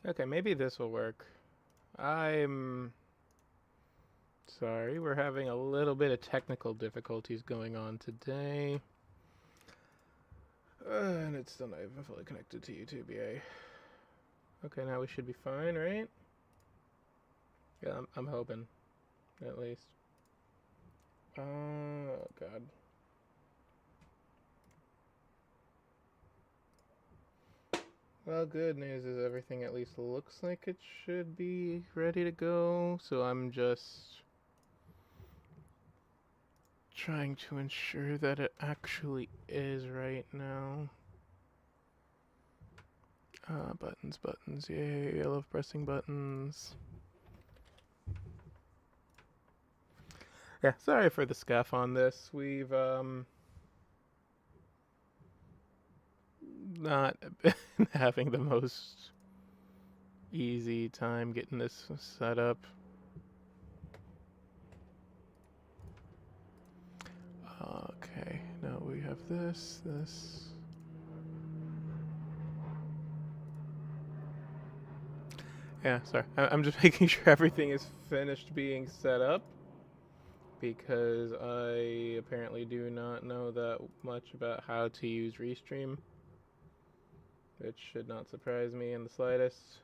Okay, maybe this will work. I'm sorry, we're having a little bit of technical difficulties going on today. And it's still not even fully connected to YouTube, yay. Okay, now we should be fine, right? Yeah, I'm hoping, at least. Oh, God. Well, good news is everything at least looks like it should be ready to go, so I'm just trying to ensure that it actually is right now. Buttons, yay, I love pressing buttons. Yeah, sorry for the scuff on this. We've, not been having the most easy time getting this set up. Okay, now we have this. Yeah, sorry. I'm just making sure everything is finished being set up, because I apparently do not know that much about how to use Restream, which should not surprise me in the slightest.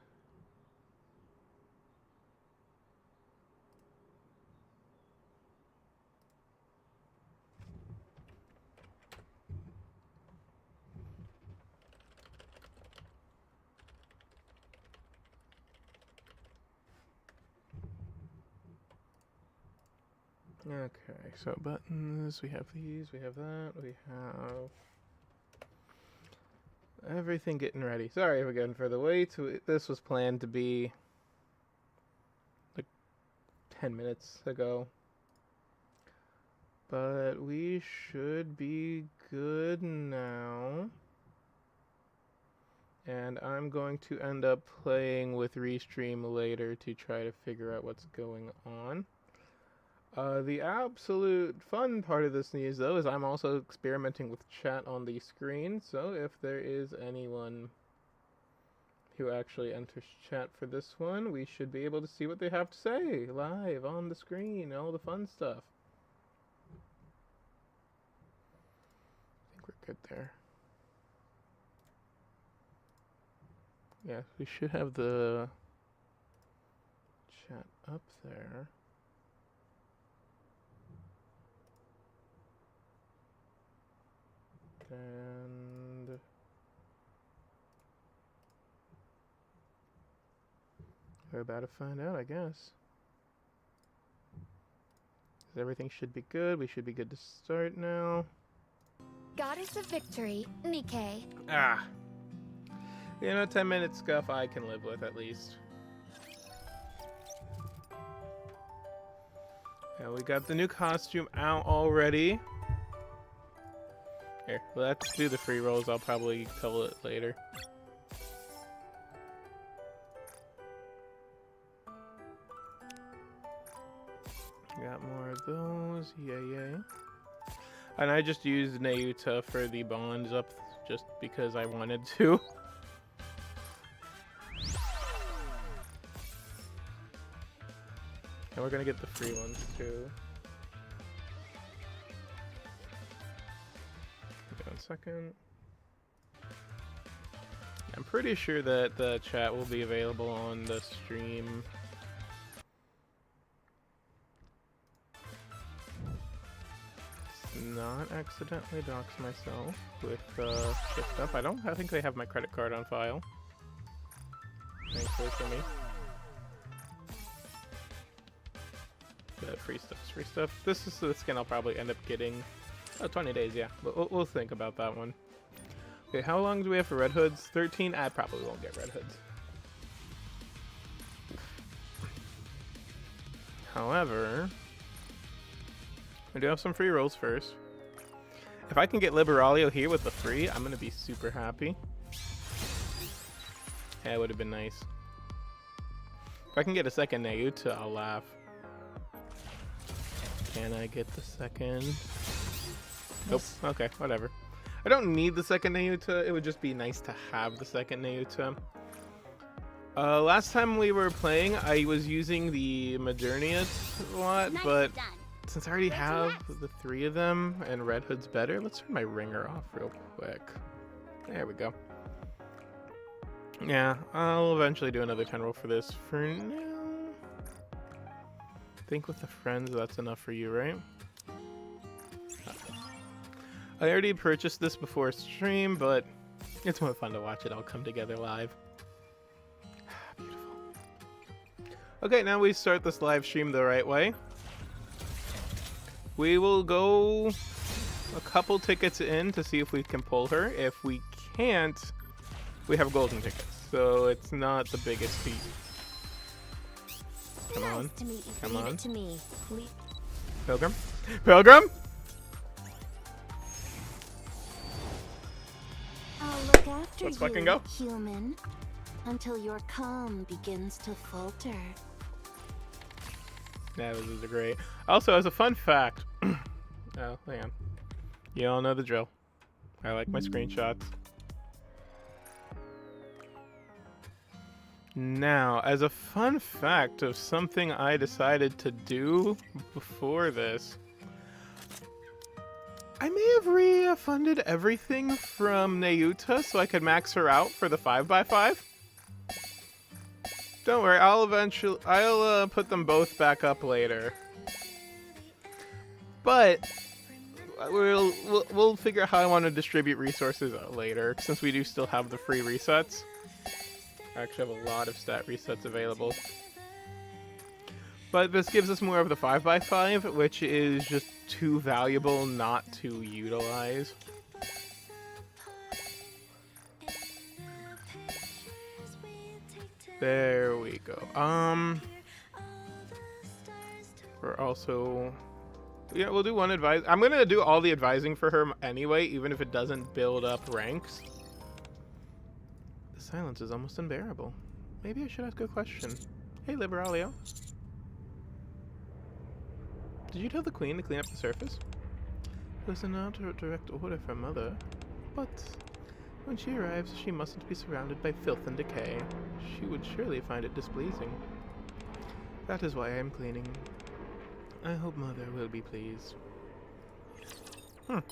Okay, so buttons, we have these, we have that, we have everything getting ready. Sorry again for the wait. This was planned to be like 10 minutes ago. But we should be good now. And I'm going to end up playing with Restream later to try to figure out what's going on. The absolute fun part of this news, though, is I'm also experimenting with chat on the screen. So if there is anyone who actually enters chat for this one, we should be able to see what they have to say live on the screen, all the fun stuff. I think we're good there. Yeah, we should have the chat up there. And we're about to find out, I guess. Everything should be good. We should be good to start now. Goddess of Victory, Nikke. Ah! You know, 10-minute scuff I can live with, at least. Yeah, we got the new costume out already. Here, let's do the free rolls. I'll probably tell it later. Got more of those. Yay. And I just used Nayuta for the bonds up just because I wanted to. And we're gonna get the free ones too. Okay, 1 second. I'm pretty sure that the chat will be available on the stream. Not accidentally dox myself with shit stuff. I think they have my credit card on file. Thankfully for me. But free stuff. This is the skin I'll probably end up getting. Oh, 20 days, yeah. But we'll think about that one. Okay, how long do we have for red hoods? 13? I probably won't get red hoods. However, we do have some free rolls first. If I can get Liberalio here with the free, I'm going to be super happy. Yeah, it would have been nice. If I can get a second Nayuta, I'll laugh. Can I get the second? Nope. Okay, whatever. I don't need the second Nayuta. It would just be nice to have the second Nayuta. Last time we were playing, I was using the Modernius a lot, but since I already have the 3 of them and Red Hood's better, let's turn my ringer off real quick. There we go. Yeah, I'll eventually do another 10 roll for this. For now, I think with the friends, that's enough for you, right? I already purchased this before stream, but it's more fun to watch it all come together live. Beautiful. Okay, now we start this live stream the right way. We will go a couple tickets in to see if we can pull her. If we can't, we have golden tickets, so it's not the biggest feat. Come on. Come on. Pilgrim? Pilgrim? I'll look after Let's you, fucking go. Human, until your calm begins to falter. Yeah, this is great. Also, as a fun fact, oh, hang on. You all know the drill. I like my screenshots. Now, as a fun fact of something I decided to do before this, I may have refunded everything from Nayuta so I could max her out for the 5x5. Don't worry, I'll put them both back up later. But we'll figure out how I want to distribute resources later, since we do still have the free resets. I actually have a lot of stat resets available. But this gives us more of the 5x5, which is just too valuable not to utilize. There we go. We're also... Yeah, we'll do one advise. I'm gonna do all the advising for her anyway, even if it doesn't build up ranks. The silence is almost unbearable. Maybe I should ask a question. Hey, Liberalio. Did you tell the Queen to clean up the surface? It was not a direct order from Mother, but when she arrives, she mustn't be surrounded by filth and decay. She would surely find it displeasing. That is why I am cleaning. I hope Mother will be pleased. I'm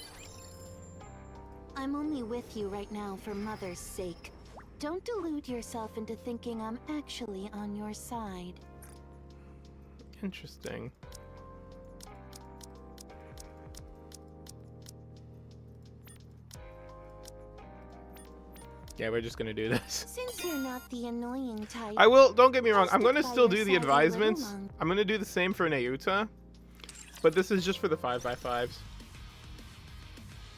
only with you right now for Mother's sake. Don't delude yourself into thinking I'm actually on your side. Interesting. Yeah, we're just gonna do this. Since you're not the annoying type, I will, don't get me wrong, I'm gonna stick by still your do the side a little advisements. longer. I'm gonna do the same for Nayuta, but this is just for the 5x5s.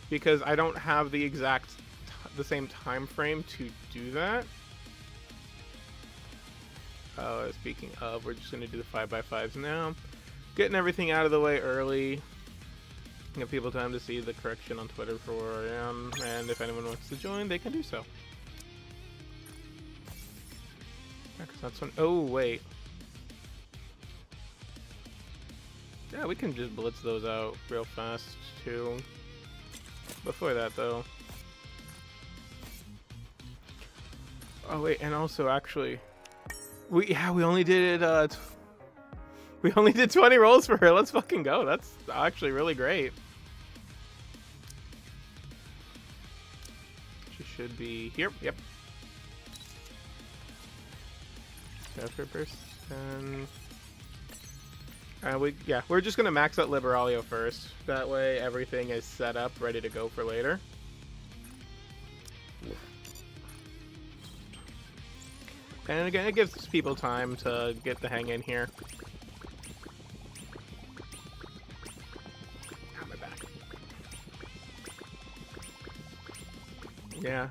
Because I don't have the exact, the same time frame to do that. Speaking of, we're just gonna do the 5x5s now. Getting everything out of the way early. Give people time to see the correction on Twitter for where I am, and if anyone wants to join, they can do so. That's one. Oh, wait. Yeah, we can just blitz those out real fast, too. Before that, though. Oh, wait, and also, actually... we only did, we only did 20 rolls for her. Let's fucking go. That's actually really great. She should be here. Yep. For person. We're just gonna max out Liberalio first. That way everything is set up, ready to go for later. And again, it gives people time to get the hang in here. Ow, my back. Yeah.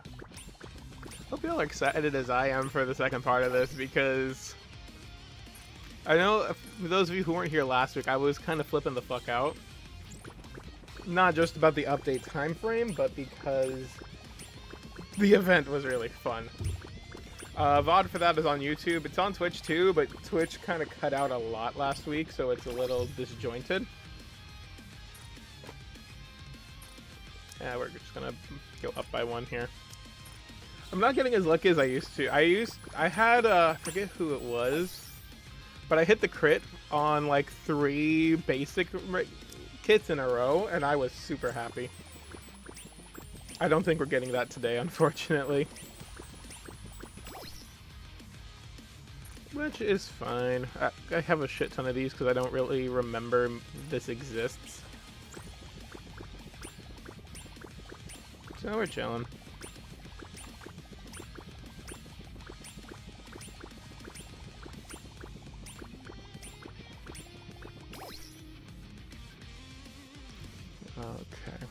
Hope you all are excited as I am for the second part of this, because I know for those of you who weren't here last week, I was kind of flipping the fuck out. Not just about the update time frame, but because the event was really fun. VOD for that is on YouTube. It's on Twitch too, but Twitch kind of cut out a lot last week, so it's a little disjointed. Yeah, we're just gonna go up by one here. I'm not getting as lucky as I used to. I had I forget who it was, but I hit the crit on like 3 basic kits in a row, and I was super happy. I don't think we're getting that today, unfortunately. Which is fine. I have a shit ton of these because I don't really remember this exists. So we're chilling. Okay.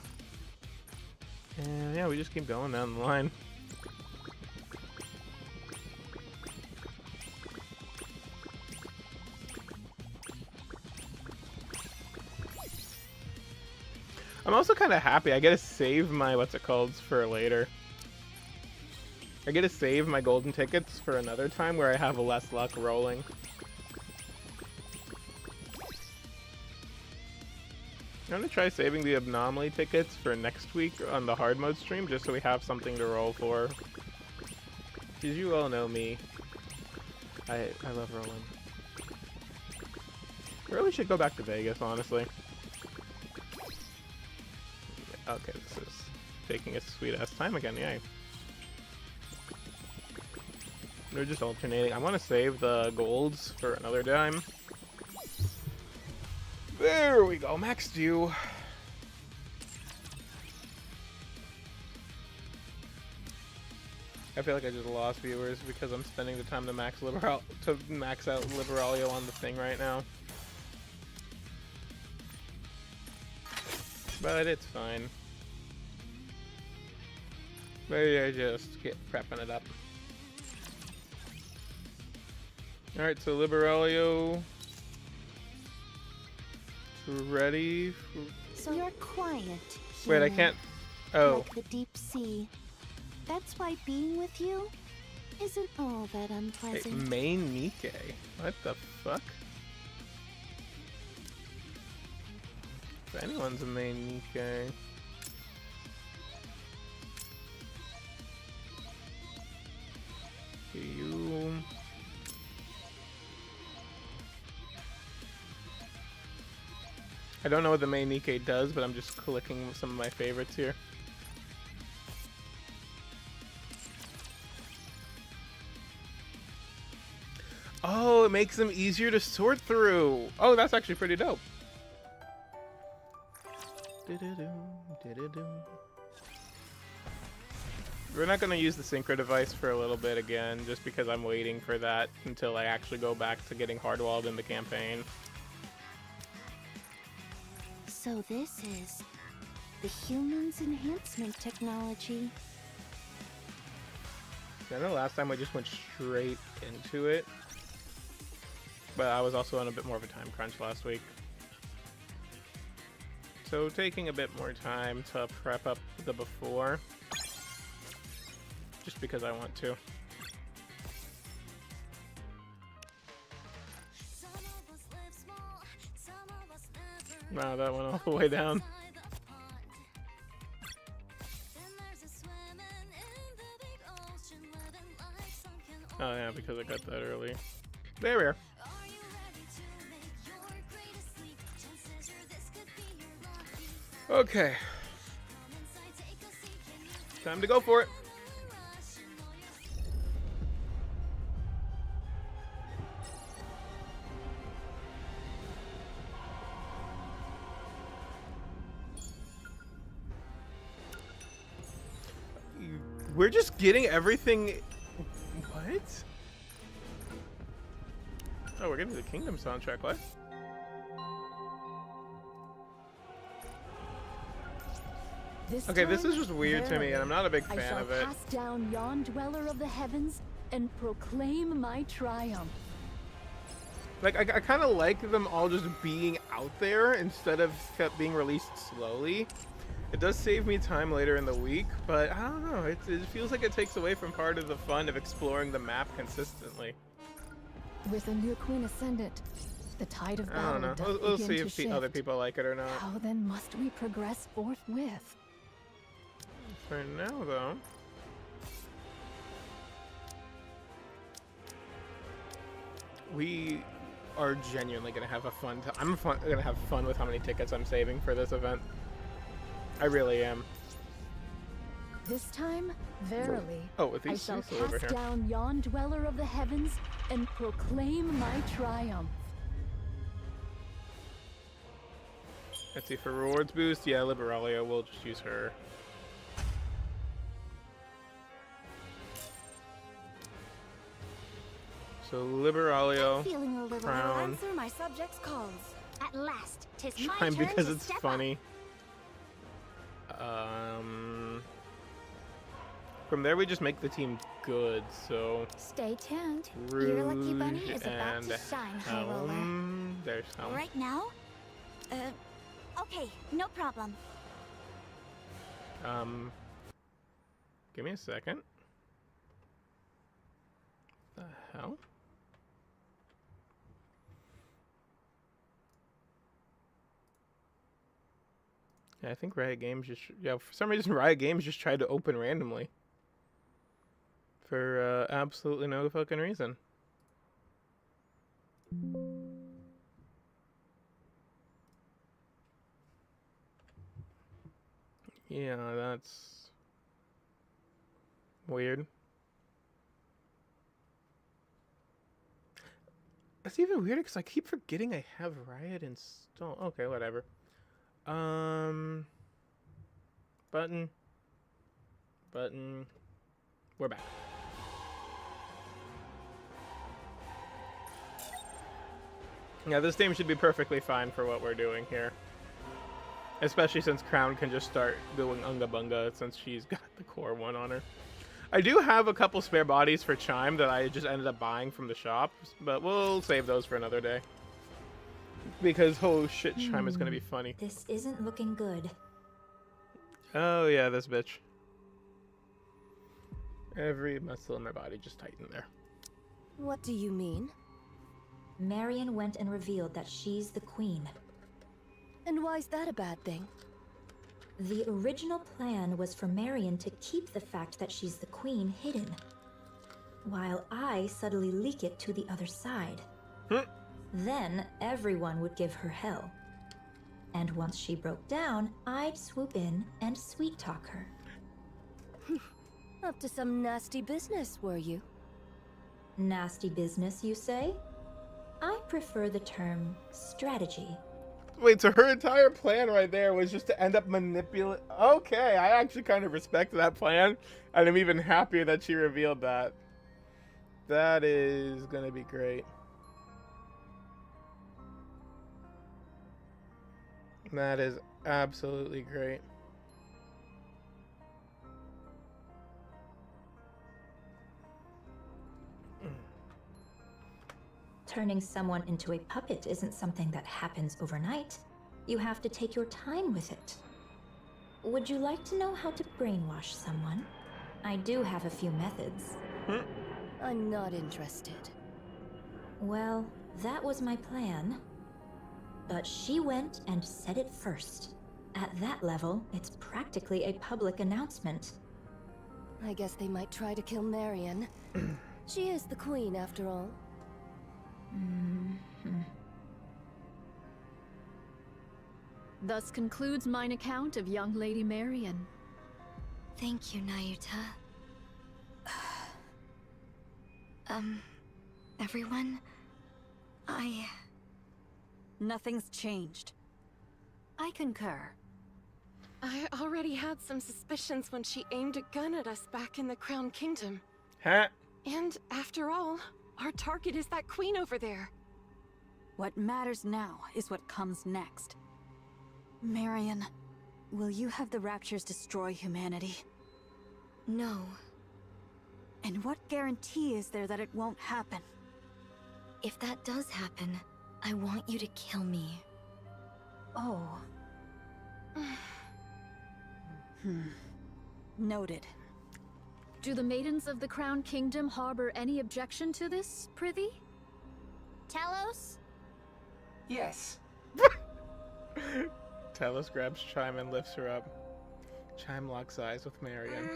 And yeah, we just keep going down the line. I'm also kind of happy. I get to save my for later. I get to save my golden tickets for another time where I have less luck rolling. I'm gonna try saving the anomaly tickets for next week on the hard mode stream, just so we have something to roll for. Because you all know me. I love rolling. I really should go back to Vegas, honestly. Okay, this is taking a sweet-ass time again, yay. They're just alternating. I want to save the golds for another time. There we go, max due. I feel like I just lost viewers because I'm spending the time to max out Liberalia on the thing right now. But it's fine. Maybe I just get prepping it up. Alright, so Liberalia ready. So you're quiet. Wait, I can't. Oh. Like the deep sea. That's why being with you isn't all that unpleasant. Hey, main Nikke. What the fuck? If anyone's a main Nikke. You. I don't know what the main Nikke does, but I'm just clicking some of my favorites here. Oh, it makes them easier to sort through. Oh, that's actually pretty dope. We're not going to use the synchro device for a little bit again, just because I'm waiting for that until I actually go back to getting hardwalled in the campaign. So this is the human's enhancement technology. I know last time I just went straight into it, but I was also on a bit more of a time crunch last week. So taking a bit more time to prep up the before, just because I want to. Wow, that went all the way down. Oh yeah, because I got that early. There we are. Okay. Time to go for it. We're just getting everything. What? Oh, we're getting the Kingdom soundtrack. What? Okay, this is just weird to me, and I'm not a big fan of it. I shall pass down yon dweller of the heavens and proclaim my triumph. Like, I kind of like them all just being out there instead of being released slowly. It does save me time later in the week, but I don't know. It feels like it takes away from part of the fun of exploring the map consistently. With a new queen ascendant, the tide of I battle don't know. doth We'll begin see to if the shift. other people like it or not. How then must we progress forthwith? For now, though. We are genuinely gonna have a fun time. Gonna have fun with how many tickets I'm saving for this event. I really am. This time, verily, Oh, with I these shall seats over cast here. down yon dweller of the heavens and proclaim my triumph. Let's see, for rewards boost, yeah, Liberalia, we'll just use her. So Liberalia, Feeling a little Crown, Answer my subject's calls. At last, 'tis my Chime turn because to it's step funny. From there we just make the team good, so Stay tuned. Rouge Your lucky bunny is about and to shine, High Roller. Helm. There's up. Helm. Right now? Okay, no problem. Give me a second. The hell? Yeah, I think Riot Games just... Yeah, for some reason Riot Games just tried to open randomly. For absolutely no fucking reason. Yeah, that's... weird. That's even weirder because I keep forgetting I have Riot installed. Okay, whatever. Button. We're back. Yeah, this game should be perfectly fine for what we're doing here. Especially since Crown can just start doing Unga Bunga since she's got the core one on her. I do have a couple spare bodies for Chime that I just ended up buying from the shop, but we'll save those for another day. Because, oh shit, Chime is gonna be funny. This isn't looking good. Oh yeah, this bitch. Every muscle in my body just tightened there. What do you mean? Marion went and revealed that she's the queen. And why's that a bad thing? The original plan was for Marion to keep the fact that she's the queen hidden, while I subtly leak it to the other side. Then everyone would give her hell. And once she broke down, I'd swoop in and sweet talk her. Up to some nasty business, were you? Nasty business, you say? I prefer the term strategy. Wait, so her entire plan right there was just to end up manipulate. Okay, I actually kind of respect that plan, and I'm even happier that she revealed that. That is gonna be great. That is absolutely great. Turning someone into a puppet isn't something that happens overnight. You have to take your time with it. Would you like to know how to brainwash someone? I do have a few methods. I'm not interested. Well, that was my plan. But she went and said it first. At that level, it's practically a public announcement. I guess they might try to kill Marion. She is the queen, after all. Thus concludes mine account of young Lady Marion. Thank you, Nayuta. Everyone? Nothing's changed. I concur. I already had some suspicions when she aimed a gun at us back in the Crown Kingdom. Huh? And after all, our target is that queen over there. What matters now is what comes next. Marion, will you have the Raptures destroy humanity? No. And what guarantee is there that it won't happen? If that does happen, I want you to kill me. Oh. Noted. Do the maidens of the Crown Kingdom harbor any objection to this, prithee? Talos? Yes. Talos grabs Chime and lifts her up. Chime locks eyes with Marion.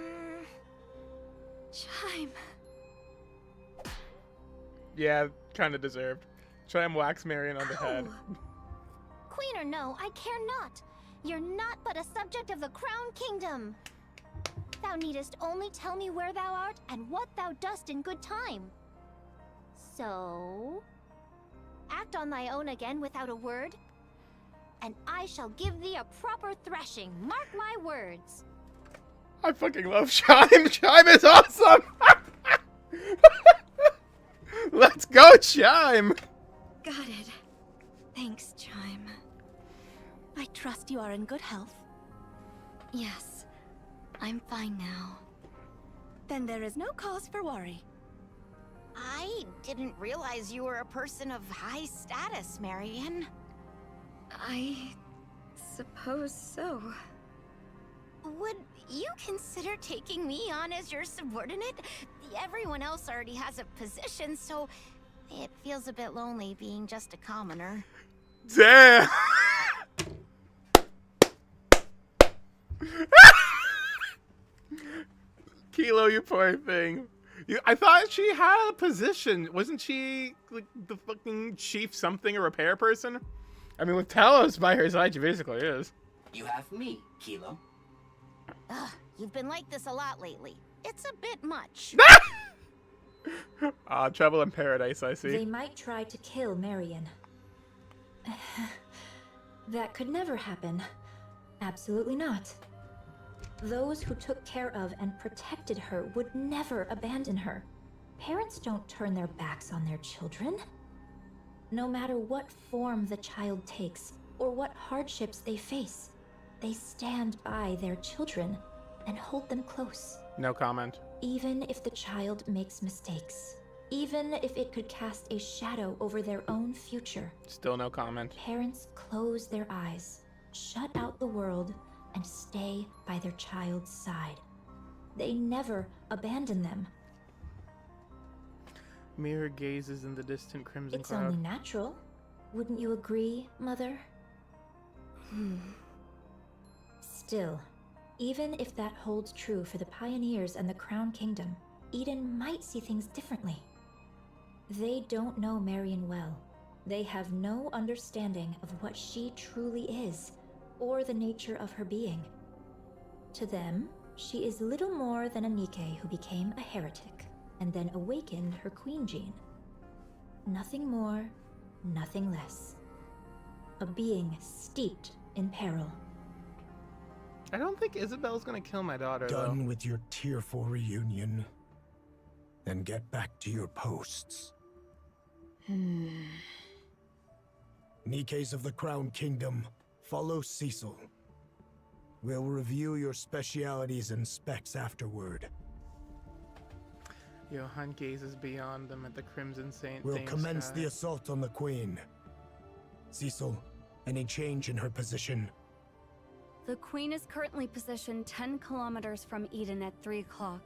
Chime. Yeah, kind of deserved. Try and wax Marion on the head. Queen or no, I care not. You're not but a subject of the Crown Kingdom. Thou needest only tell me where thou art and what thou dost in good time. So, act on thy own again without a word, and I shall give thee a proper thrashing. Mark my words. I fucking love Chime. Chime is awesome. Let's go, Chime. Got it. Thanks, Chime. I trust you are in good health. Yes, I'm fine now. Then there is no cause for worry. I didn't realize you were a person of high status, Marion. I suppose so. Would you consider taking me on as your subordinate? Everyone else already has a position, so it feels a bit lonely being just a commoner. Damn. Kilo, you poor thing. I thought she had a position. Wasn't she like the fucking chief something, a repair person? I mean, with Talos by her side, she basically is. You have me, Kilo. Ugh, you've been like this a lot lately. It's a bit much. Trouble in paradise, I see. They might try to kill Marion. That could never happen. Absolutely not. Those who took care of and protected her would never abandon her. Parents don't turn their backs on their children. No matter what form the child takes, or what hardships they face, they stand by their children and hold them close. No comment. Even if the child makes mistakes, even if it could cast a shadow over their own future. Still no comment. Parents close their eyes, shut out the world, and stay by their child's side. They never abandon them. Mirror gazes in the distant crimson It's cloud. only natural. Wouldn't you agree, Mother? Still, even if that holds true for the pioneers and the Crown Kingdom, Eden might see things differently. They don't know Marion well. They have no understanding of what she truly is, or the nature of her being. To them, she is little more than a Nikke who became a heretic, and then awakened her queen gene. Nothing more, nothing less. A being steeped in peril. I don't think Isabel's gonna kill my daughter, Done with your tearful reunion. Then get back to your posts. Nikkes of the Crown Kingdom, follow Cecil. We'll review your specialities and specs afterward. Johann gazes beyond them at the Crimson Saint. We'll commence the assault on the Queen. Cecil, any change in her position? The Queen is currently positioned 10 kilometers from Eden at 3 o'clock.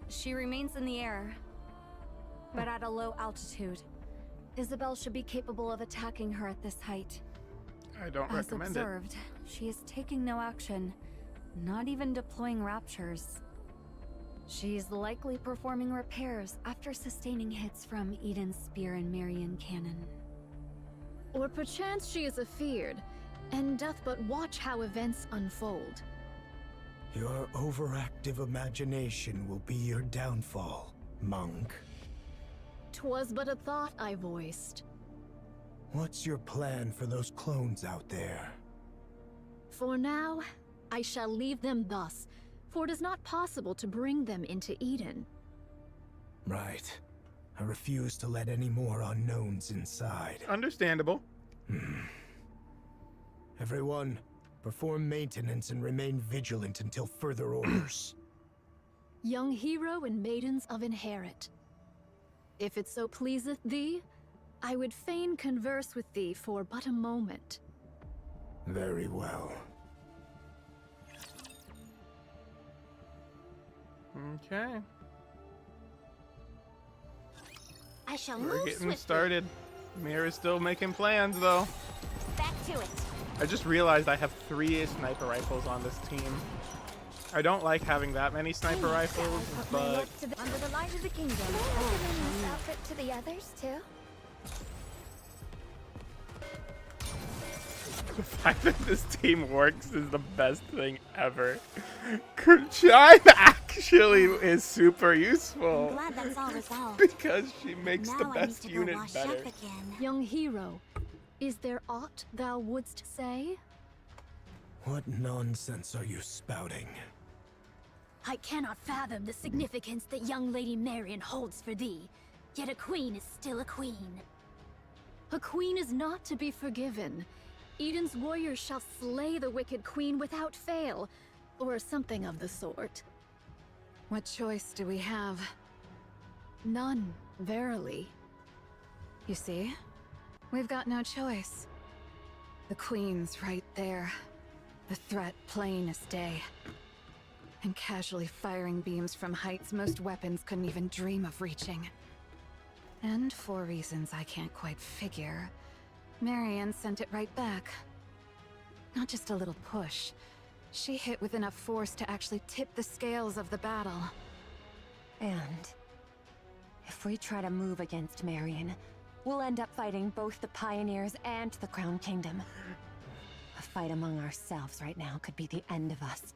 She remains in the air, but at a low altitude. Isabel should be capable of attacking her at this height. I don't As recommend observed, she is taking no action, not even deploying raptures. She's likely performing repairs after sustaining hits from Eden's spear and Marion cannon. Or perchance she is afeared, and doth but watch how events unfold. Your overactive imagination will be your downfall, monk. 'Twas but a thought I voiced. What's your plan for those clones out there? For now, I shall leave them thus, for it is not possible to bring them into Eden. Right. I refuse to let any more unknowns inside. it. Understandable. Everyone, perform maintenance and remain vigilant until further orders. Young hero and maidens of Inherit. If it so pleaseth thee, I would fain converse with thee for but a moment. Very well. Okay. I shall We're move getting swiftly. started. Mira's still making plans, though. Back to it. I just realized I have 3 sniper rifles on this team. I don't like having that many sniper rifles, but Under the light of the kingdom. Recommend this outfit to the others, too? the fact that this team works is the best thing ever. Chime actually is super useful. Glad that's all resolved. Because she makes the Now I need best to go unit wash better. up again. Young hero, is there aught thou wouldst say? What nonsense are you spouting? I cannot fathom the significance that young Lady Marion holds for thee. Yet a queen is still a queen. A queen is not to be forgiven. Eden's warriors shall slay the wicked queen without fail, or something of the sort. What choice do we have? None, verily. You see? We've got no choice. The Queen's right there. The threat plain as day. And casually firing beams from heights most weapons couldn't even dream of reaching. And for reasons I can't quite figure, Marion sent it right back. Not just a little push. She hit with enough force to actually tip the scales of the battle. And if we try to move against Marion, we'll end up fighting both the Pioneers and the Crown Kingdom. A fight among ourselves right now could be the end of us.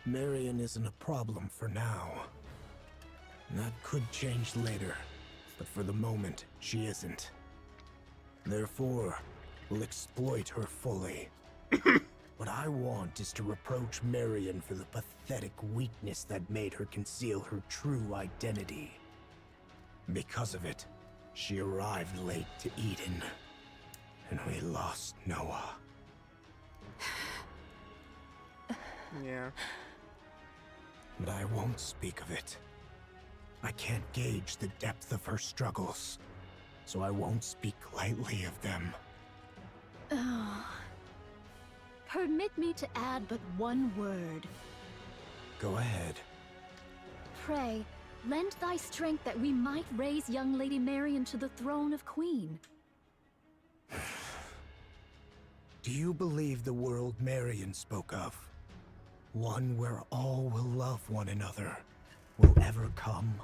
Marion isn't a problem for now. That could change later, but for the moment, she isn't. Therefore, we'll exploit her fully. What I want is to reproach Marion for the pathetic weakness that made her conceal her true identity. Because of it, she arrived late to Eden, and we lost Noah. Yeah. But I won't speak of it. I can't gauge the depth of her struggles, so I won't speak lightly of them. Permit me to add but one word. Go ahead. Pray, lend thy strength that we might raise young Lady Marion to the throne of Queen. Do you believe the world Marion spoke of? One where all will love one another will ever come?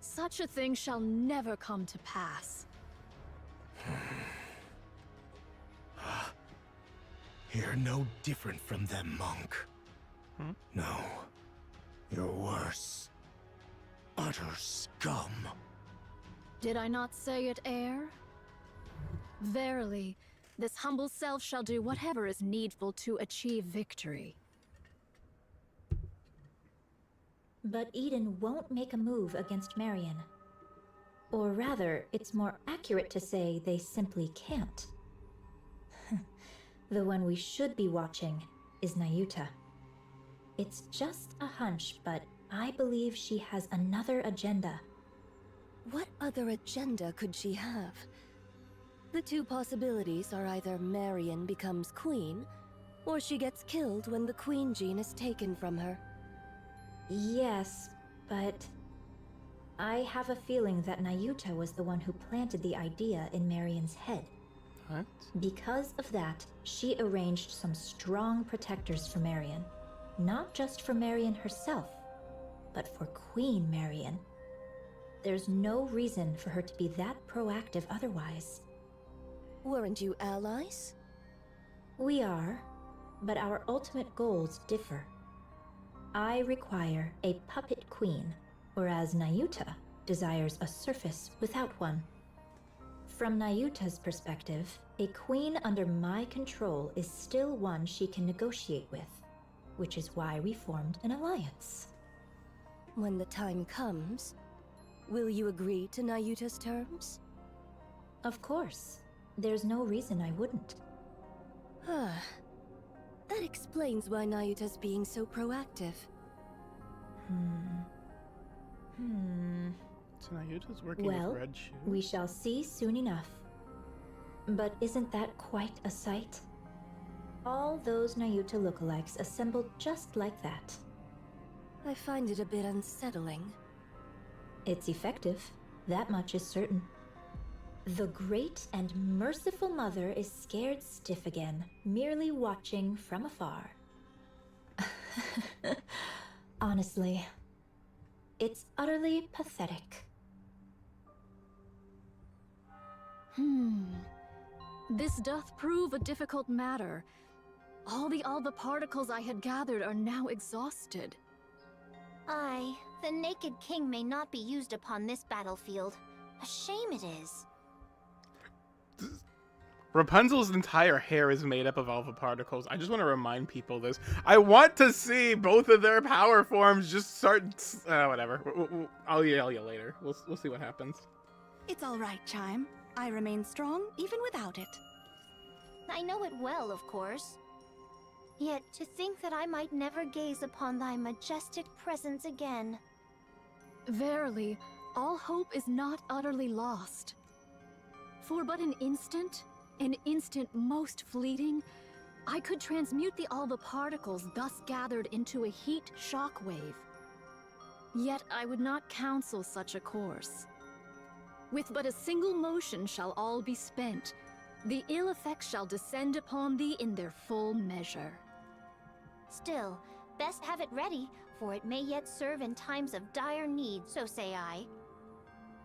Such a thing shall never come to pass. You're no different from them, monk. No. You're worse. Utter scum. Did I not say it, heir? Verily, this humble self shall do whatever is needful to achieve victory. But Eden won't make a move against Marion. Or rather, it's more accurate to say they simply can't. The one we should be watching is Nayuta. It's just a hunch, but I believe she has another agenda. What other agenda could she have? The two possibilities are either Marion becomes queen, or she gets killed when the queen gene is taken from her. Yes, but I have a feeling that Nayuta was the one who planted the idea in Marion's head. What? Because of that, she arranged some strong protectors for Marion. Not just for Marion herself, but for Queen Marion. There's no reason for her to be that proactive otherwise. Weren't you allies? We are, but our ultimate goals differ. I require a puppet queen, whereas Nayuta desires a surface without one. From Nayuta's perspective, a queen under my control is still one she can negotiate with, which is why we formed an alliance. When the time comes, will you agree to Nayuta's terms? Of course. There's no reason I wouldn't. That explains why Nayuta's being so proactive. So Nayuta's working Well, with Red Shoe. we shall see soon enough. But isn't that quite a sight? All those Nayuta lookalikes assembled just like that. I find it a bit unsettling. It's effective, that much is certain. The great and merciful mother is scared stiff again, merely watching from afar. Honestly, it's utterly pathetic. This doth prove a difficult matter. All the Alva particles I had gathered are now exhausted. Aye, the Naked King may not be used upon this battlefield. A shame it is. Rapunzel's entire hair is made up of alpha particles. I just want to remind people this. I want to see both of their power forms just start. Whatever. I'll yell you later. We'll see what happens. It's all right, Chime. I remain strong even without it. I know it well, of course. Yet to think that I might never gaze upon thy majestic presence again. Verily, all hope is not utterly lost. For but an instant most fleeting, I could transmute the Alva particles thus gathered into a heat shockwave. Yet I would not counsel such a course. With but a single motion shall all be spent. The ill effects shall descend upon thee in their full measure. Still, best have it ready, for it may yet serve in times of dire need, so say I.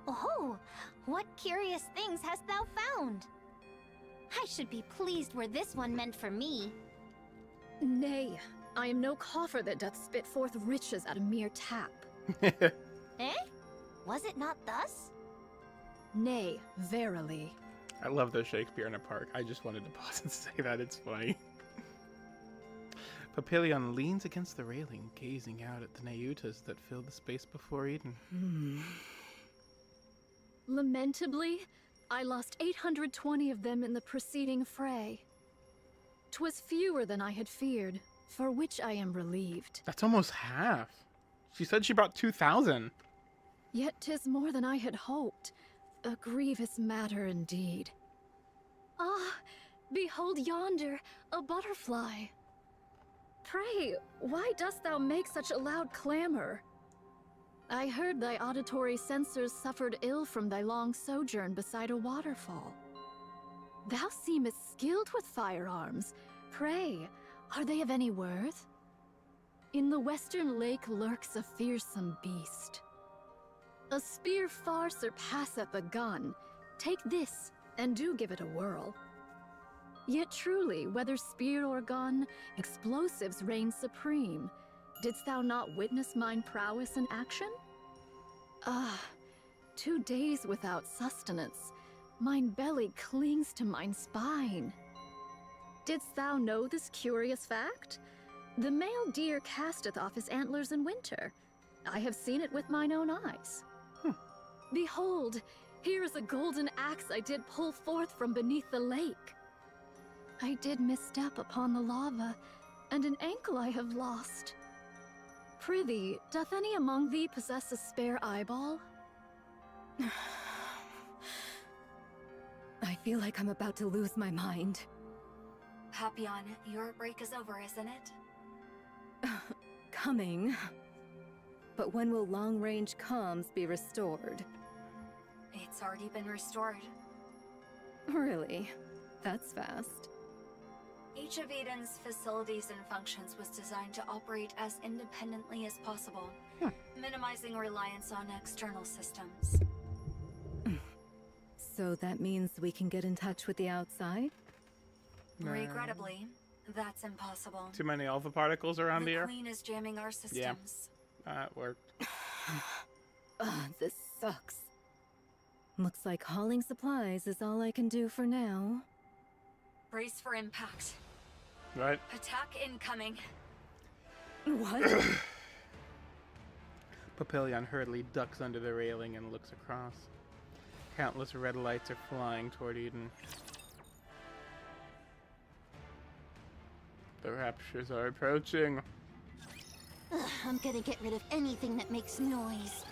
Oh, what curious things hast thou found? I should be pleased were this one meant for me. Nay, I am no coffer that doth spit forth riches at a mere tap. Eh? Was it not thus? Nay, verily. I love the Shakespeare in a Park. I just wanted to pause and say that. It's funny. Papillion leans against the railing, gazing out at the Nayutas that fill the space before Eden. Lamentably, I lost 820 of them in the preceding fray. 'Twas fewer than I had feared, for which I am relieved. That's almost half. She said she brought 2,000. Yet 'tis more than I had hoped. A grievous matter indeed. Ah, behold yonder, a butterfly. Pray, why dost thou make such a loud clamor? I heard thy auditory sensors suffered ill from thy long sojourn beside a waterfall. Thou seemest skilled with firearms. Pray, are they of any worth? In the western lake lurks a fearsome beast. A spear far surpasseth a gun. Take this, and do give it a whirl. Yet truly, whether spear or gun, explosives reign supreme. Didst thou not witness mine prowess in action? 2 days without sustenance. Mine belly clings to mine spine. Didst thou know this curious fact? The male deer casteth off his antlers in winter. I have seen it with mine own eyes. Behold, here is a golden axe I did pull forth from beneath the lake. I did misstep upon the lava, and an ankle I have lost. Prithee, doth any among thee possess a spare eyeball? I feel like I'm about to lose my mind. Papillon, your break is over, isn't it? Coming. But when will long-range comms be restored? It's already been restored. Really? That's fast. Each of Eden's facilities and functions was designed to operate as independently as possible, minimizing reliance on external systems. So that means we can get in touch with the outside? Regrettably, that's impossible. Too many alpha particles around the here? Queen is jamming our systems. Yeah, it worked. This sucks. Looks like hauling supplies is all I can do for now. Brace for impact. Right. Attack incoming. What? Papillion hurriedly ducks under the railing and looks across. Countless red lights are flying toward Eden. The raptures are approaching. I'm gonna get rid of anything that makes noise.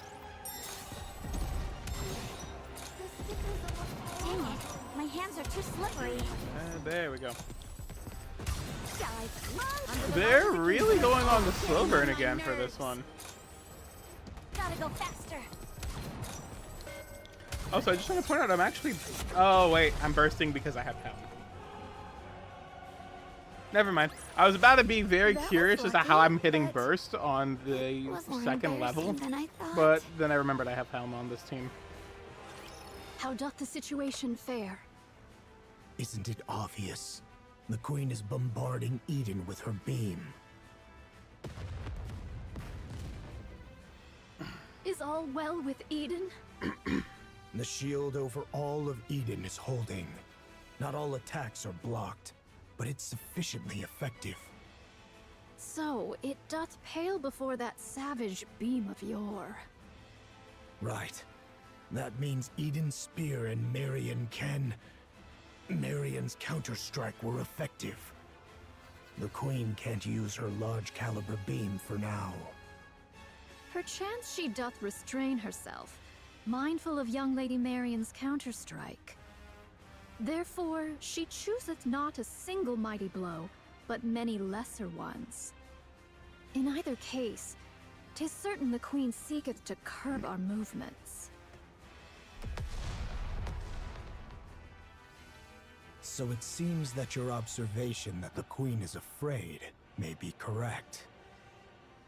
Dang it, my hands are too slippery. There we go. Dive. They're really going on the slow burn again for this one. Gotta go faster. Also, I just want to point out I'm actually... Oh, wait. I'm bursting because I have power. Never mind. I was about to be very That was curious as to lucky, how I'm hitting but burst on the was more second level, embarrassing than I thought. but then I remembered I have Helm on this team. How doth the situation fare? Isn't it obvious? The Queen is bombarding Eden with her beam. Is all well with Eden? The shield over all of Eden is holding. Not all attacks are blocked, but it's sufficiently effective. So, it doth pale before that savage beam of yore. Right. That means Eden's spear and Marion's counter-strike were effective. The Queen can't use her large caliber beam for now. Perchance she doth restrain herself, mindful of young Lady Marion's counterstrike. Therefore, she chooseth not a single mighty blow, but many lesser ones. In either case, 'tis certain the Queen seeketh to curb our movements. So it seems that your observation that the Queen is afraid may be correct.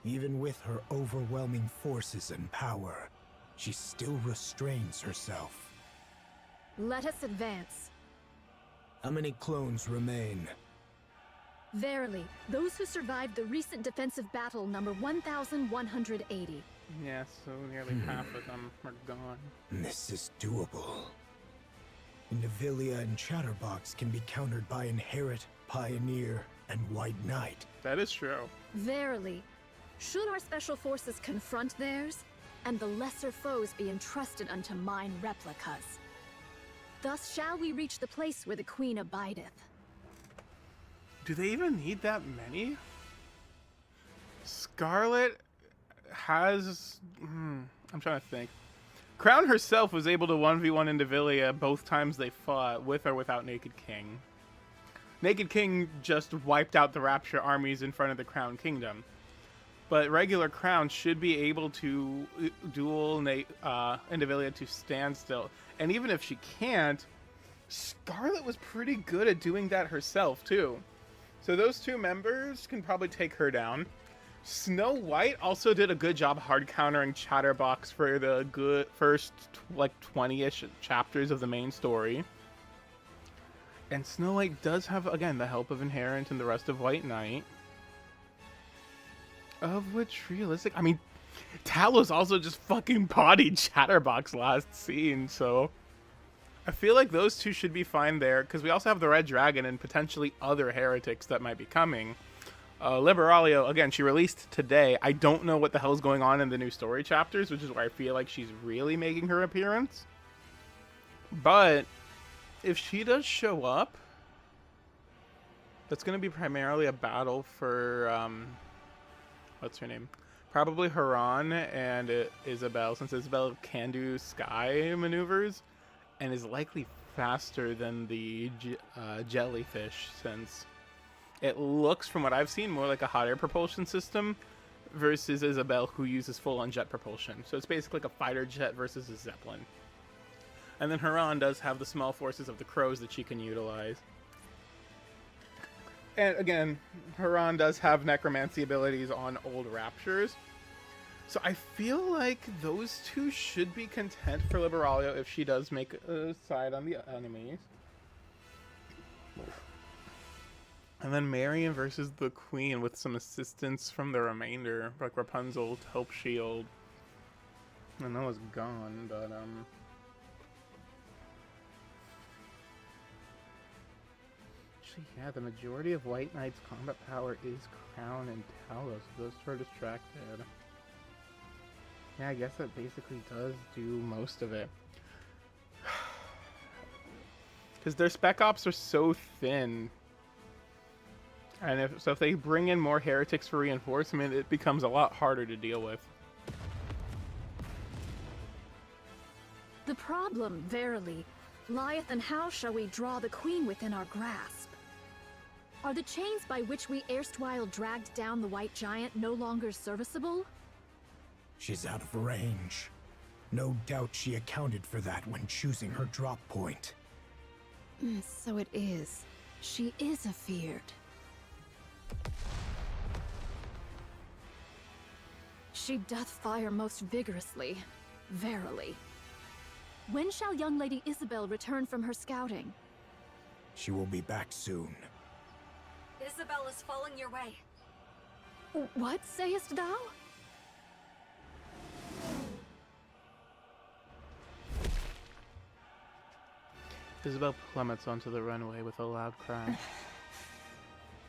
Even with her overwhelming forces and power, she still restrains herself. Let us advance. How many clones remain? Verily, those who survived the recent defensive battle number 1,180. Yeah, so nearly half of them are gone. This is doable. Indivilia and Chatterbox can be countered by Inherit, Pioneer, and White Knight. That is true. Verily, should our special forces confront theirs, and the lesser foes be entrusted unto mine replicas. Thus shall we reach the place where the Queen abideth. Do they even need that many? Scarlet has... I'm trying to think. Crown herself was able to 1v1 Indivilia both times they fought, with or without Naked King. Naked King just wiped out the Rapture armies in front of the Crown Kingdom. But regular Crown should be able to duel Indivilia to standstill. And even if she can't, Scarlet was pretty good at doing that herself, too. So those two members can probably take her down. Snow White also did a good job hard countering Chatterbox for the good first, like, 20-ish chapters of the main story. And Snow White does have, again, the help of Inherent and the rest of White Knight. Of which, realistic, I mean, Talos also just fucking bodied Chatterbox last scene, so... I feel like those two should be fine there, because we also have the Red Dragon and potentially other heretics that might be coming. Liberalia, again, she released today. I don't know what the hell's going on in the new story chapters, which is where I feel like she's really making her appearance. But if she does show up, that's going to be primarily a battle for, what's her name? Probably Haran and Isabel, since Isabel can do sky maneuvers and is likely faster than the jellyfish, since it looks, from what I've seen, more like a hot air propulsion system versus Isabel, who uses full-on jet propulsion. So it's basically like a fighter jet versus a Zeppelin. And then Haran does have the small forces of the crows that she can utilize. And again, Haran does have necromancy abilities on old Raptures. So I feel like those two should be content for Liberalia if she does make a side on the enemies. And then Marion versus the Queen with some assistance from the remainder, like Rapunzel, Help Shield. And that was gone, but actually, yeah, the majority of White Knight's combat power is Crown and Talos. Those two are distracted. Yeah, I guess that basically does do most of it. Because their spec ops are so thin. And if they bring in more heretics for reinforcement, it becomes a lot harder to deal with. The problem, verily, lieth in how shall we draw the Queen within our grasp. Are the chains by which we erstwhile dragged down the White Giant no longer serviceable? She's out of range. No doubt she accounted for that when choosing her drop point. So it is. She is afeared. She doth fire most vigorously, verily. When shall young Lady Isabel return from her scouting? She will be back soon. Isabel is following your way. What sayest thou? Isabel plummets onto the runway with a loud cry.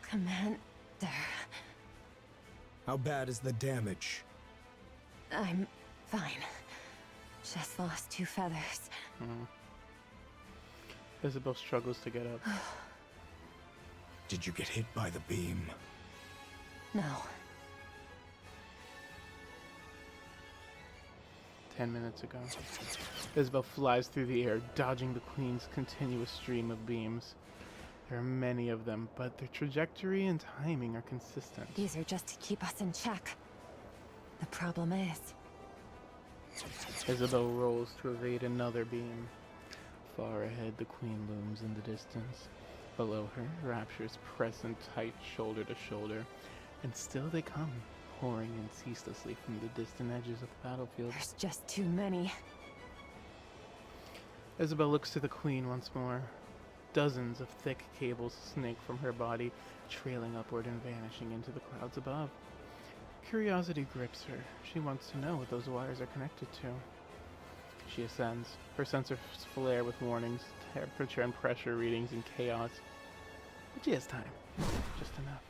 Commander... How bad is the damage? I'm fine. Just lost 2 feathers. Isabel struggles to get up. Did you get hit by the beam? No. 10 minutes ago. Isabel flies through the air, dodging the Queen's continuous stream of beams. There are many of them, but their trajectory and timing are consistent. These are just to keep us in check. The problem is... Isabel rolls to evade another beam. Far ahead, the Queen looms in the distance. Below her, raptures press in tight shoulder to shoulder, and still they come, pouring in ceaselessly from the distant edges of the battlefield. There's just too many. Isabel looks to the Queen once more. Dozens of thick cables snake from her body, trailing upward and vanishing into the clouds above. Curiosity grips her. She wants to know what those wires are connected to. She ascends. Her sensors flare with warnings, temperature and pressure readings in chaos. But she has time. Just enough.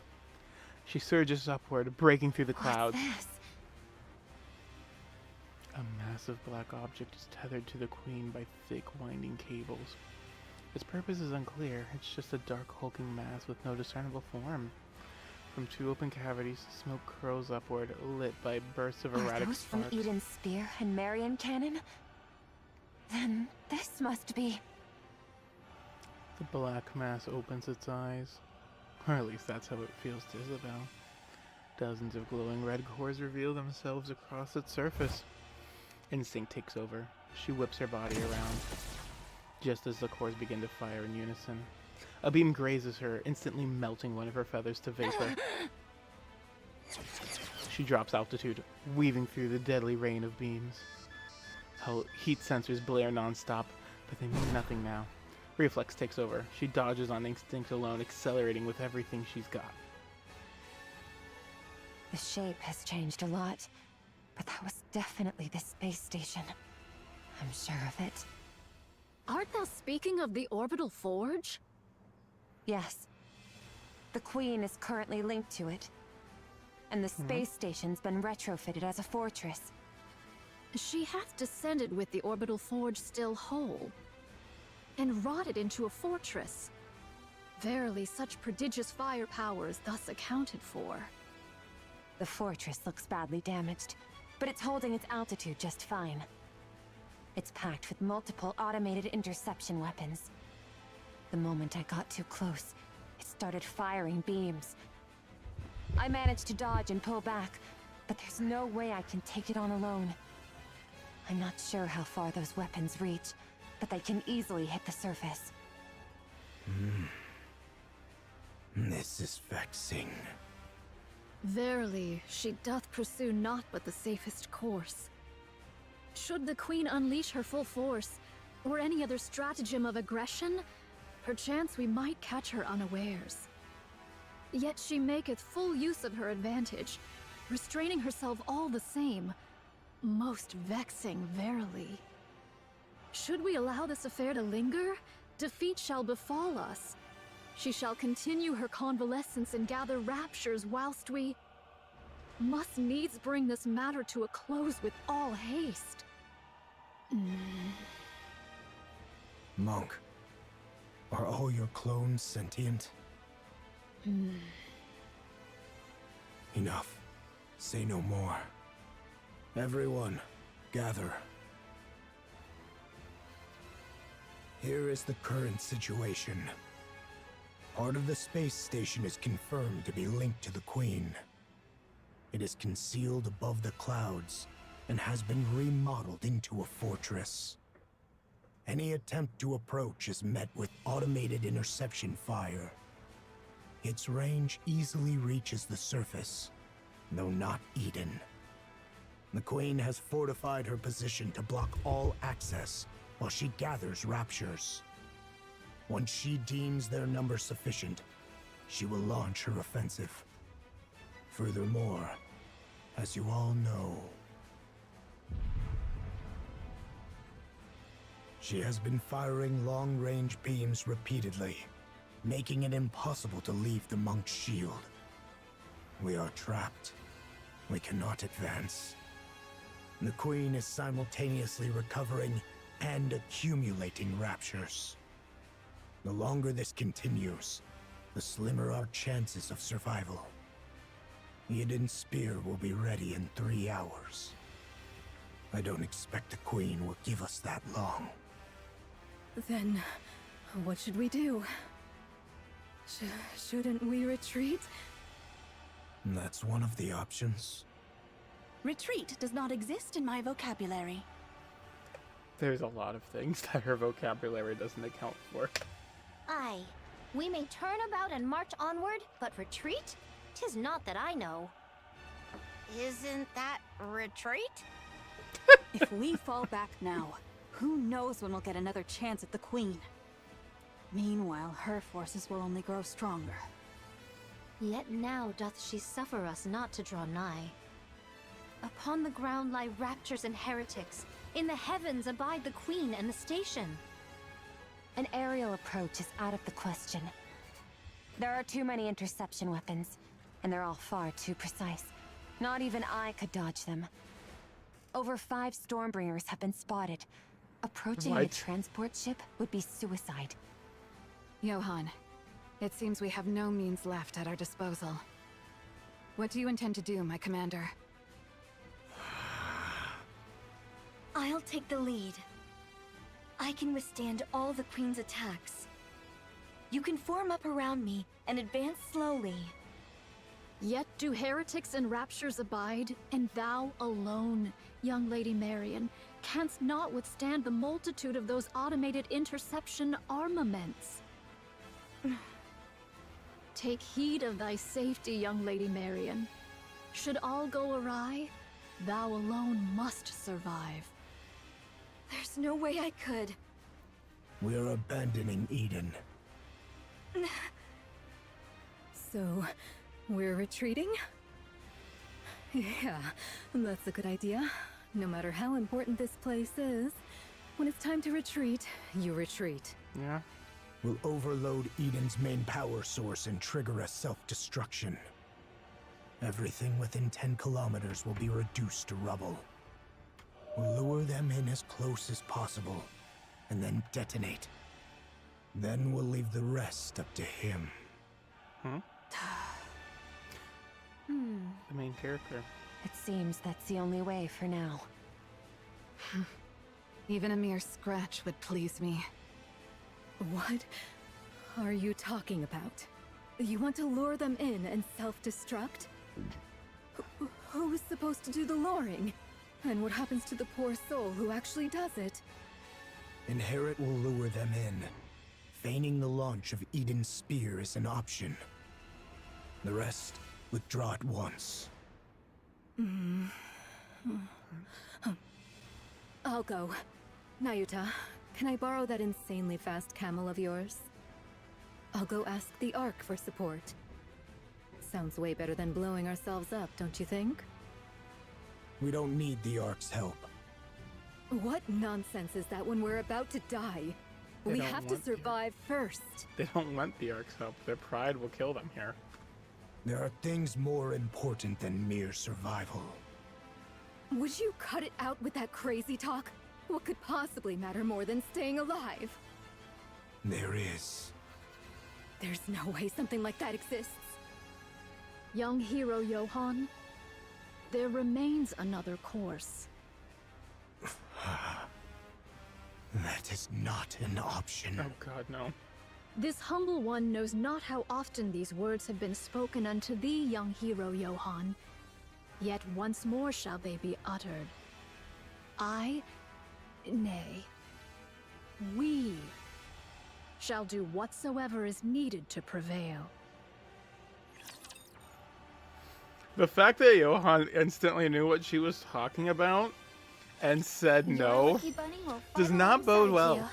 She surges upward, breaking through the clouds. What's this? A massive black object is tethered to the Queen by thick, winding cables. Its purpose is unclear. It's just a dark, hulking mass with no discernible form. From 2 open cavities, smoke curls upward, lit by bursts of erratic those sparks. from Eden's spear and Marion cannon? Then this must be... The black mass opens its eyes. Or at least that's how it feels to Isabel. Dozens of glowing red cores reveal themselves across its surface. Instinct takes over. She whips her body around, just as the cores begin to fire in unison. A beam grazes her, instantly melting one of her feathers to vapor. She drops altitude, weaving through the deadly rain of beams. Her heat sensors blare non-stop, but they mean nothing now. Reflex takes over. She dodges on instinct alone, accelerating with everything she's got. The shape has changed a lot, but that was definitely the space station. I'm sure of it. Art thou speaking of the orbital forge? Yes. The Queen is currently linked to it. And the space station's been retrofitted as a fortress. She hath descended with the orbital forge still whole, and wrought it into a fortress. Verily, such prodigious firepower is thus accounted for. The fortress looks badly damaged, but it's holding its altitude just fine. It's packed with multiple automated interception weapons. The moment I got too close, it started firing beams. I managed to dodge and pull back, but there's no way I can take it on alone. I'm not sure how far those weapons reach, but they can easily hit the surface. This is vexing. Verily, she doth pursue naught but the safest course. Should the Queen unleash her full force, or any other stratagem of aggression, perchance we might catch her unawares. Yet she maketh full use of her advantage, restraining herself all the same. Most vexing, verily. Should we allow this affair to linger, defeat shall befall us. She shall continue her convalescence and gather raptures whilst we must needs bring this matter to a close with all haste. Monk, are all your clones sentient? Enough. Say no more. Everyone, gather. Here is the current situation. Part of the space station is confirmed to be linked to the Queen. It is concealed above the clouds and has been remodeled into a fortress. Any attempt to approach is met with automated interception fire. Its range easily reaches the surface, though not Eden. The Queen has fortified her position to block all access while she gathers raptures. Once she deems their number sufficient, she will launch her offensive. Furthermore, as you all know, she has been firing long-range beams repeatedly, making it impossible to leave the monk's shield. We are trapped. We cannot advance. The Queen is simultaneously recovering and accumulating raptures. The longer this continues, the slimmer our chances of survival. Eden's spear will be ready in 3 hours. I don't expect the Queen will give us that long. Then, what should we do? Shouldn't we retreat? That's one of the options. Retreat does not exist in my vocabulary. There's a lot of things that her vocabulary doesn't account for. Aye, we may turn about and march onward, but retreat? 'Tis not that I know. Isn't that retreat? If we fall back now, who knows when we'll get another chance at the Queen? Meanwhile, her forces will only grow stronger. Yet now doth she suffer us not to draw nigh. Upon the ground lie raptures and heretics. In the heavens abide the Queen and the station. An aerial approach is out of the question. There are too many interception weapons, and they're all far too precise. Not even I could dodge them. Over 5 Stormbringers have been spotted. Approaching a transport ship would be suicide. Johan, it seems we have no means left at our disposal. What do you intend to do, my commander? I'll take the lead. I can withstand all the Queen's attacks. You can form up around me and advance slowly. Yet do heretics and raptures abide, and thou alone, young Lady Marion, canst not withstand the multitude of those automated interception armaments. Take heed of thy safety, young Lady Marion. Should all go awry, thou alone must survive. There's no way I could. We're abandoning Eden. So, we're retreating? Yeah, that's a good idea. No matter how important this place is, when it's time to retreat, you retreat. Yeah. We'll overload Eden's main power source and trigger a self-destruction. Everything within 10 kilometers will be reduced to rubble. We'll lure them in as close as possible, and then detonate. Then we'll leave the rest up to him. The main character. It seems that's the only way for now. Even a mere scratch would please me. What are you talking about? You want to lure them in and self-destruct? Who's supposed to do the luring? And what happens to the poor soul who actually does it? Inherit will lure them in. Feigning the launch of Eden's spear is an option. The rest withdraw at once. I'll go. Nayuta, can I borrow that insanely fast camel of yours? I'll go ask the Ark for support. Sounds way better than blowing ourselves up, don't you think? We don't need the Ark's help. What nonsense is that when we're about to die? They We don't have to want survive first. They don't want the Ark's help. Their pride will kill them here. There are things more important than mere survival. Would you cut it out with that crazy talk? What could possibly matter more than staying alive? There is. There's no way something like that exists. Young hero Johan, there remains another course. That is not an option. Oh god, no. This humble one knows not how often these words have been spoken unto thee, young hero Johan. Yet once more shall they be uttered. Nay, we shall do whatsoever is needed to prevail. The fact that Johan instantly knew what she was talking about and said no does not bode well.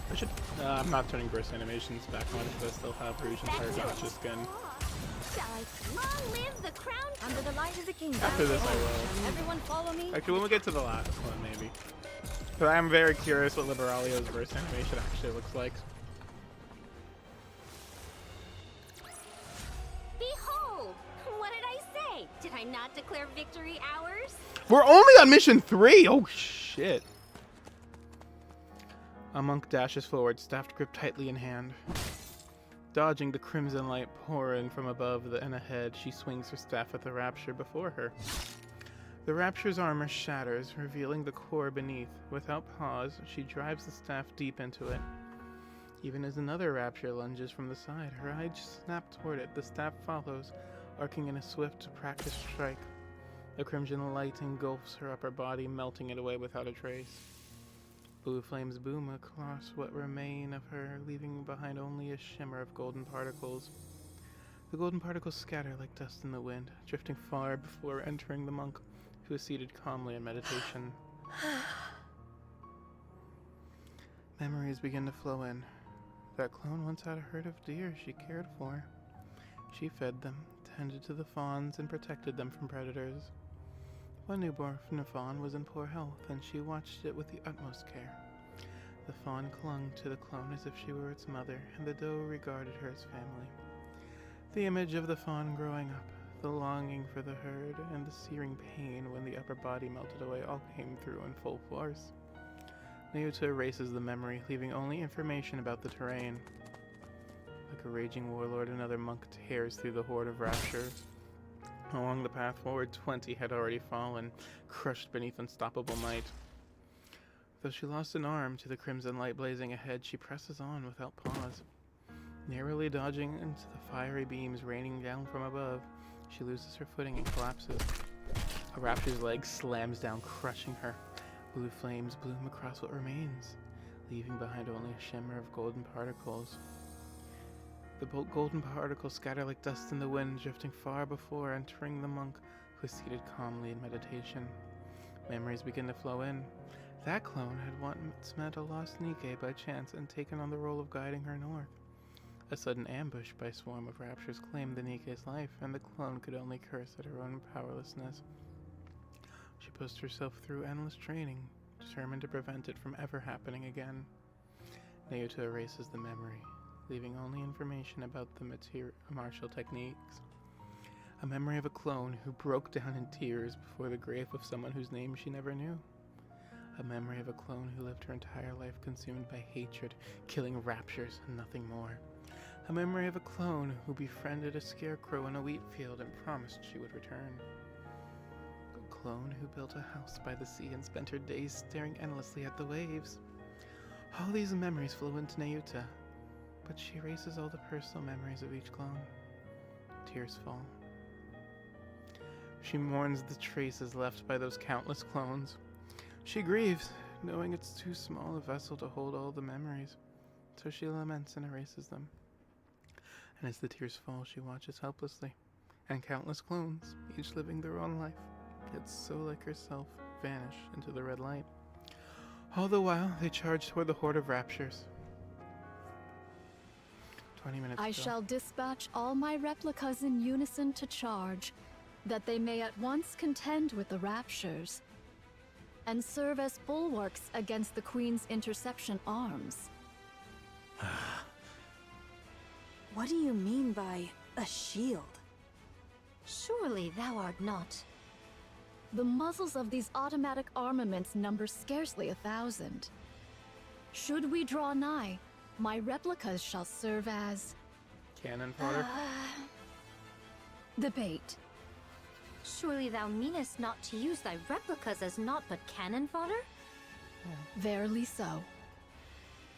I should. I'm not turning burst animations back on because I still have Rouge and Fire Gotcha skin. Long live the crown Under the light of the kingdom. After this, I will. Everyone follow me. Actually, when we get to the last one, maybe. But I am very curious what Liberalio's burst animation actually looks like. Behold! What did I say? Did I not declare victory ours? We're only on mission 3! Oh, shit. A monk dashes forward, staff gripped tightly in hand. Dodging the crimson light pouring from above and ahead, she swings her staff at the Rapture before her. The Rapture's armor shatters, revealing the core beneath. Without pause, she drives the staff deep into it. Even as another Rapture lunges from the side, her eyes snap toward it. The staff follows, arcing in a swift, practiced strike. The crimson light engulfs her upper body, melting it away without a trace. Blue flames boom across what remain of her, leaving behind only a shimmer of golden particles. The golden particles scatter like dust in the wind, drifting far before entering the monk, who is seated calmly in meditation. Memories begin to flow in. That clone once had a herd of deer she cared for. She fed them, tended to the fawns, and protected them from predators. One newborn fawn was in poor health, and she watched it with the utmost care. The fawn clung to the clone as if she were its mother, and the doe regarded her as family. The image of the fawn growing up, the longing for the herd, and the searing pain when the upper body melted away all came through in full force. Nikke erases the memory, leaving only information about the terrain. Like a raging warlord, another monk tears through the horde of raptures. Along the path forward, 20 had already fallen, crushed beneath unstoppable might. Though she lost an arm to the crimson light blazing ahead, she presses on without pause. Narrowly dodging into the fiery beams raining down from above, she loses her footing and collapses. A rapture's leg slams down, crushing her. Blue flames bloom across what remains, leaving behind only a shimmer of golden particles. The golden particles scatter like dust in the wind, drifting far before entering the monk, who is seated calmly in meditation. Memories begin to flow in. That clone had once met a lost Nikke by chance and taken on the role of guiding her north. A sudden ambush by a swarm of raptures claimed the Nikke's life, and the clone could only curse at her own powerlessness. She pushed herself through endless training, determined to prevent it from ever happening again. Nikke erases the memory, leaving only information about the martial techniques. A memory of a clone who broke down in tears before the grave of someone whose name she never knew. A memory of a clone who lived her entire life consumed by hatred, killing raptures and nothing more. A memory of a clone who befriended a scarecrow in a wheat field and promised she would return. A clone who built a house by the sea and spent her days staring endlessly at the waves. All these memories flow into Nikke, but she erases all the personal memories of each clone. Tears fall. She mourns the traces left by those countless clones. She grieves, knowing it's too small a vessel to hold all the memories, so she laments and erases them. And as the tears fall, she watches helplessly, and countless clones, each living their own life, yet so like herself, vanish into the red light. All the while, they charge toward the horde of raptures. 20 minutes I ago. shall dispatch all my replicas in unison to charge, that they may at once contend with the raptures, and serve as bulwarks against the Queen's interception arms. What do you mean by a shield? Surely thou art not. The muzzles of these automatic armaments number scarcely 1,000. Should we draw nigh, my replicas shall serve as... Cannon fodder? the bait. Surely thou meanest not to use thy replicas as naught but cannon fodder? Verily so.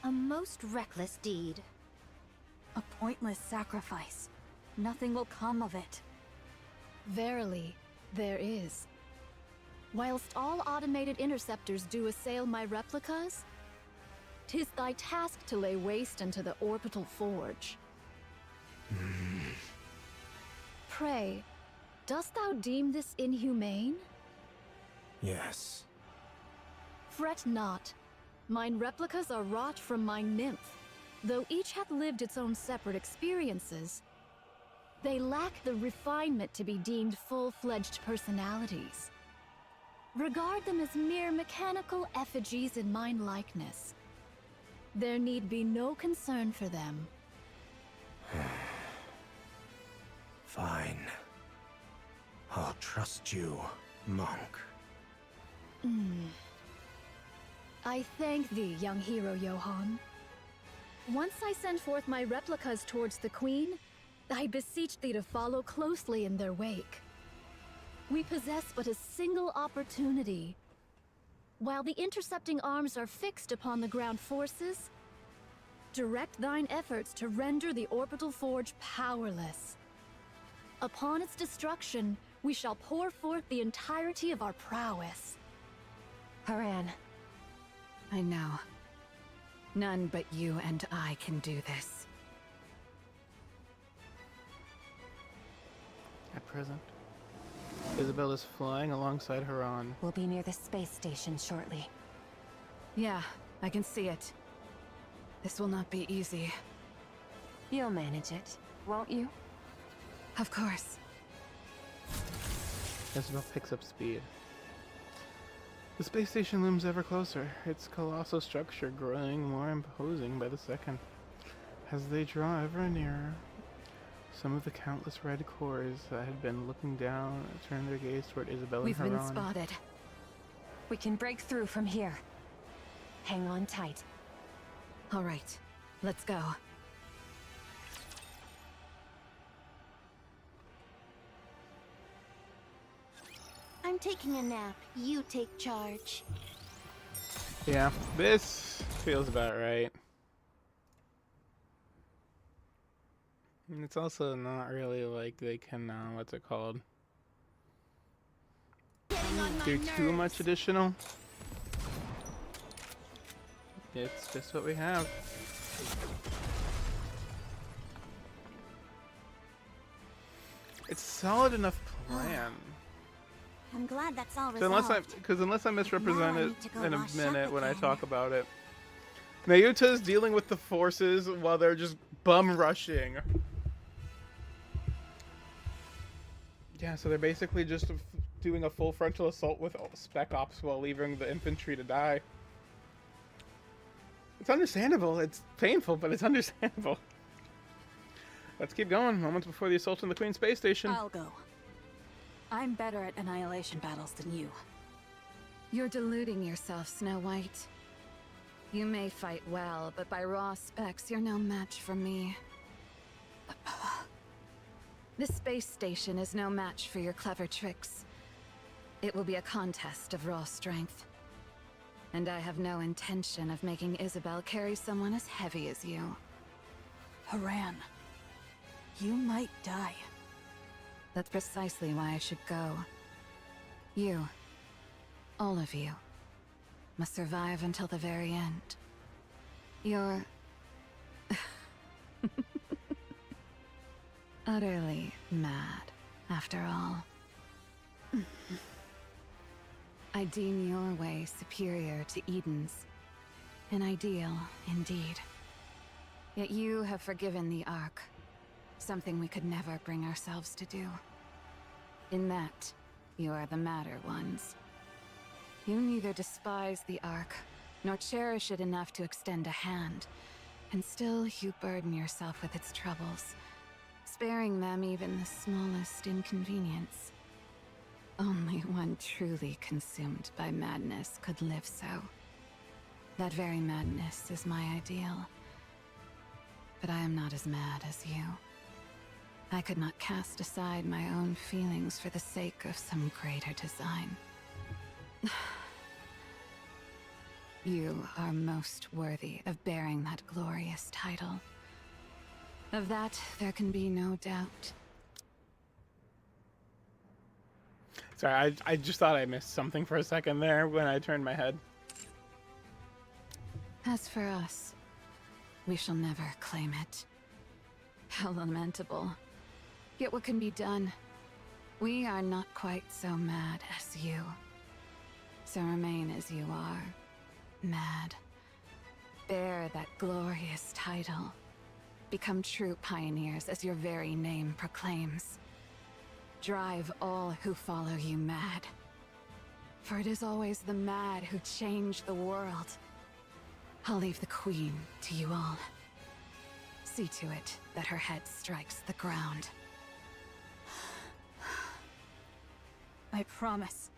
A most reckless deed. A pointless sacrifice. Nothing will come of it. Verily, there is. Whilst all automated interceptors do assail my replicas, 'tis thy task to lay waste unto the orbital forge. Pray, Dost thou deem this inhumane? Yes. Fret not. Mine replicas are wrought from mine nymph. Though each hath lived its own separate experiences, they lack the refinement to be deemed full-fledged personalities. Regard them as mere mechanical effigies in mine likeness. There need be no concern for them. Fine. I'll trust you, monk. I thank thee, young hero Johann. Once I send forth my replicas towards the Queen, I beseech thee to follow closely in their wake. We possess but a single opportunity. While the intercepting arms are fixed upon the ground forces, direct thine efforts to render the orbital forge powerless. Upon its destruction, we shall pour forth the entirety of our prowess. Haran. I know. None but you and I can do this. At present, Isabel is flying alongside Haran. We'll be near the space station shortly. Yeah, I can see it. This will not be easy. You'll manage it, won't you? Of course. Isabel picks up speed. The space station looms ever closer, its colossal structure growing more imposing by the second. As they draw ever nearer, some of the countless red cores that had been looking down turn their gaze toward Isabel and Haran. We've been spotted. We can break through from here. Hang on tight. All right, let's go. I'm taking a nap. You take charge. Yeah, this feels about right. And it's also not really like they can, what's it called? Do too much additional. It's just what we have. It's solid enough plan. I'm glad that's all So resolved. unless I misrepresent Now I it need to go in a wash minute up when I again. talk about it. Nayuta's dealing with the forces while they're just bum rushing. Yeah, so they're basically just doing a full frontal assault with spec ops while leaving the infantry to die. It's understandable. It's painful, but it's understandable. Let's keep going. Moments before the assault on the Queen Space Station. I'll go. I'm better at annihilation battles than you. You're deluding yourself, Snow White. You may fight well, but by raw specs, you're no match for me. This space station is no match for your clever tricks. It will be a contest of raw strength. And I have no intention of making Isabel carry someone as heavy as you. Haran, you might die. That's precisely why I should go. You, all of you, must survive until the very end. You're utterly mad, after all. I deem your way superior to Eden's. An ideal, indeed. Yet you have forgiven the Ark. Something we could never bring ourselves to do. In that, you are the madder ones. You neither despise the Ark, nor cherish it enough to extend a hand, and still you burden yourself with its troubles, sparing them even the smallest inconvenience. Only one truly consumed by madness could live so. That very madness is my ideal. But I am not as mad as you. I could not cast aside my own feelings for the sake of some greater design. You are most worthy of bearing that glorious title. Of that, there can be no doubt. Sorry, I just thought I missed something for a second there when I turned my head. As for us, we shall never claim it. How lamentable. Yet what can be done? We are not quite so mad as you. So remain as you are. Mad. Bear that glorious title. Become true pioneers as your very name proclaims. Drive all who follow you mad. For it is always the mad who change the world. I'll leave the Queen to you all. See to it that her head strikes the ground. I promise.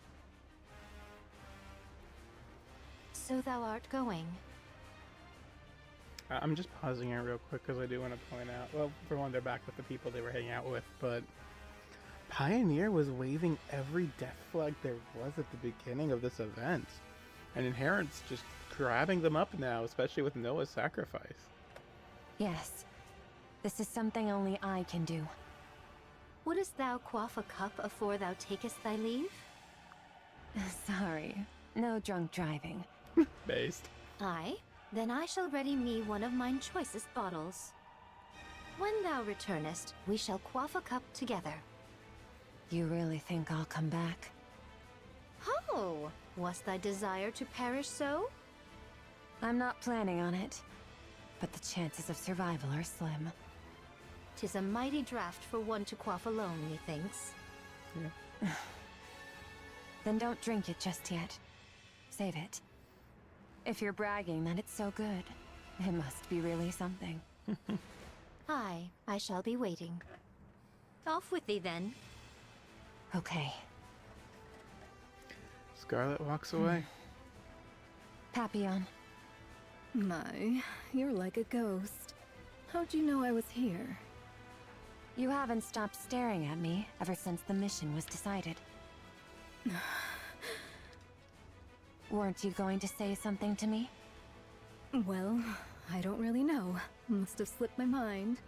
So thou art going. I'm just pausing it real quick because I do want to point out, well, for one, they're back with the people they were hanging out with, but Pioneer was waving every death flag there was at the beginning of this event. And Inherent's just grabbing them up now, especially with Noah's sacrifice. Yes. This is something only I can do. Wouldst thou quaff a cup afore thou takest thy leave? Sorry. No drunk driving. Based. Aye, then I shall ready me one of mine choicest bottles. When thou returnest, we shall quaff a cup together. You really think I'll come back? Oh, was thy desire to perish so? I'm not planning on it, but the chances of survival are slim. 'Tis a mighty draught for one to quaff alone, methinks. Yeah. Then don't drink it just yet. Save it. If you're bragging that it's so good, it must be really something. Aye, I shall be waiting. Off with thee then. Okay. Scarlet walks away. Papillon. My, you're like a ghost. How'd you know I was here? You haven't stopped staring at me ever since the mission was decided. Weren't you going to say something to me? Well, I don't really know. Must have slipped my mind.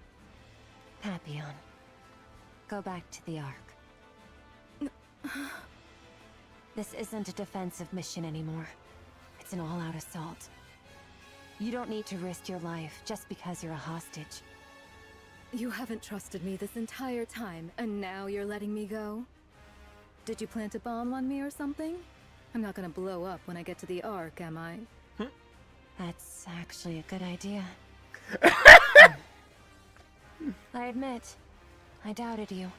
Papillon. Go back to the Ark. This isn't a defensive mission anymore. It's an all-out assault. You don't need to risk your life just because you're a hostage. You haven't trusted me this entire time, and now you're letting me go? Did you plant a bomb on me or something? I'm not gonna blow up when I get to the Ark, am I? That's actually a good idea. I admit, I doubted you.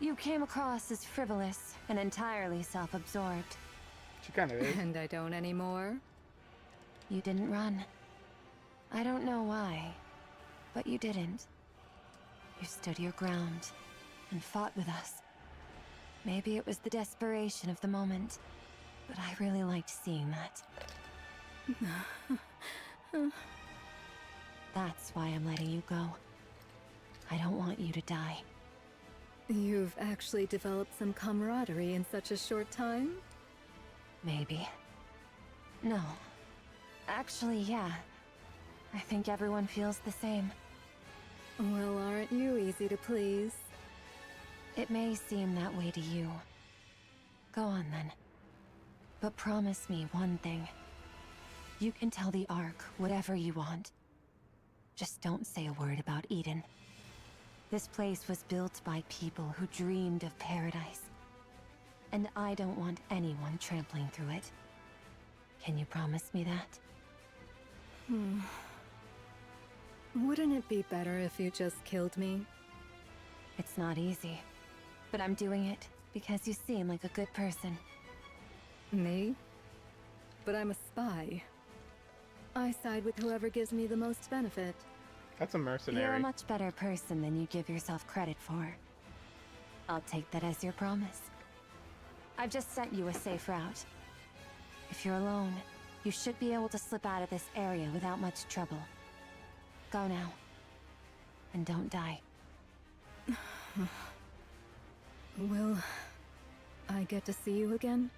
You came across as frivolous and entirely self-absorbed. She kind of is. And I don't anymore? You didn't run. I don't know why, but you didn't. You stood your ground and fought with us. Maybe it was the desperation of the moment, but I really liked seeing that. That's why I'm letting you go. I don't want you to die. You've actually developed some camaraderie in such a short time? Maybe. No. Actually, yeah. I think everyone feels the same. Well, aren't you easy to please? It may seem that way to you. Go on then. But promise me one thing. You can tell the Ark whatever you want. Just don't say a word about Eden. This place was built by people who dreamed of paradise. And I don't want anyone trampling through it. Can you promise me that? Wouldn't it be better if you just killed me? It's not easy. But I'm doing it because you seem like a good person. Me? But I'm a spy. I side with whoever gives me the most benefit. That's a mercenary. You're a much better person than you give yourself credit for. I'll take that as your promise. I've just sent you a safe route. If you're alone, you should be able to slip out of this area without much trouble. Go now. And don't die. Will I get to see you again?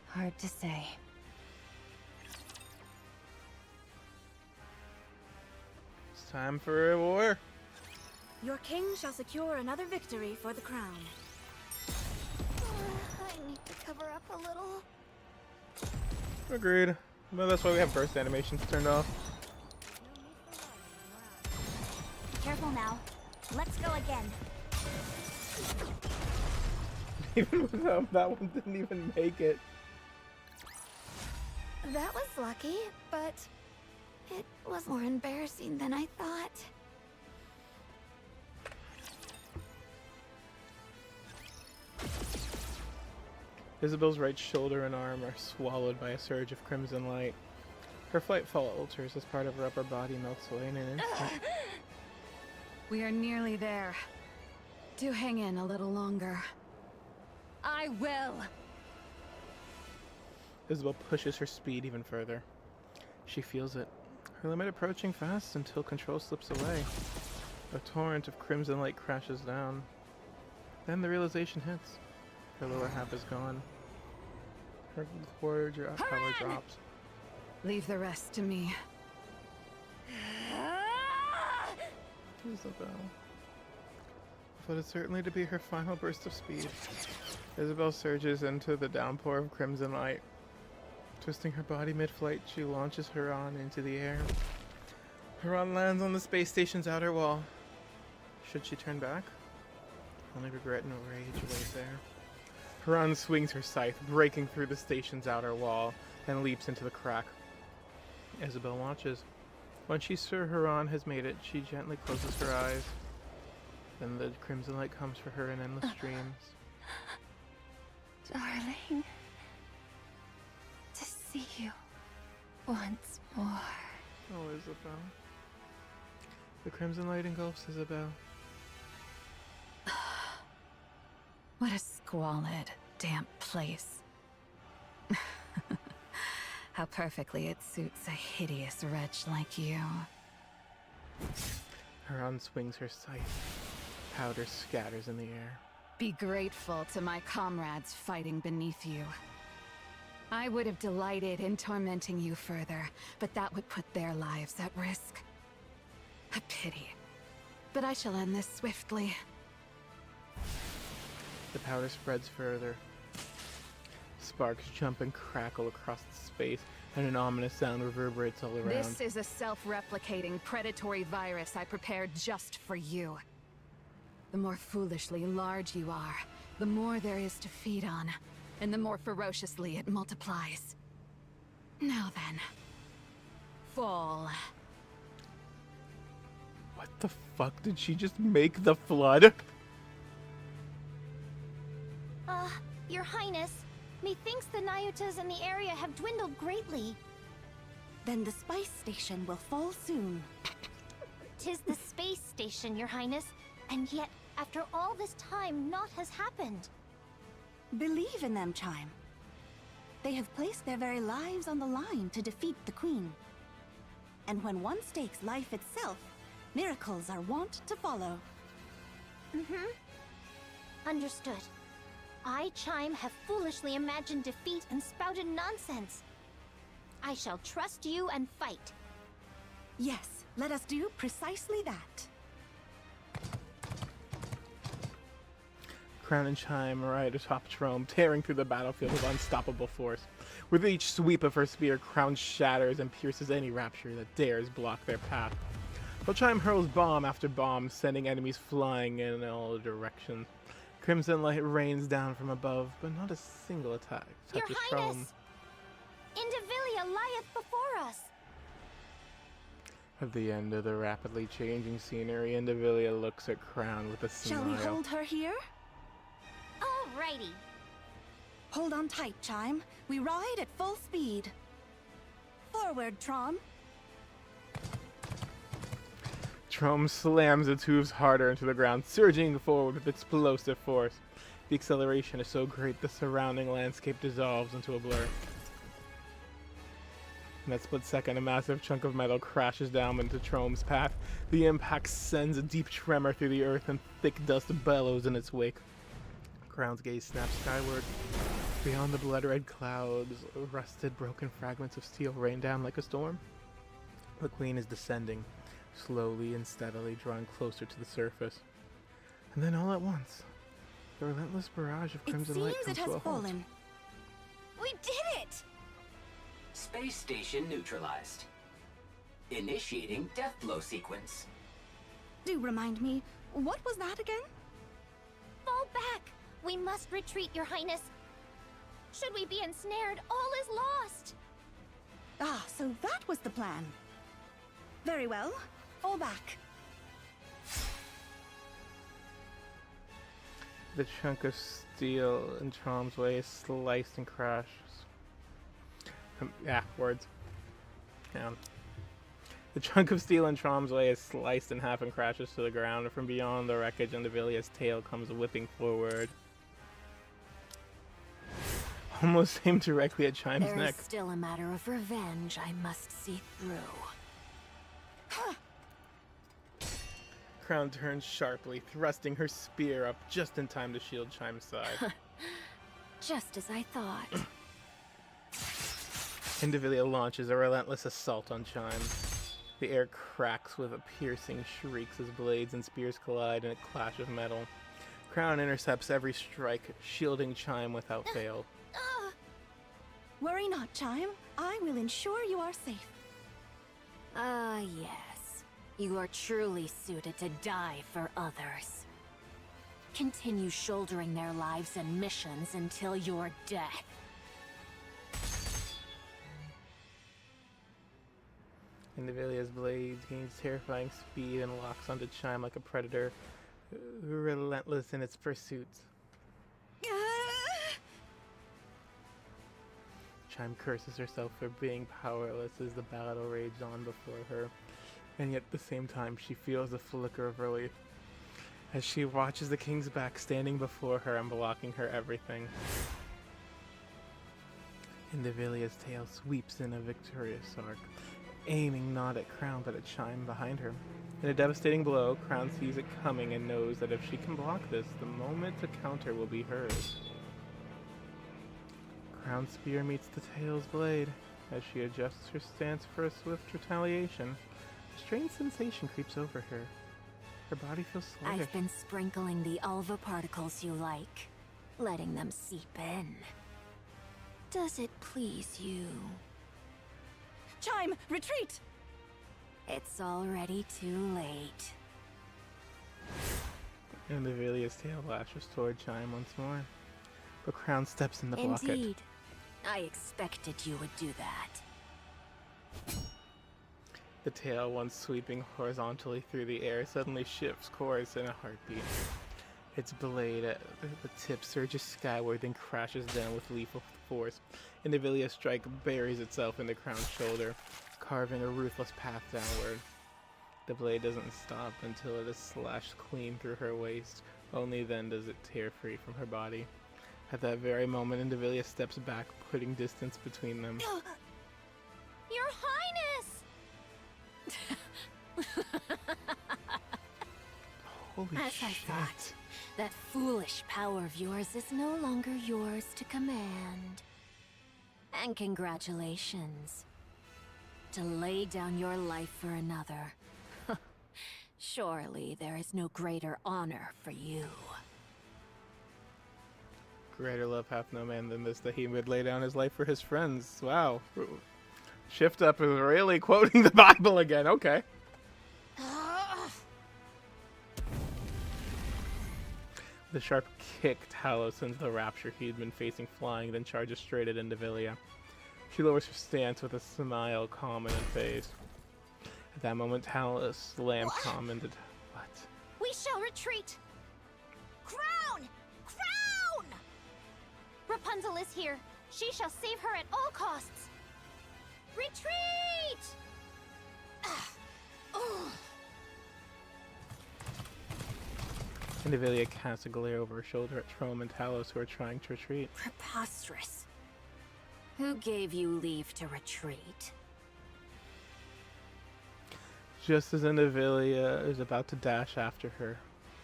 Hard to say. It's time for a war. Your king shall secure another victory for the crown. I need to cover up a little. Agreed. Well, that's why we have burst animations turned off. Careful now. Let's go again. Even without that one didn't even make it. That was lucky, but it was more embarrassing than I thought. Isabel's right shoulder and arm are swallowed by a surge of crimson light. Her flight falters as part of her upper body melts away in an instant. We are nearly there. Do hang in a little longer. I will! Isabel pushes her speed even further. She feels it. Her limit approaching fast until control slips away. A torrent of crimson light crashes down. Then the realization hits. Her lower half is gone. Her power drops. Leave the rest to me. Isabel. But it's certainly to be her final burst of speed. Isabel surges into the downpour of crimson light. Twisting her body mid-flight, she launches Huron into the air. Huron lands on the space station's outer wall. Should she turn back? Only regret and rage await there. Huron swings her scythe, breaking through the station's outer wall, and leaps into the crack. Isabel watches. When she's sure Huron has made it, she gently closes her eyes. Then the crimson light comes for her in endless streams. Darling, to see you once more. Oh, Isabel. The crimson light engulfs Isabel. What a squalid, damp place. How perfectly it suits a hideous wretch like you. Huron swings her scythe. Powder scatters in the air. Be grateful to my comrades fighting beneath you. I would have delighted in tormenting you further, but that would put their lives at risk. A pity. But I shall end this swiftly. The powder spreads further. Sparks jump and crackle across the space, and an ominous sound reverberates all around. This is a self-replicating predatory virus I prepared just for you. The more foolishly large you are, the more there is to feed on, and the more ferociously it multiplies. Now then, fall. What the fuck did she just make the flood? Your Highness, methinks the Nyutas in the area have dwindled greatly. Then the spice station will fall soon. 'Tis the space station, Your Highness, and yet, after all this time, naught has happened. Believe in them, Chime. They have placed their very lives on the line to defeat the Queen. And when one stakes life itself, miracles are wont to follow. Understood. I, Chime, have foolishly imagined defeat and spouted nonsense. I shall trust you and fight. Yes, let us do precisely that. Crown and Chime ride atop Trome, tearing through the battlefield with unstoppable force. With each sweep of her spear, Crown shatters and pierces any rapture that dares block their path. While Chime hurls bomb after bomb, sending enemies flying in all directions. Crimson light rains down from above, but not a single attack touches Your Trome. Highness! Indivilia lieth before us! At the end of the rapidly changing scenery, Indivilia looks at Crown with a smile. Shall we hold her here? Alrighty. Hold on tight, Chime. We ride at full speed. Forward, Trom. Trome slams its hooves harder into the ground, surging forward with explosive force. The acceleration is so great the surrounding landscape dissolves into a blur. In that split second, a massive chunk of metal crashes down into Trome's path. The impact sends a deep tremor through the earth, and thick dust bellows in its wake. Crown's gaze snaps skyward. Beyond the blood-red clouds, rusted, broken fragments of steel rain down like a storm. The Queen is descending, slowly and steadily, drawing closer to the surface. And then all at once, the relentless barrage of crimson light comes to a halt. Fallen. We did it! Space station neutralized. Initiating death blow sequence. Do remind me, what was that again? Fall back! We must retreat, Your Highness. Should we be ensnared, all is lost. Ah, so that was the plan. Very well. Fall back. The chunk of steel in Trom's way is sliced and crashes. Yeah, words. Yeah. The chunk of steel in Trom's way is sliced in half and crashes to the ground, and from beyond the wreckage, Indivilia's tail comes whipping forward. Almost aimed directly at Chime's neck. There is still a matter of revenge I must see through. Crown turns sharply, thrusting her spear up just in time to shield Chime's side. Just as I thought. Indivilia launches a relentless assault on Chime. The air cracks with a piercing shrieks as blades and spears collide in a clash of metal. Crown intercepts every strike, shielding Chime without fail. Worry not, Chime. I will ensure you are safe. Ah, yes. You are truly suited to die for others. Continue shouldering their lives and missions until your death. Indivilia's blade gains terrifying speed and locks onto Chime like a predator, relentless in its pursuits. Chime curses herself for being powerless as the battle rages on before her, and yet at the same time she feels a flicker of relief as she watches the king's back standing before her and blocking her everything. Indivilia's tail sweeps in a victorious arc, aiming not at Crown but at Chime behind her. In a devastating blow, Crown sees it coming and knows that if she can block this, the moment to counter will be hers. Crown's spear meets the tail's blade. As she adjusts her stance for a swift retaliation, a strange sensation creeps over her. Her body feels sluggish. I've been sprinkling the Alva particles you like, letting them seep in. Does it please you? Chime, retreat! It's already too late. Indivilia's tail lashes toward Chime once more, but Crown steps in to block it. Indeed. I expected you would do that. The tail, once sweeping horizontally through the air, suddenly shifts course in a heartbeat. Its blade at the tip surges skyward, then crashes down with lethal force. Indivilia's strike buries itself in the Crown's shoulder, carving a ruthless path downward. The blade doesn't stop until it is slashed clean through her waist. Only then does it tear free from her body. At that very moment, Indivilia steps back, putting distance between them. Your Highness! Holy As I thought, that foolish power of yours is no longer yours to command. And congratulations. To lay down your life for another. Surely there is no greater honor for you. Greater love hath no man than this, that he would lay down his life for his friends. Wow. Shift Up is really quoting the Bible again. Okay. The sharp kick Talos sends the rapture he'd been facing flying, then charges straight at Indivilia. She lowers her stance with a smile calm in her face. At that moment, Talos Lamb commented, "What?" We shall retreat! Crown! Crown! Rapunzel is here. She shall save her at all costs. Retreat! Indivilia casts a glare over her shoulder at Trom and Talos, who are trying to retreat. Preposterous. Who gave you leave to retreat? Just as Indivilia is about to dash after her,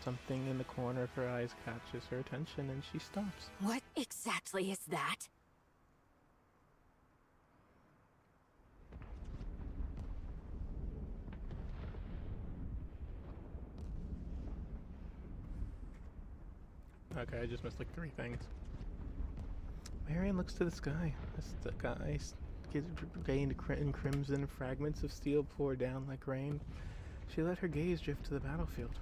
something in the corner of her eyes catches her attention and she stops. What exactly is that? Okay, I just missed like 3 things. Marion looks to the sky. The sky gets gained in crimson, fragments of steel pour down like rain. She let her gaze drift to the battlefield.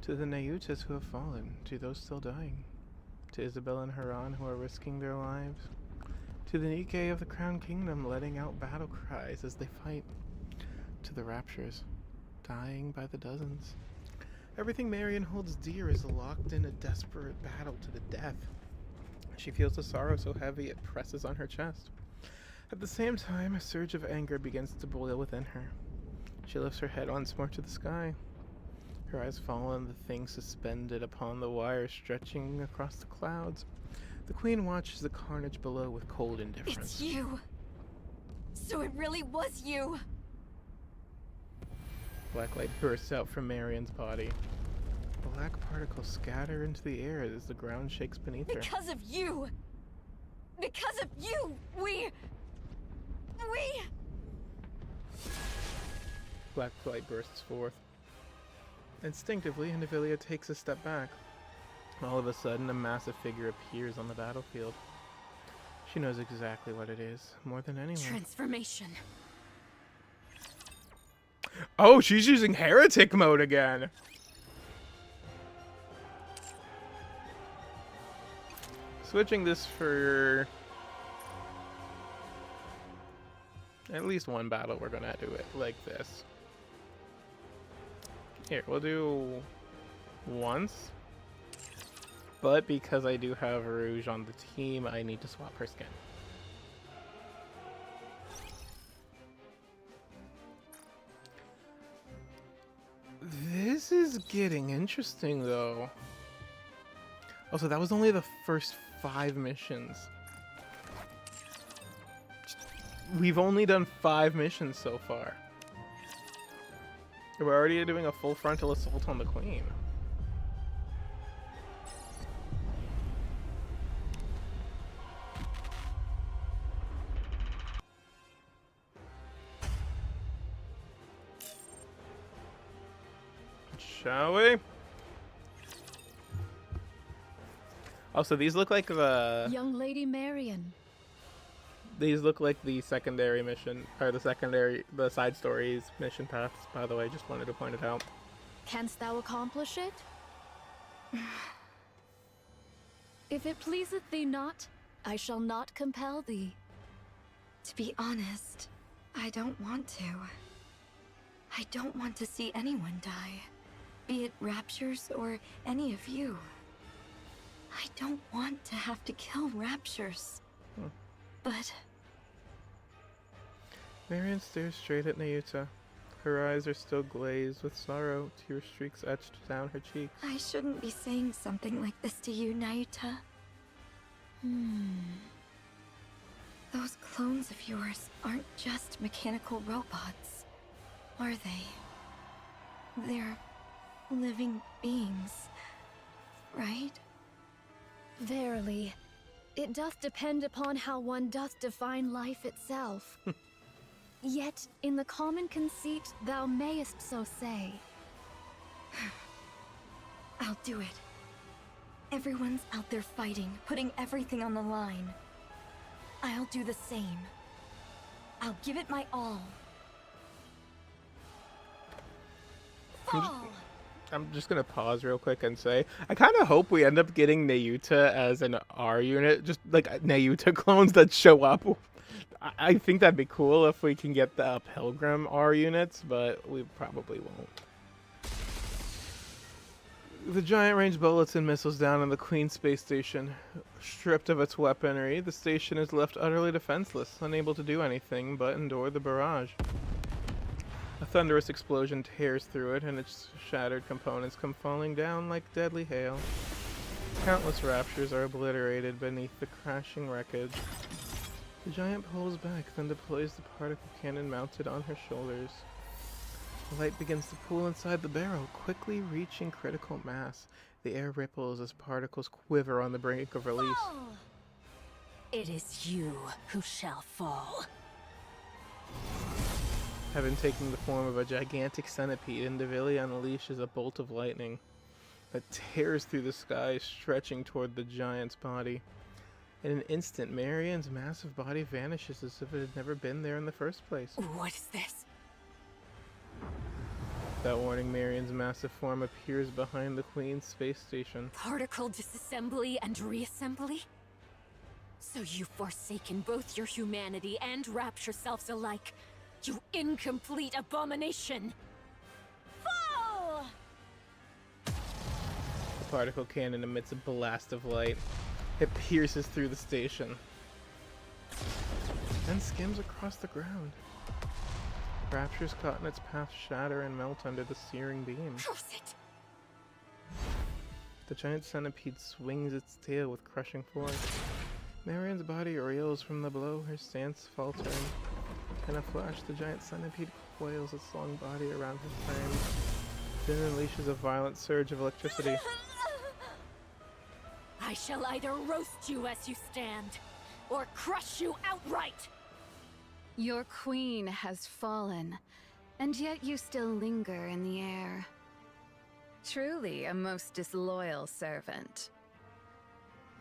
To the Nayutas who have fallen, to those still dying, to Isabel and Haran who are risking their lives, to the Nikke of the Crown Kingdom letting out battle cries as they fight, to the Raptures, dying by the dozens. Everything Marion holds dear is locked in a desperate battle to the death. She feels the sorrow so heavy it presses on her chest. At the same time, a surge of anger begins to boil within her. She lifts her head once more to the sky. Her eyes fall on the thing suspended upon the wire stretching across the clouds. The Queen watches the carnage below with cold indifference. It's you! So it really was you! Black light bursts out from Marion's body. Black particles scatter into the air as the ground shakes beneath her. Because of you! Because of you! We... Black light bursts forth. Instinctively, Indivilia takes a step back. All of a sudden, a massive figure appears on the battlefield. She knows exactly what it is, more than anyone. Transformation. Oh, she's using heretic mode again! Switching this for at least one battle, we're gonna do it like this. Here, we'll do once. But because I do have Rouge on the team, I need to swap her skin. This is getting interesting, though. Also, that was only the first 5 missions. We've only done 5 missions so far. We're already doing a full frontal assault on the Queen. Shall we? Also, these look like the... Young Lady Marion. These look like the secondary mission, or the side stories mission paths, by the way, just wanted to point it out. Canst thou accomplish it? If it pleaseth thee not, I shall not compel thee. To be honest, I don't want to. I don't want to see anyone die. Be it Raptures or any of you. I don't want to have to kill Raptures. But... Marion stares straight at Nayuta. Her eyes are still glazed with sorrow, tear streaks etched down her cheeks. I shouldn't be saying something like this to you, Nayuta. Those clones of yours aren't just mechanical robots, are they? They're living beings, right? Verily, it doth depend upon how one doth define life itself. Yet, in the common conceit, thou mayest so say. I'll do it. Everyone's out there fighting, putting everything on the line. I'll do the same. I'll give it my all. Fall! I'm just gonna pause real quick and say, I kind of hope we end up getting Nayuta as an R unit, just like Nayuta clones that show up. I think that'd be cool if we can get the Pilgrim R units, but we probably won't. The giant range bullets and missiles down on the Queen space station. Stripped of its weaponry, the station is left utterly defenseless, unable to do anything but endure the barrage. A thunderous explosion tears through it, and its shattered components come falling down like deadly hail. Countless Raptures are obliterated beneath the crashing wreckage. The giant pulls back, then deploys the particle cannon mounted on her shoulders. The light begins to pool inside the barrel, quickly reaching critical mass. The air ripples as particles quiver on the brink of release. Fall! It is you who shall fall. Having taken the form of a gigantic centipede, Indivilia unleashes a bolt of lightning that tears through the sky, stretching toward the giant's body. In an instant, Marion's massive body vanishes as if it had never been there in the first place. What is this? Without warning, Marion's massive form appears behind the Queen's space station. Particle disassembly and reassembly? So you've forsaken both your humanity and Rapture selves alike. You incomplete abomination! Foe! The particle cannon emits a blast of light. It pierces through the station, then skims across the ground. Raptures caught in its path shatter and melt under the searing beam. Curse it! The giant centipede swings its tail with crushing force. Marion's body reels from the blow, her stance faltering. In a flash, the giant centipede coils its long body around her frame, then unleashes a violent surge of electricity. I shall either roast you as you stand, or crush you outright! Your queen has fallen, and yet you still linger in the air. Truly a most disloyal servant.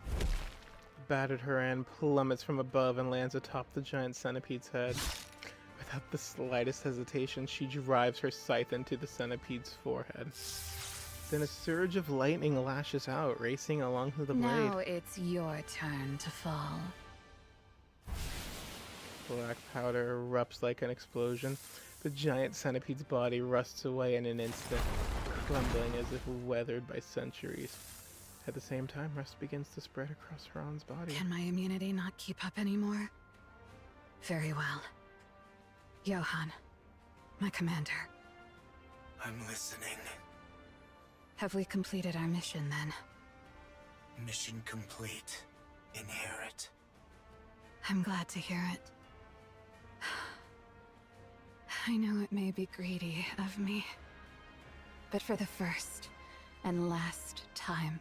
The battered Haran plummets from above and lands atop the giant centipede's head. Without the slightest hesitation, she drives her scythe into the centipede's forehead. Then a surge of lightning lashes out, racing along the blade. Now it's your turn to fall. Black powder erupts like an explosion. The giant centipede's body rusts away in an instant, crumbling as if weathered by centuries. At the same time, rust begins to spread across Haran's body. Can my immunity not keep up anymore? Very well. Johan, my commander. I'm listening. Have we completed our mission then? Mission complete. Inherit. I'm glad to hear it. I know it may be greedy of me, but for the first and last time,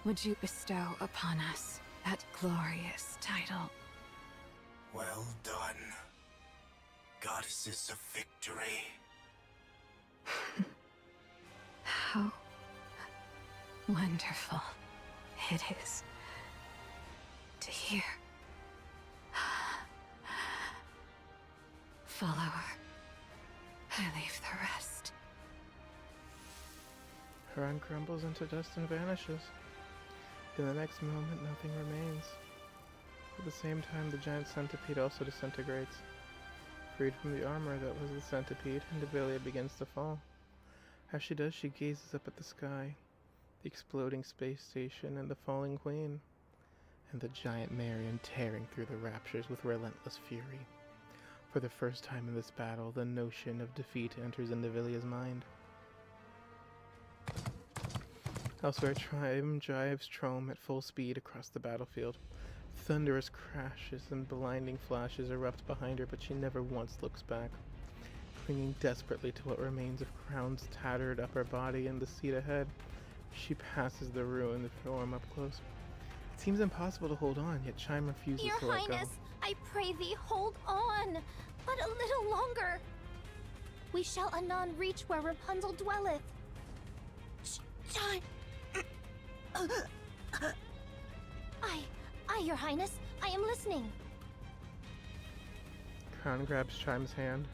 would you bestow upon us that glorious title? Well done, Goddesses of Victory. How wonderful it is to hear. Follower, I leave the rest. Haran crumbles into dust and vanishes. In the next moment, nothing remains. At the same time, the giant centipede also disintegrates. Freed from the armor that was the centipede, Indivilia begins to fall. As she does, she gazes up at the sky, the exploding space station and the falling queen, and the giant Marion tearing through the raptures with relentless fury. For the first time in this battle, the notion of defeat enters Indivilia's mind. Elsewhere, Triumph drives Trome at full speed across the battlefield. Thunderous crashes and blinding flashes erupt behind her, but she never once looks back. Clinging desperately to what remains of Crown's tattered upper body and the seat ahead, she passes the ruined form up close. It seems impossible to hold on, yet Chime refuses Your to let go. Highness, I pray thee, hold on, but a little longer. We shall anon reach where Rapunzel dwelleth. Chime! Your Highness, I am listening. Crown grabs Chime's hand.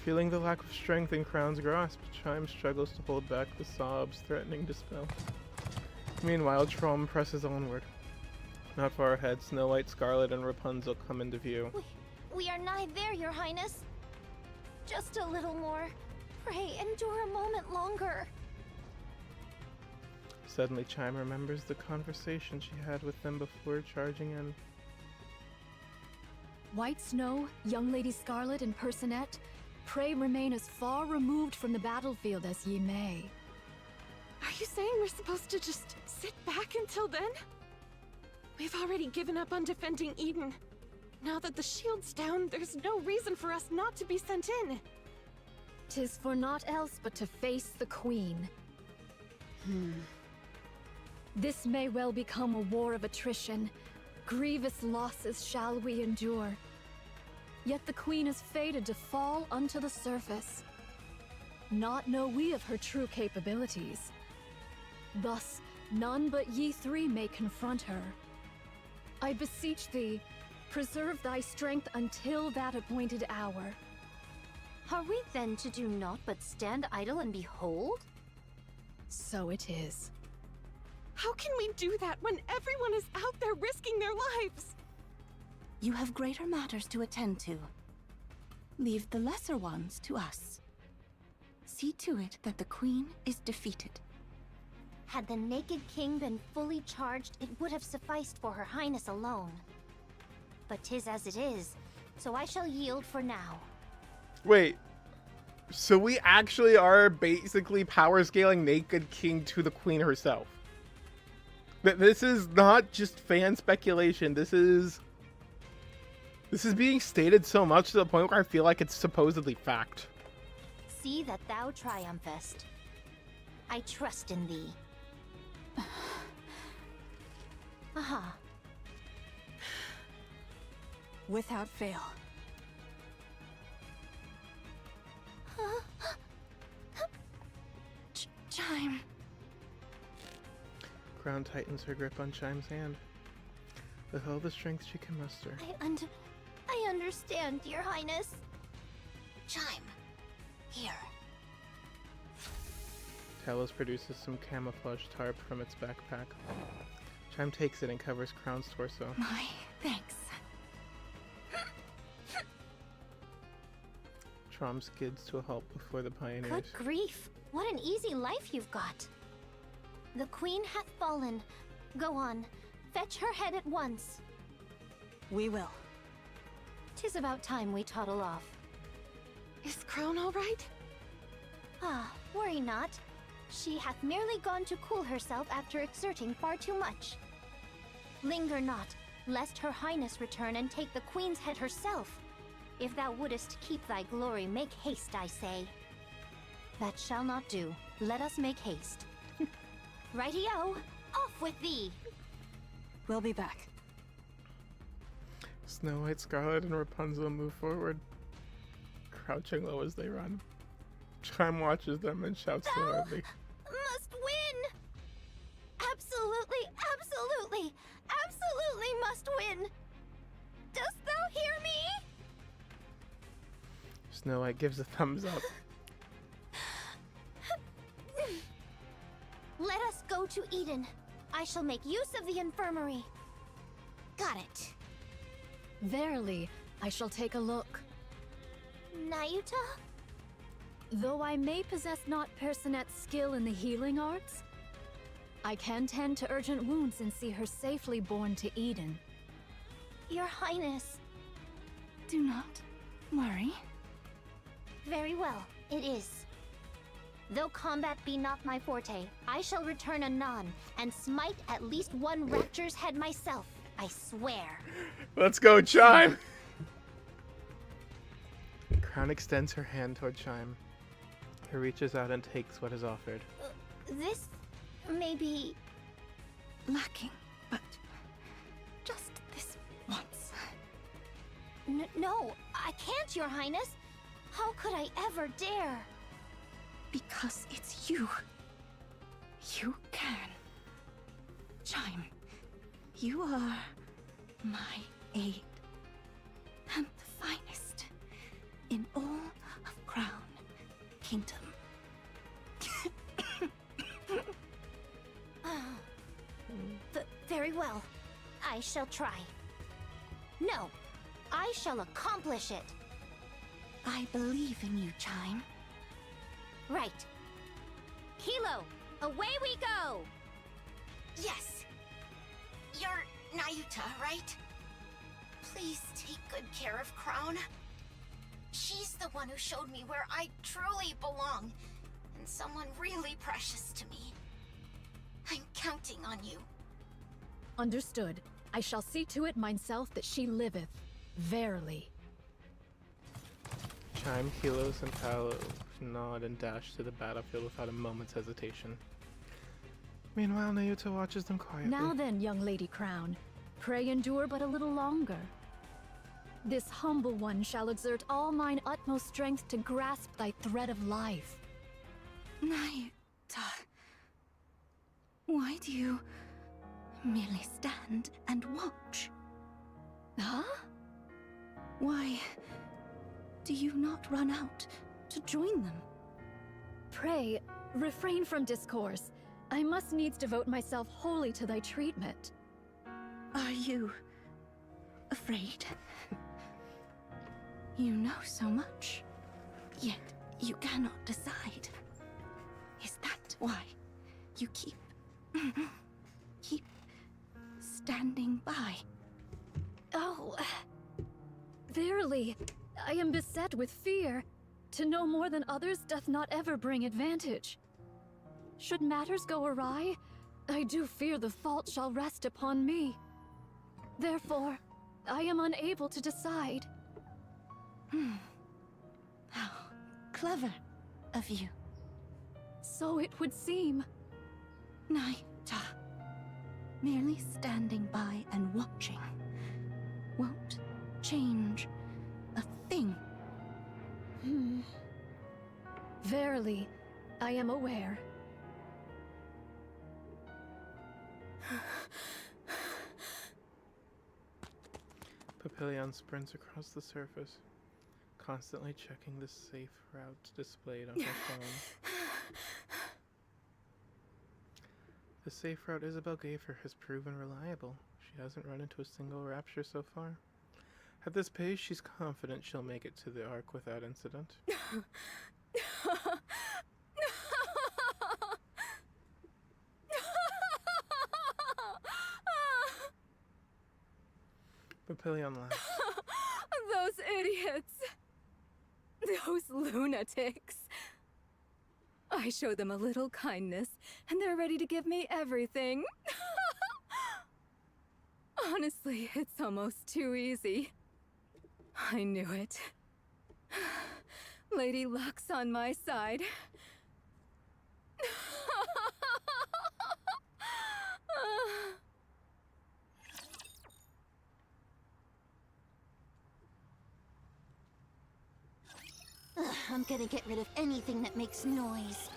Feeling the lack of strength in Crown's grasp, Chime struggles to hold back the sobs threatening to spill. Meanwhile, Trome presses onward. Not far ahead, Snow White, Scarlet, and Rapunzel come into view. We are nigh there, Your Highness. Just a little more. Pray, endure a moment longer. Suddenly, Chime remembers the conversation she had with them before charging in. White Snow, Young Lady Scarlet, and Personette, pray remain as far removed from the battlefield as ye may. Are you saying we're supposed to just sit back until then? We've already given up on defending Eden. Now that the shield's down, there's no reason for us not to be sent in. 'Tis for naught else but to face the Queen. This may well become a war of attrition. Grievous losses shall we endure. Yet the Queen is fated to fall unto the surface. Not know we of her true capabilities. Thus, none but ye three may confront her. I beseech thee, preserve thy strength until that appointed hour. Are we then to do naught but stand idle and behold? So it is. How can we do that when everyone is out there risking their lives? You have greater matters to attend to. Leave the lesser ones to us. See to it that the Queen is defeated. Had the Naked King been fully charged, it would have sufficed for her highness alone. But 'tis as it is, so I shall yield for now. Wait. So we actually are basically power scaling Naked King to the Queen herself. This is not just fan speculation. This is being stated so much to the point where I feel like it's supposedly fact. See that thou triumphest. I trust in thee. Aha. Without fail. Chime. Crown tightens her grip on Chime's hand. With all the strength she can muster. I understand, your highness. Chime. Here. Talos produces some camouflage tarp from its backpack. Chime takes it and covers Crown's torso. My thanks. Trom skids to a halt before the pioneers. Good grief. What an easy life you've got. The Queen hath fallen. Go on. Fetch her head at once. We will. 'Tis about time we toddle off. Is Crown all right? Ah, worry not. She hath merely gone to cool herself after exerting far too much. Linger not, lest her highness return and take the Queen's head herself. If thou wouldest keep thy glory, make haste, I say. That shall not do. Let us make haste. Righty-o, off with thee! We'll be back. Snow White, Scarlet, and Rapunzel move forward, crouching low as they run. Chime watches them and shouts loudly. Must win! Absolutely, absolutely, absolutely must win! Dost thou hear me? Snow White gives a thumbs up. Let us go to Eden. I shall make use of the infirmary. Got it. Verily, I shall take a look. Nayuta? Though I may possess not Personette's skill in the healing arts, I can tend to urgent wounds and see her safely borne to Eden. Your Highness. Do not worry. Very well, it is. Though combat be not my forte, I shall return anon and smite at least one rapture's head myself, I swear. Let's go, Chime! Crown extends her hand toward Chime. He reaches out and takes what is offered. This may be lacking, but just this once. No, I can't, Your Highness. How could I ever dare? Because it's you. You can. Chime, you are my aid. And the finest in all of Crown Kingdom. Very well. I shall try. No, I shall accomplish it. I believe in you, Chime. Right. Kilo, away we go! Yes. You're Nayuta, right? Please take good care of Crown. She's the one who showed me where I truly belong, and someone really precious to me. I'm counting on you. Understood. I shall see to it myself that she liveth. Verily. Chime, Kilos, and Talos nod and dash to the battlefield without a moment's hesitation. Meanwhile, Nayuta watches them quietly. Now then, young Lady Crown, pray endure but a little longer. This humble one shall exert all mine utmost strength to grasp thy thread of life. Nayuta, why do you merely stand and watch? Huh? Why do you not run out to join them? Pray, refrain from discourse. I must needs devote myself wholly to thy treatment. Are you afraid? You know so much, yet you cannot decide. Is that why you keep standing by? Oh, verily, I am beset with fear. To know more than others doth not ever bring advantage. Should matters go awry, I do fear the fault shall rest upon me. Therefore, I am unable to decide. How clever of you. So it would seem. Naita, merely standing by and watching won't change a thing. Verily, I am aware. Papillion sprints across the surface, constantly checking the safe routes displayed on her phone. The safe route Isabel gave her has proven reliable. She hasn't run into a single rapture so far. At this pace, she's confident she'll make it to the Ark without incident. Papillion laughs. Those idiots! Those lunatics! I show them a little kindness, and they're ready to give me everything. Honestly, it's almost too easy. I knew it. Lady Luck's on my side. I'm gonna get rid of anything that makes noise.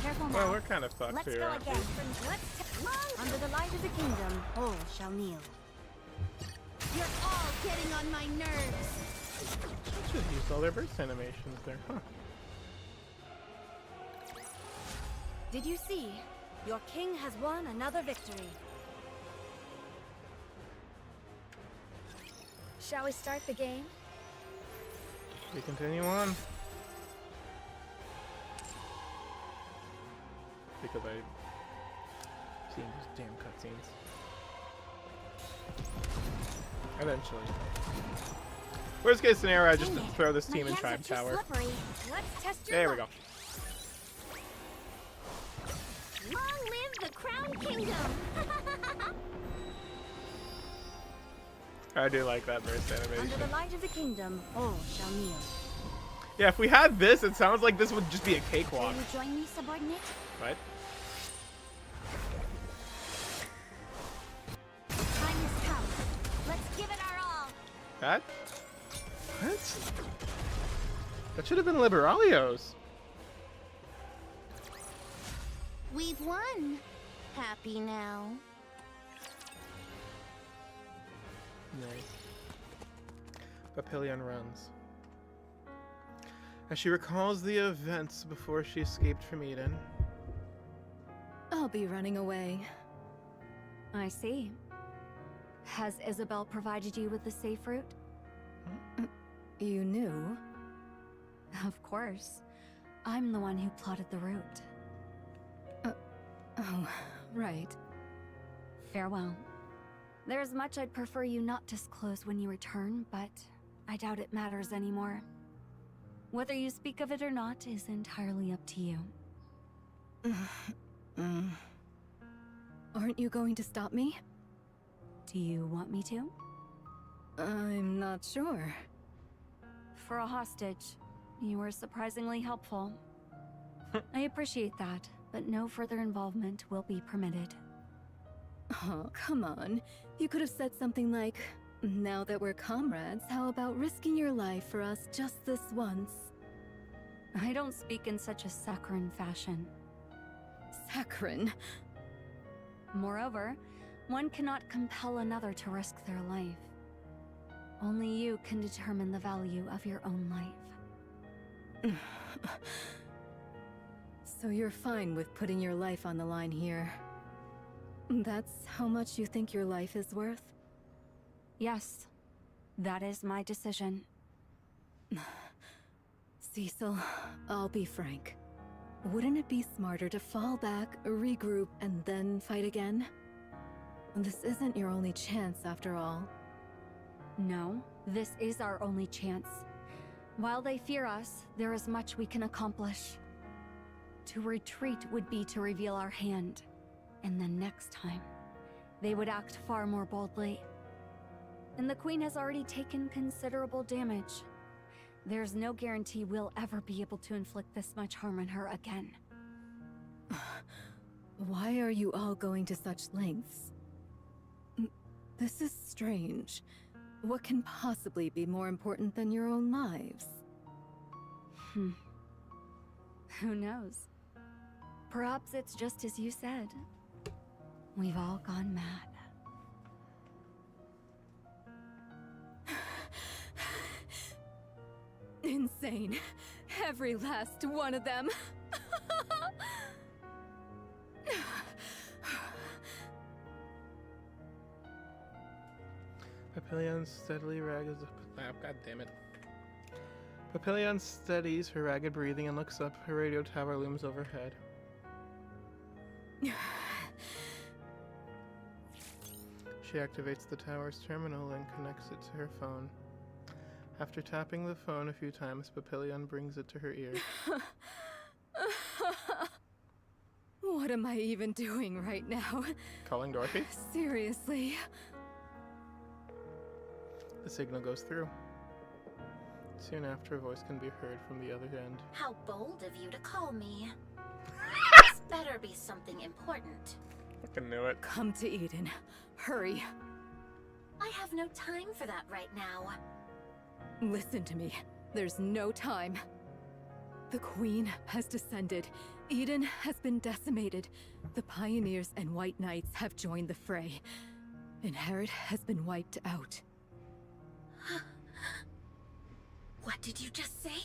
Careful now. Well, we're kind of fucked Let's here. go again. Under the light of the kingdom, all shall kneel. You're all getting on my nerves. I should have used all their burst animations there, huh? Did you see? Your king has won another victory. Shall we start the game? We continue on. Because I've seen those damn cutscenes. Eventually. Worst case scenario, I just throw this team in Tribe Tower. Let's test your There we go. Long live the Crown Kingdom! I do like that burst animation. Under the light of the kingdom, all shall kneel. Yeah, if we had this, it sounds like this would just be a cakewalk. Will you join me, subordinate? What? Time has come. Let's give it our all. That? What? That should have been Liberalio's. We've won. Happy now. Nice. Papillion runs. As she recalls the events before she escaped from Eden. I'll be running away. I see. Has Isabel provided you with the safe route? You knew? Of course. I'm the one who plotted the route. Oh, right. Farewell. There's much I'd prefer you not disclose when you return, but I doubt it matters anymore. Whether you speak of it or not is entirely up to you. Aren't you going to stop me? Do you want me to? I'm not sure. For a hostage, you were surprisingly helpful. I appreciate that, but no further involvement will be permitted. Oh, come on. You could have said something like, now that we're comrades, how about risking your life for us just this once? I don't speak in such a saccharine fashion. Saccharine? Moreover, One cannot compel another to risk their life. Only you can determine the value of your own life. So you're fine with putting your life on the line here. That's how much you think your life is worth? Yes, that is my decision. Cecil, I'll be frank. Wouldn't it be smarter to fall back, regroup, and then fight again? This isn't your only chance, after all. No, this is our only chance. While they fear us, there is much we can accomplish. To retreat would be to reveal our hand, and then next time, they would act far more boldly. And the Queen has already taken considerable damage. There's no guarantee we'll ever be able to inflict this much harm on her again. Why are you all going to such lengths? This is strange. What can possibly be more important than your own lives? Who knows? Perhaps it's just as you said. We've all gone mad. Insane. Every last one of them. Papillion steadily rags. God damn it. Papillion steadies her ragged breathing and looks up. Her radio tower looms overhead. She activates the tower's terminal and connects it to her phone. After tapping the phone a few times, Papillion brings it to her ear. What am I even doing right now? Calling Dorothy? Seriously? The signal goes through. Soon after, a voice can be heard from the other end. How bold of you to call me. This better be something important. I knew it. Come to Eden. Hurry. I have no time for that right now. Listen to me. There's no time. The Queen has descended. Eden has been decimated. The Pioneers and White Knights have joined the fray. And Herod has been wiped out. What did you just say?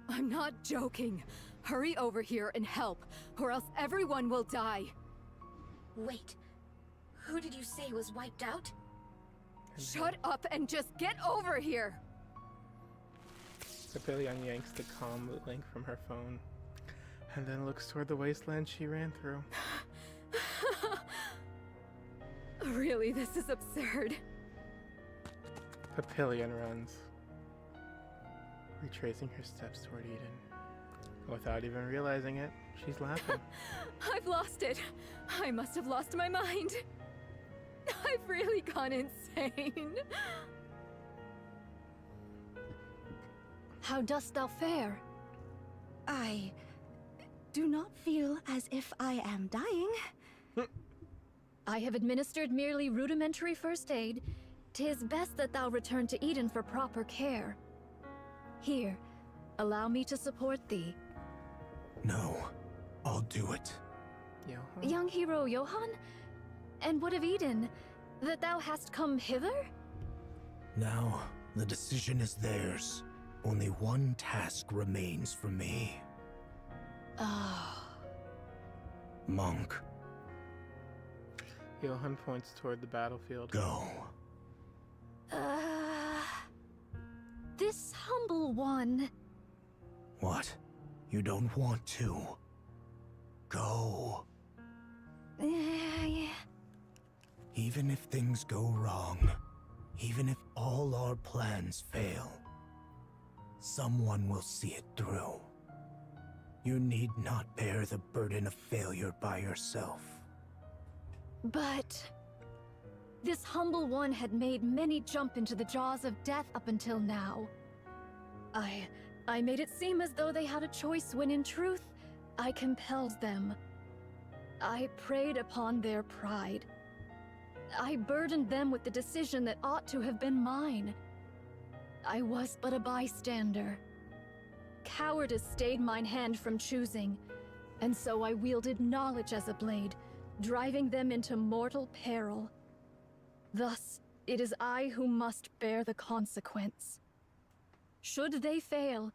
I'm not joking. Hurry over here and help, or else everyone will die. Wait. Who did you say was wiped out? Shut up and just get over here! Papillion yanks the comm link from her phone, and then looks toward the wasteland she ran through. Really, this is absurd. Papillion runs, retracing her steps toward Eden. Without even realizing it, she's laughing. I've lost it. I must have lost my mind. I've really gone insane. How dost thou fare? I do not feel as if I am dying. I have administered merely rudimentary first aid. 'Tis best that thou return to Eden for proper care. Here, allow me to support thee. No, I'll do it. Johann? Young hero Johann? And what of Eden? That thou hast come hither? Now, the decision is theirs. Only one task remains for me. Monk. Johann points toward the battlefield. Go. This humble one. What? You don't want to? Go. Even if things go wrong, even if all our plans fail, someone will see it through. You need not bear the burden of failure by yourself. But this humble one had made many jump into the jaws of death up until now. I made it seem as though they had a choice when in truth, I compelled them. I preyed upon their pride. I burdened them with the decision that ought to have been mine. I was but a bystander. Cowardice stayed mine hand from choosing, and so I wielded knowledge as a blade, driving them into mortal peril. Thus, it is I who must bear the consequence. Should they fail,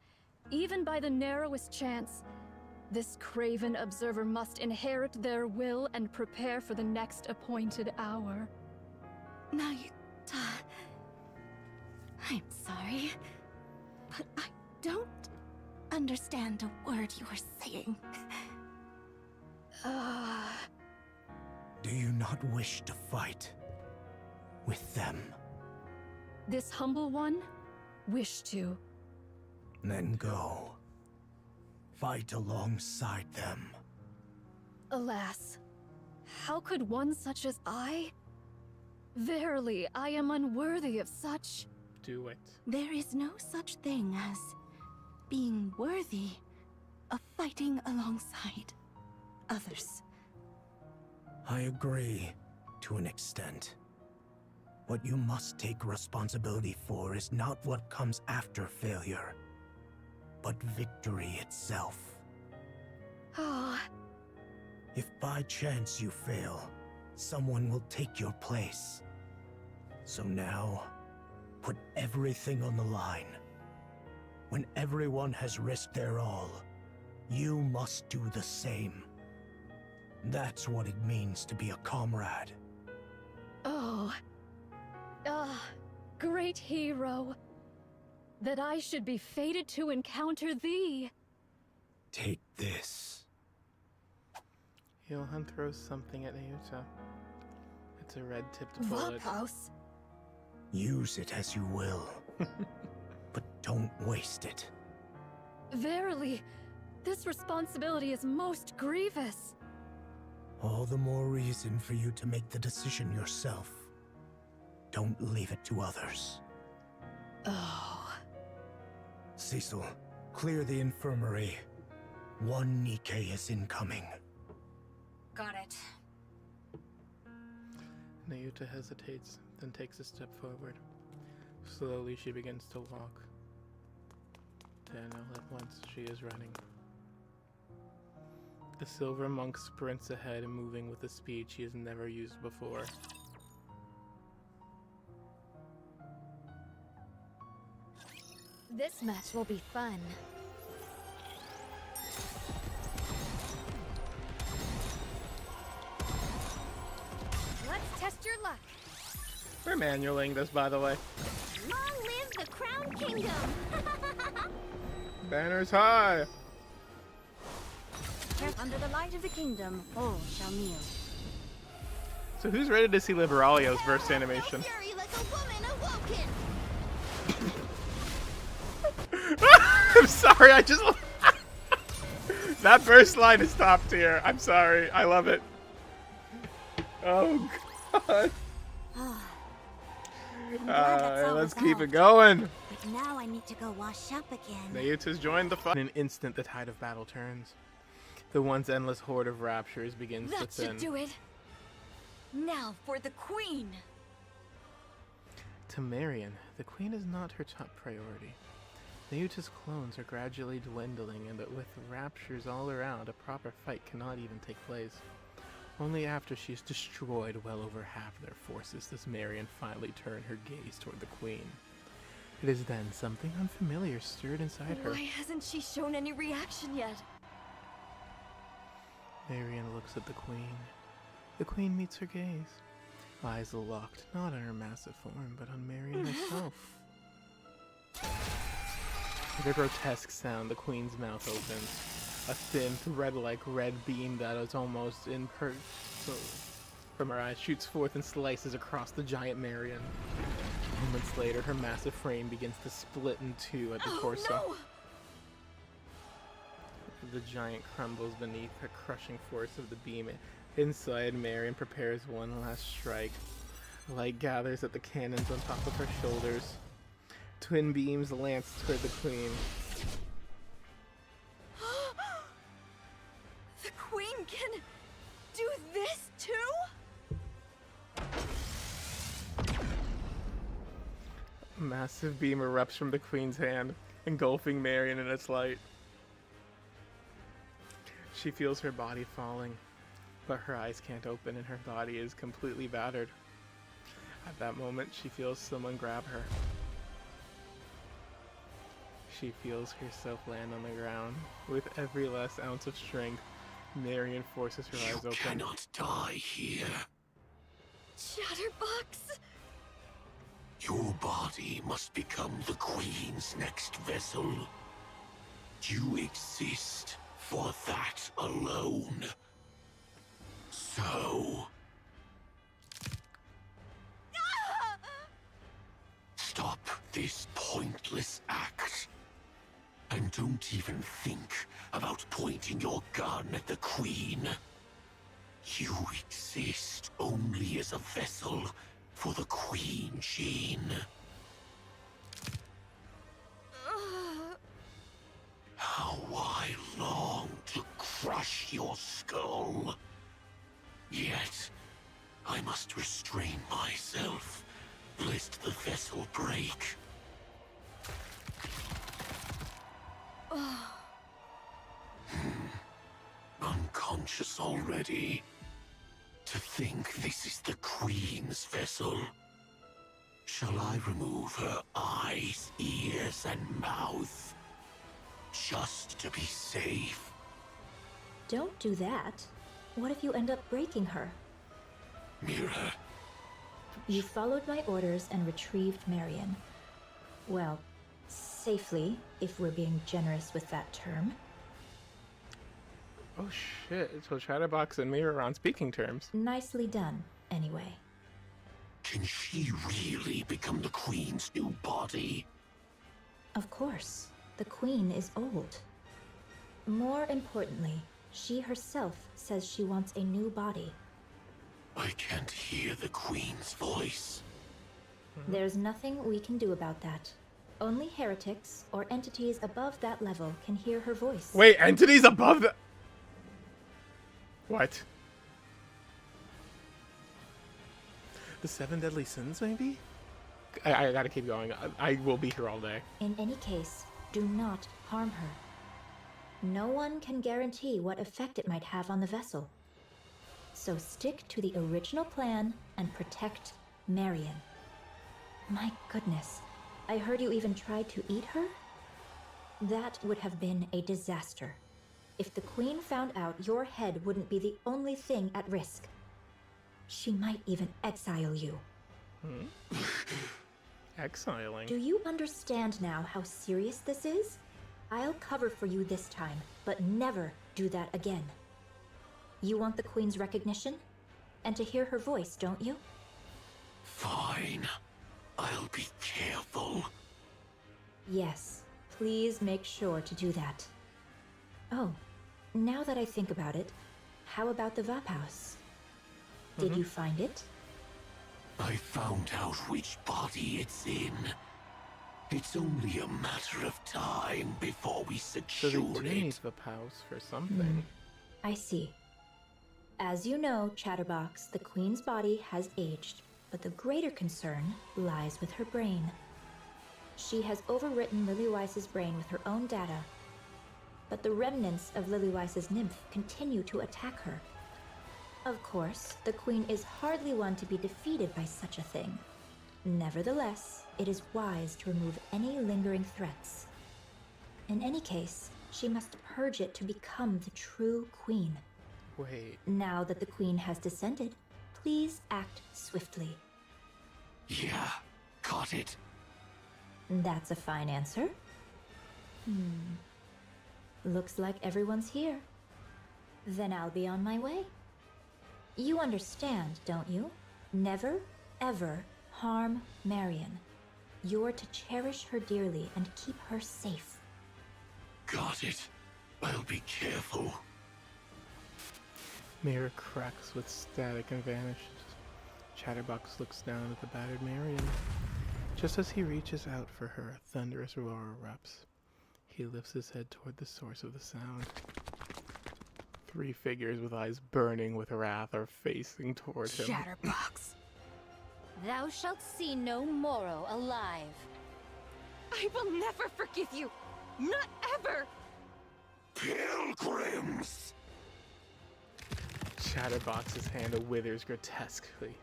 even by the narrowest chance, this craven observer must inherit their will and prepare for the next appointed hour. Nayuta... I'm sorry, but I don't understand a word you are saying. Do you not wish to fight with them? This humble one wish to. Then go. Fight alongside them. Alas, how could one such as I? Verily, I am unworthy of such. Do it. There is no such thing as being worthy of fighting alongside others. I agree, to an extent. What you must take responsibility for is not what comes after failure, but victory itself. If by chance you fail, someone will take your place. So now, put everything on the line. When everyone has risked their all, you must do the same. That's what it means to be a comrade. Great hero. That I should be fated to encounter thee. Take this. Johan throws something at Nayuta. It's a red-tipped bullet. Vaphaus. Use it as you will, but don't waste it. Verily, this responsibility is most grievous. All the more reason for you to make the decision yourself. Don't leave it to others. Cecil, clear the infirmary. One Nikke is incoming. Got it. Nayuta hesitates, then takes a step forward. Slowly she begins to walk. Then all at once she is running. The silver monk sprints ahead, moving with a speed she has never used before. This match will be fun. Let's test your luck. We're manualing this, by the way. Long live the Crown Kingdom! Banners high! Under the light of the kingdom, all shall kneel. So who's ready to see Liberalio's burst animation? Fury like a woman awoken! I'm sorry, I just... That burst line is top tier. I'm sorry, I love it. Oh, God. Let's keep it going. But now I need to go wash up again. Nayuta's joined the fight. In an instant, the tide of battle turns. The once endless horde of raptures begins to That thin. should do it. Now for the queen. To Marion, the queen is not her top priority. Nayuta's clones are gradually dwindling, and that with raptures all around, a proper fight cannot even take place. Only after she's destroyed well over half their forces does Marion finally turn her gaze toward the queen. It is then something unfamiliar stirred inside her. Why hasn't she shown any reaction yet? Marion looks at the queen. The queen meets her gaze. Eyes locked, not on her massive form, but on Marion herself. With a grotesque sound, the queen's mouth opens. A thin, thread-like red beam that is almost from her eyes shoots forth and slices across the giant Marion. Moments later, her massive frame begins to split in two at the torso. No! The giant crumbles beneath the crushing force of the beam. Inside, Marion prepares one last strike. Light gathers at the cannons on top of her shoulders. Twin beams lance toward the queen. The queen can do this too? A massive beam erupts from the queen's hand, engulfing Marion in its light. She feels her body falling, but her eyes can't open and her body is completely battered. At that moment, she feels someone grab her. She feels herself land on the ground. With every last ounce of strength, Marion forces her eyes open. You cannot die here. Chatterbox! Your body must become the Queen's next vessel. You exist for that alone. So... stop this pointless act. And don't even think about pointing your gun at the Queen. You exist only as a vessel for the Queen Gene. How I long to crush your skull. Yet, I must restrain myself, lest the vessel break. Unconscious already. To think this is the Queen's vessel. Shall I remove her eyes, ears, and mouth? Just to be safe? Don't do that. What if you end up breaking her? Mira. You followed my orders and retrieved Marion. Well, safely, if we're being generous with that term. Oh shit, so Chatterbox and Mira are on speaking terms. Nicely done, anyway. Can she really become the Queen's new body? Of course. The Queen is old. More importantly, she herself says she wants a new body. I can't hear the Queen's voice. There's nothing we can do about that. Only heretics or entities above that level can hear her voice. Wait, entities above the... What? The 7 deadly sins, maybe? I gotta keep going. I will be here all day. In any case, do not harm her. No one can guarantee what effect it might have on the vessel. So stick to the original plan and protect Marion. My goodness, I heard you even tried to eat her? That would have been a disaster. If the Queen found out, your head wouldn't be the only thing at risk. She might even exile you. Exiling? Do you understand now how serious this is? I'll cover for you this time, but never do that again. You want the Queen's recognition? And to hear her voice, don't you? Fine. I'll be careful. Yes, please make sure to do that. Oh, now that I think about it, how about the Vap House? Did you find it? I found out which body it's in. It's only a matter of time before we secure So they do need it. the house for something. I see. As you know, Chatterbox, the Queen's body has aged, but the greater concern lies with her brain. She has overwritten Lillyweiss's brain with her own data, but the remnants of Lillyweiss's nymph continue to attack her. Of course, the Queen is hardly one to be defeated by such a thing. Nevertheless, it is wise to remove any lingering threats. In any case, she must purge it to become the true Queen. Wait. Now that the Queen has descended, please act swiftly. Yeah, got it. That's a fine answer. Looks like everyone's here. Then I'll be on my way. You understand, don't you? Never, ever harm Marion. You're to cherish her dearly and keep her safe. Got it. I'll be careful. Mirror cracks with static and vanishes. Chatterbox looks down at the battered Marion. Just as he reaches out for her, a thunderous roar erupts. He lifts his head toward the source of the sound. 3 figures with eyes burning with wrath are facing toward him. Chatterbox. Thou shalt see no Moro alive. I will never forgive you! Not ever! Pilgrims! Chatterbox's hand withers grotesquely.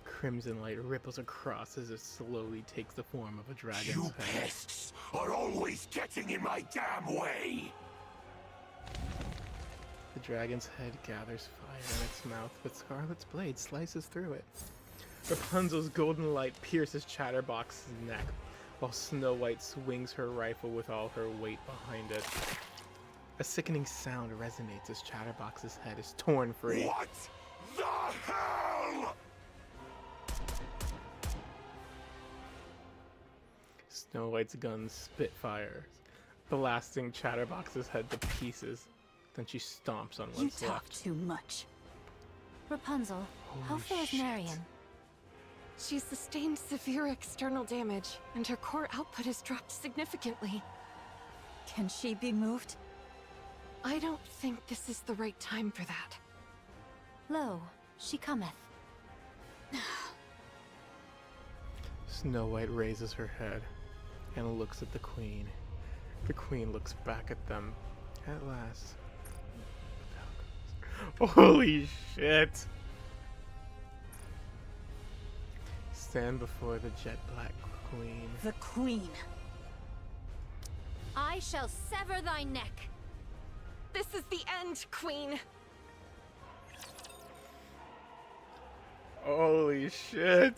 Crimson light ripples across as it slowly takes the form of a dragon's You head. pests are always getting in my damn way! The dragon's head gathers fire in its mouth, but Scarlet's blade slices through it. Rapunzel's golden light pierces Chatterbox's neck, while Snow White swings her rifle with all her weight behind it. A sickening sound resonates as Chatterbox's head is torn free. What the hell? Snow White's gun spitfires, blasting Chatterbox's head to pieces. Then she stomps on You what's talk left. too much. Rapunzel, how fares Marion? She's sustained severe external damage, and her core output has dropped significantly. Can she be moved? I don't think this is the right time for that. Lo, she cometh. Snow White raises her head and looks at the Queen. The Queen looks back at them at last. Holy shit! Stand before the jet black Queen. The Queen. I shall sever thy neck. This is the end, Queen. Holy shit!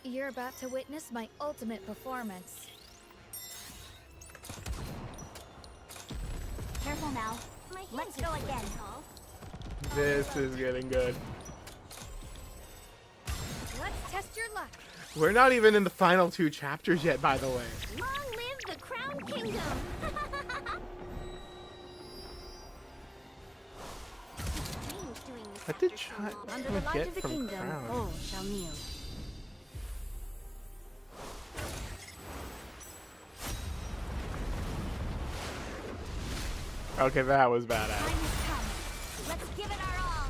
You're about to witness my ultimate performance. Careful now. Let's go again. This is getting good. Let's test your luck. We're not even in the final 2 chapters yet, by the way. Long live the Crown Kingdom! What did Chai Under the light get of the from kingdom, Crown? all shall kneel. Okay, that was badass. Time has come. Let's give it our all.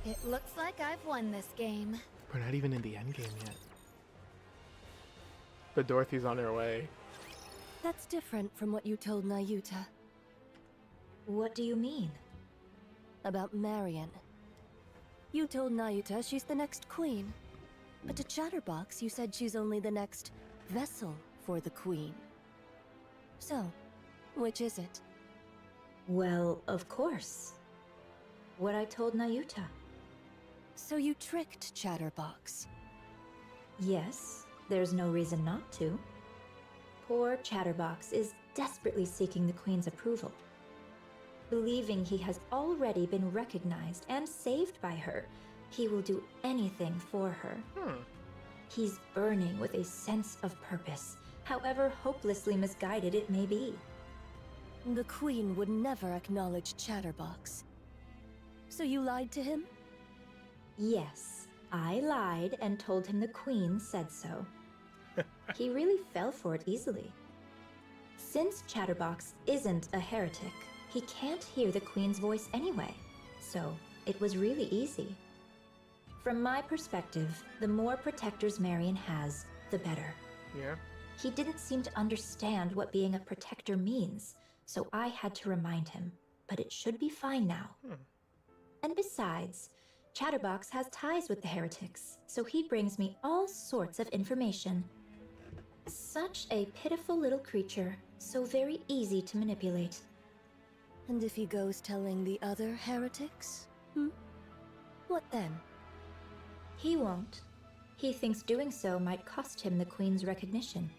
It looks like I've won this game. We're not even in the end game yet. But Dorothy's on her way. That's different from what you told Nayuta. What do you mean? About Marion. You told Nayuta she's the next queen. But to Chatterbox, you said she's only the next vessel for the queen. So, which is it? Well, of course. What I told Nayuta. So you tricked Chatterbox? Yes, there's no reason not to. Poor Chatterbox is desperately seeking the Queen's approval. Believing he has already been recognized and saved by her, he will do anything for her. He's burning with a sense of purpose, however hopelessly misguided it may be. The Queen would never acknowledge Chatterbox. So you lied to him? Yes, I lied and told him the Queen said so. He really fell for it easily. Since Chatterbox isn't a heretic, he can't hear the Queen's voice anyway, so it was really easy. From my perspective, the more protectors Marion has, the better. Yeah. He didn't seem to understand what being a protector means, so I had to remind him, but it should be fine now. And besides, Chatterbox has ties with the heretics, so he brings me all sorts of information. Such a pitiful little creature, so very easy to manipulate. And if he goes telling the other heretics? What then? He won't. He thinks doing so might cost him the Queen's recognition.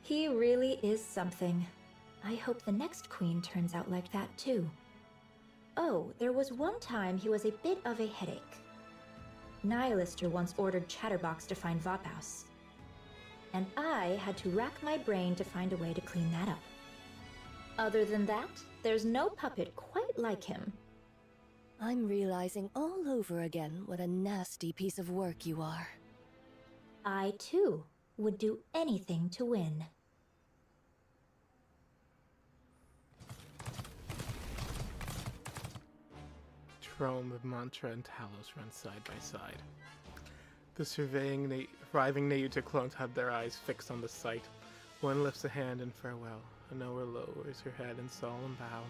He really is something. I hope the next Queen turns out like that too. Oh, there was one time he was a bit of a headache. Nihilister once ordered Chatterbox to find Vophouse. And I had to rack my brain to find a way to clean that up. Other than that, there's no puppet quite like him. I'm realizing all over again what a nasty piece of work you are. I, too, would do anything to win. Trome, Mantra, and Talos run side by side. The arriving Nayuta clones had their eyes fixed on the sight, One lifts a hand in farewell. Another lowers her head in solemn bow.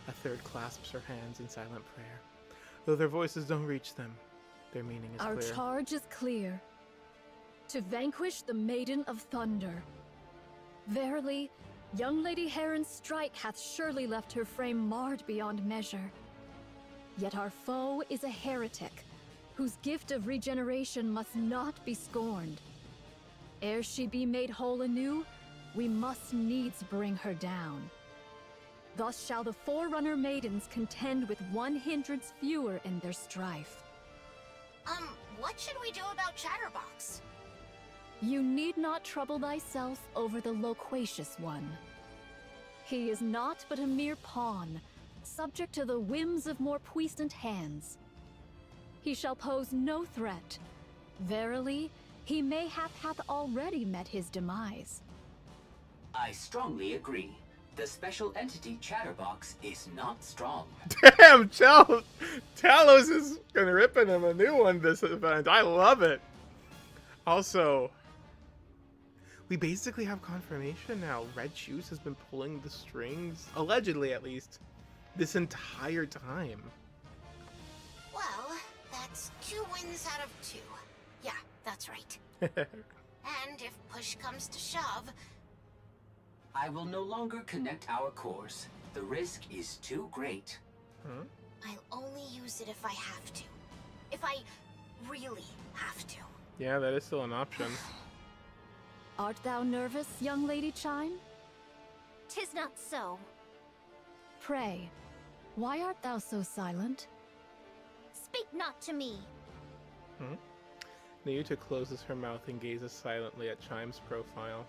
A third clasps her hands in silent prayer. Though their voices don't reach them, their meaning is Our clear. Our charge is clear. To vanquish the Maiden of Thunder. Verily, young Lady Heron's strike hath surely left her frame marred beyond measure. Yet our foe is a heretic, whose gift of regeneration must not be scorned. Ere she be made whole anew, we must needs bring her down. Thus shall the Forerunner Maidens contend with 100 fewer in their strife. What should we do about Chatterbox? You need not trouble thyself over the loquacious one. He is not but a mere pawn, subject to the whims of more puissant hands. He shall pose no threat. Verily, he mayhap hath already met his demise. I strongly agree. The special entity Chatterbox is not strong. Damn, Talos is gonna rip him a new one this event. I love it. Also, we basically have confirmation now. Red Shoes has been pulling the strings, allegedly at least, this entire time. Well, that's 2 wins out of 2. Yeah, that's right. And if push comes to shove, I will no longer connect our cores. The risk is too great. I'll only use it if I have to. If I really have to. Yeah, that is still an option. Art thou nervous, young Lady Chime? 'Tis not so. Pray, why art thou so silent? Speak not to me. Niuta closes her mouth and gazes silently at Chime's profile.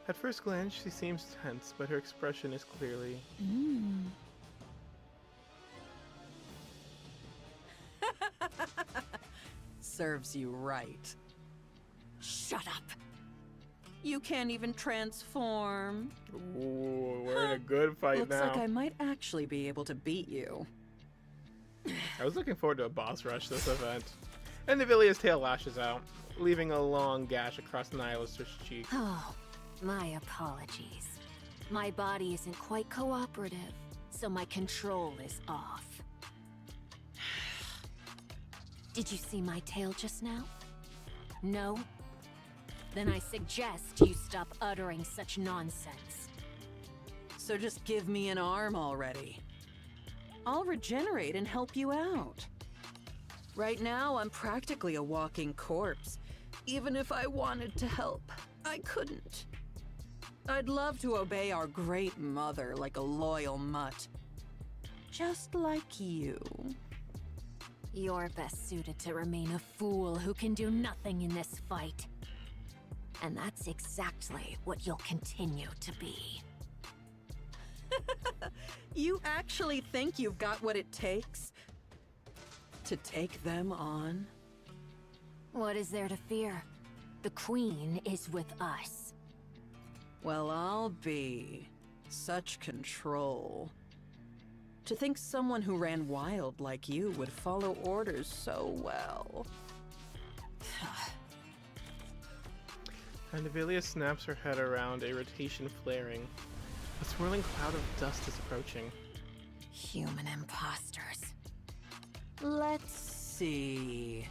At first glance, she seems tense, but her expression is clearly... Serves you right. Shut up! You can't even transform. Ooh, we're in a good fight Looks now. like I might actually be able to beat you. I was looking forward to a boss rush this event. And Nivilia's tail lashes out, leaving a long gash across Nihilister's cheek. Oh, my apologies. My body isn't quite cooperative, so my control is off. Did you see my tail just now? No? Then I suggest you stop uttering such nonsense. So just give me an arm already. I'll regenerate and help you out. Right now, I'm practically a walking corpse. Even if I wanted to help, I couldn't. I'd love to obey our great mother like a loyal mutt. Just like you. You're best suited to remain a fool who can do nothing in this fight. And that's exactly what you'll continue to be. You actually think you've got what it takes to take them on? What is there to fear? The Queen is with us. Well, I'll be. Such control. To think someone who ran wild like you would follow orders so well. And Nivilia snaps her head around, irritation flaring. A swirling cloud of dust is approaching. Human imposters. Let's see.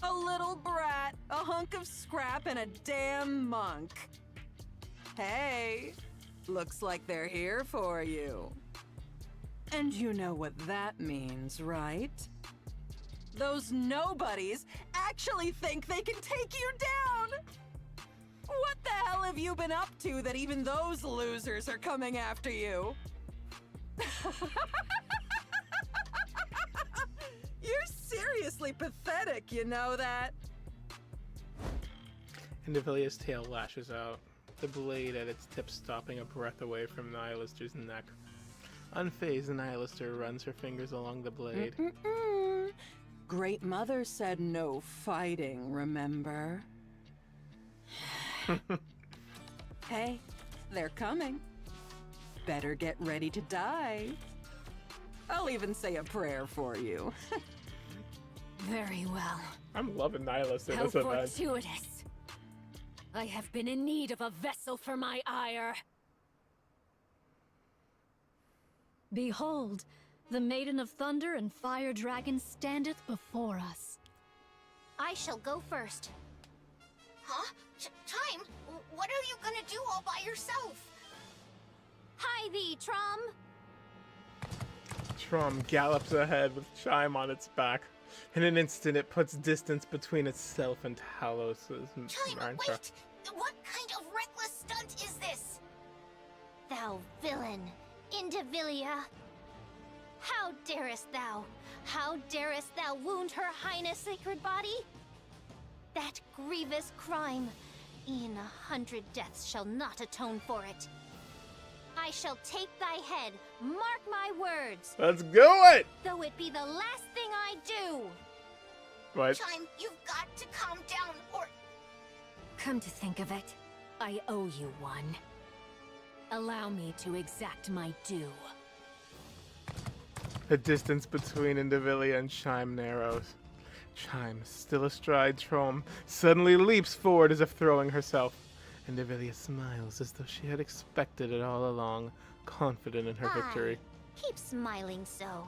A little brat, a hunk of scrap, and a damn monk. Hey, looks like they're here for you. And you know what that means, right? Those nobodies actually think they can take you down! What the hell have you been up to that even those losers are coming after you? You're seriously pathetic, you know that? And Nivilia's tail lashes out, the blade at its tip stopping a breath away from Nihilister's neck. Unfazed, Nihilister runs her fingers along the blade. Great Mother said no fighting, remember? Hey, they're coming. Better get ready to die. I'll even say a prayer for you. Very well. I'm loving Nihilus in How this event. fortuitous. I have been in need of a vessel for my ire. Behold, the Maiden of Thunder and Fire Dragon standeth before us. I shall go first. Huh? Chime, what are you gonna do all by yourself? Hi thee, Trom! Trom gallops ahead with Chime on its back. In an instant, it puts distance between itself and Talos' Chime, mantra. wait! What kind of reckless stunt is this? Thou villain, Indivilia! How darest thou? How darest thou wound Her Highness' sacred body? That grievous crime, e'en 100 deaths shall not atone for it. I shall take thy head, mark my words. Let's do it! Though it be the last thing I do. What? Chime, you've got to calm down, or... Come to think of it, I owe you one. Allow me to exact my due. The distance between Indivilia and Chime narrows. Chime, still astride Trom, suddenly leaps forward as if throwing herself. Indivilia smiles as though she had expected it all along, confident in her victory. Keep smiling so.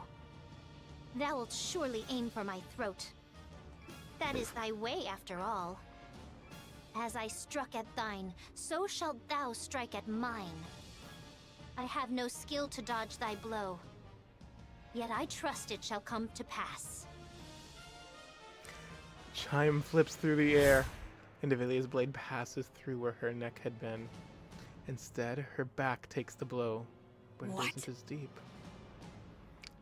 Thou wilt surely aim for my throat. That is thy way, after all. As I struck at thine, so shalt thou strike at mine. I have no skill to dodge thy blow, yet I trust it shall come to pass. Chime flips through the air. Indivilia's blade passes through where her neck had been. Instead, her back takes the blow, but it isn't as deep.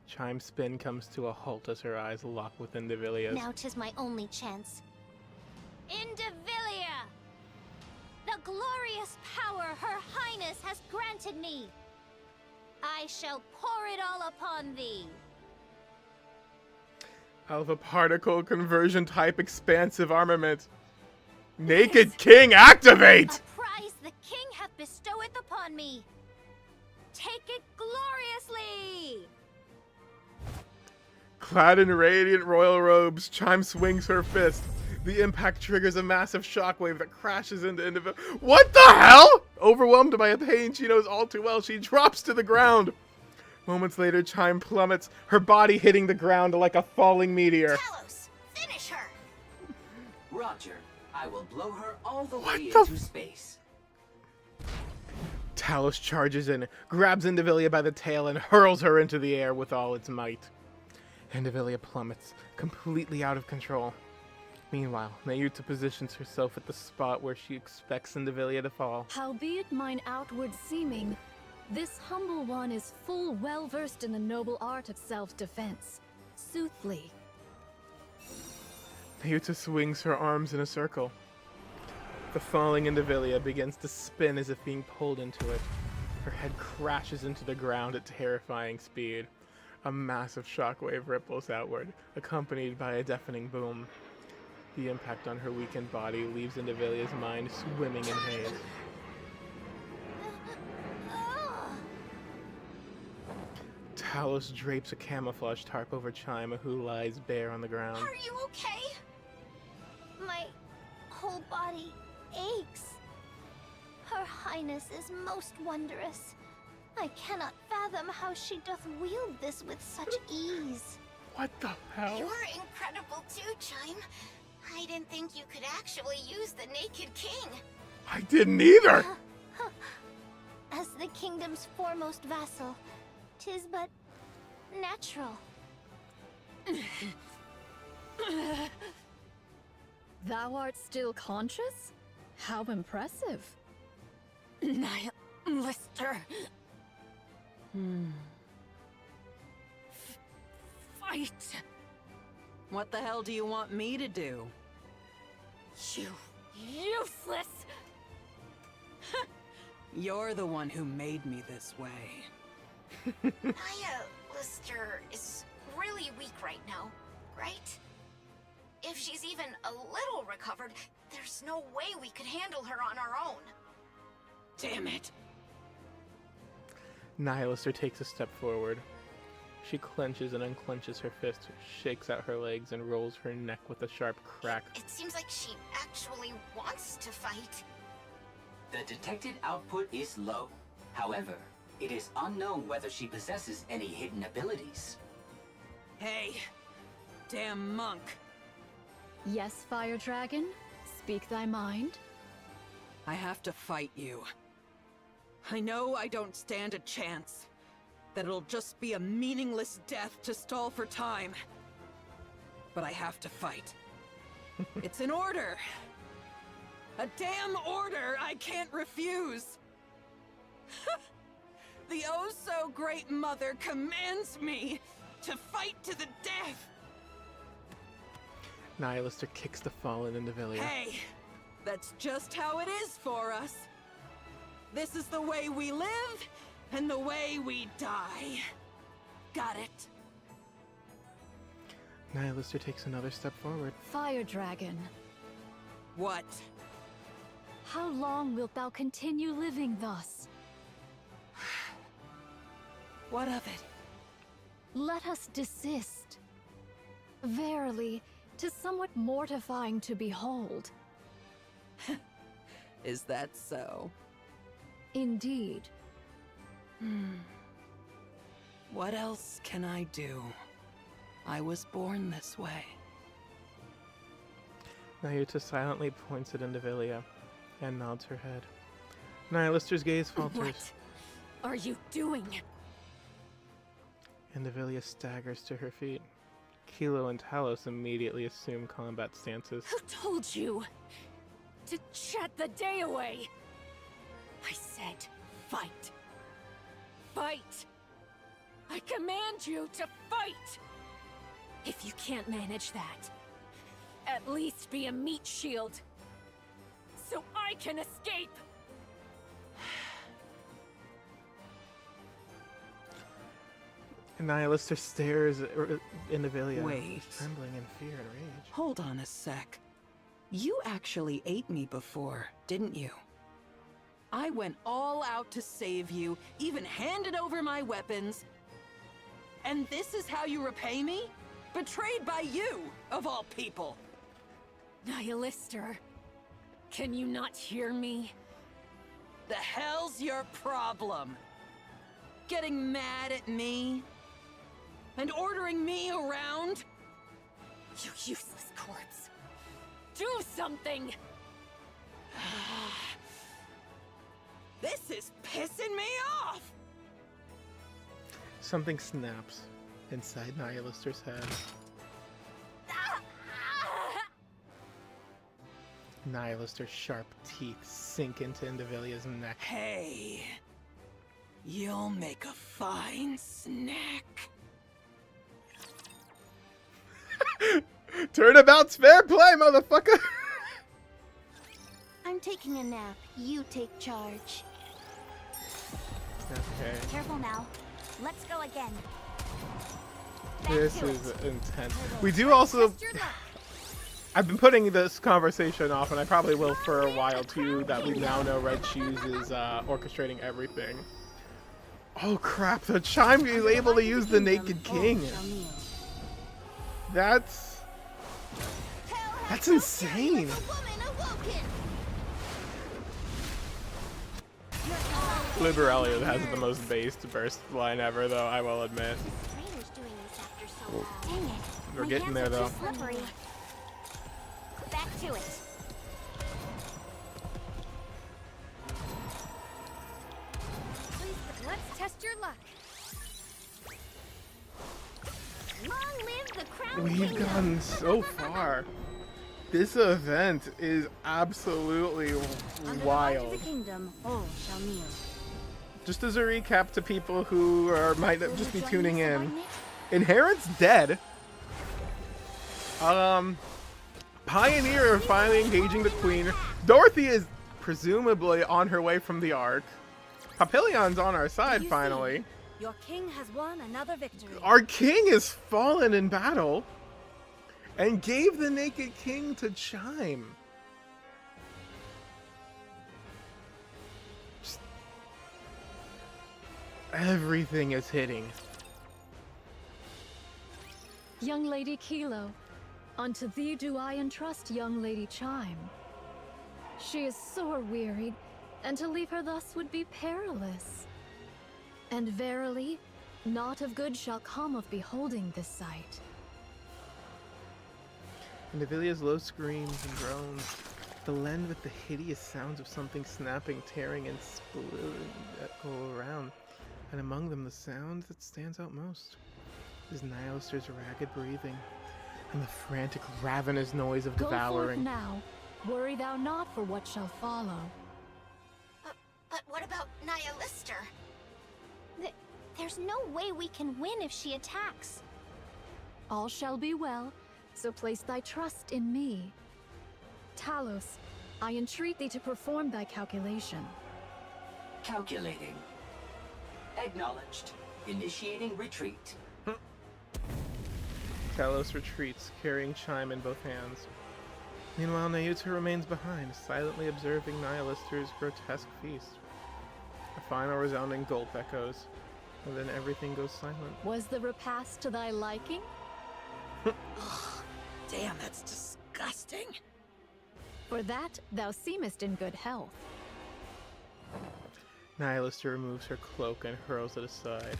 Chime's spin comes to a halt as her eyes lock with Indivilia's. Now 'tis my only chance. Indivilia! The glorious power Her Highness has granted me! I shall pour it all upon thee! Alpha particle conversion type expansive armament. Naked King activate! A prize the king hath bestoweth upon me! Take it gloriously! Clad in radiant royal robes, Chime swings her fist. The impact triggers a massive shockwave that crashes into Indivilia. What the hell? Overwhelmed by a pain she knows all too well, she drops to the ground. Moments later, Chime plummets, her body hitting the ground like a falling meteor. Talos, finish her! Roger. I will blow her all the way the into space. Talos charges in, grabs Indivilia by the tail, and hurls her into the air with all its might. Indivilia plummets, completely out of control. Meanwhile, Nayuta positions herself at the spot where she expects Indivilia to fall. Howbeit mine outward seeming, this humble one is full well versed in the noble art of self-defense. Soothly. Nayuta swings her arms in a circle. The falling Indivilia begins to spin as if being pulled into it. Her head crashes into the ground at terrifying speed. A massive shockwave ripples outward, accompanied by a deafening boom. The impact on her weakened body leaves Indivilia's mind swimming in haze. Talos drapes a camouflage tarp over Chime, who lies bare on the ground. Are you okay? My whole body aches. Her Highness is most wondrous. I cannot fathom how she doth wield this with such ease. What the hell? You're incredible too, Chime. I didn't think you could actually use the Naked King. I didn't either! As the kingdom's foremost vassal, 'tis but natural. Thou art still conscious? How impressive. Lister. Fight. What the hell do you want me to do? You useless! You're the one who made me this way. Naya Lister is really weak right now, right? If she's even a little recovered, there's no way we could handle her on our own. Damn it. Nihilister takes a step forward. She clenches and unclenches her fist, shakes out her legs, and rolls her neck with a sharp crack. It seems like she actually wants to fight. The detected output is low. However, it is unknown whether she possesses any hidden abilities. Hey, damn monk. Yes, Fire Dragon? Speak thy mind. I have to fight you. I know I don't stand a chance. That it'll just be a meaningless death to stall for time. But I have to fight. It's an order. A damn order I can't refuse. The oh-so-great mother commands me to fight to the death. Nihilister kicks the fallen Indivilia. Hey, that's just how it is for us. This is the way we live, and the way we die. Got it? Nihilister takes another step forward. Fire Dragon. What? How long wilt thou continue living thus? What of it? Let us desist. Verily, 'tis somewhat mortifying to behold. Is that so? Indeed. What else can I do? I was born this way. Nayuta silently points at Indivilia and nods her head. Nihilister's gaze falters. What are you doing? Indivilia staggers to her feet. Kilo and Talos immediately assume combat stances. Who told you to chat the day away? I said fight. Fight! I command you to fight! If you can't manage that, at least be a meat shield, so I can escape! Nihilister stares at Indivilia, Wait. trembling in fear and rage. Hold on a sec. You actually ate me before, didn't you? I went all out to save you, even handed over my weapons. And this is how you repay me? Betrayed by you, of all people. Nihilister, can you not hear me? The hell's your problem? Getting mad at me? And ordering me around? You useless corpse. Do something! This is pissing me off! Something snaps inside Nihilister's head. Nihilister's sharp teeth sink into Indivilia's neck. Hey, you'll make a fine snack. Turnabout's fair play, motherfucker! I'm taking a nap. You take charge. Okay. Careful now. Let's go again. This is intense. We do also... I've been putting this conversation off, and I probably will for a while too, that we now know Red Shoes is orchestrating everything. Oh crap, the Chime is able to use the Naked King. That's insane. Liberalia has the most based burst line ever, though, I will admit. We're getting there, though. Back to it. Let's test your luck. Long live the Crown We've Kingdom. gotten so far. This event is absolutely wild. The kingdom, all shall kneel. Just as a recap to people who might just be tuning in, Inherent's dead. Pioneer are finally engaging the Queen. Dorothy is presumably on her way from the Ark. Papillion's on our side finally. Your king has won another victory. Our king is fallen in battle and gave the Naked King to Chime. Just everything is hitting. Young Lady Kilo, unto thee do I entrust young Lady Chime. She is sore wearied, and to leave her thus would be perilous. And verily, naught of good shall come of beholding this sight. And Avilia's low screams and groans blend with the hideous sounds of something snapping, tearing, and splitting that go around. And among them, the sound that stands out most is Nihilister's ragged breathing and the frantic, ravenous noise of devouring. Go forth now. Worry thou not for what shall follow. But what about Nihilister? There's no way we can win if she attacks. All shall be well, so place thy trust in me. Talos, I entreat thee to perform thy calculation. Calculating. Acknowledged. Initiating retreat. Talos retreats, carrying Chime in both hands. Meanwhile, Nayuta remains behind, silently observing Nihilister's grotesque feast. A final resounding gulp echoes, and then everything goes silent. Was the repast to thy liking? Damn, that's disgusting. For that, thou seemest in good health. Nihilister removes her cloak and hurls it aside.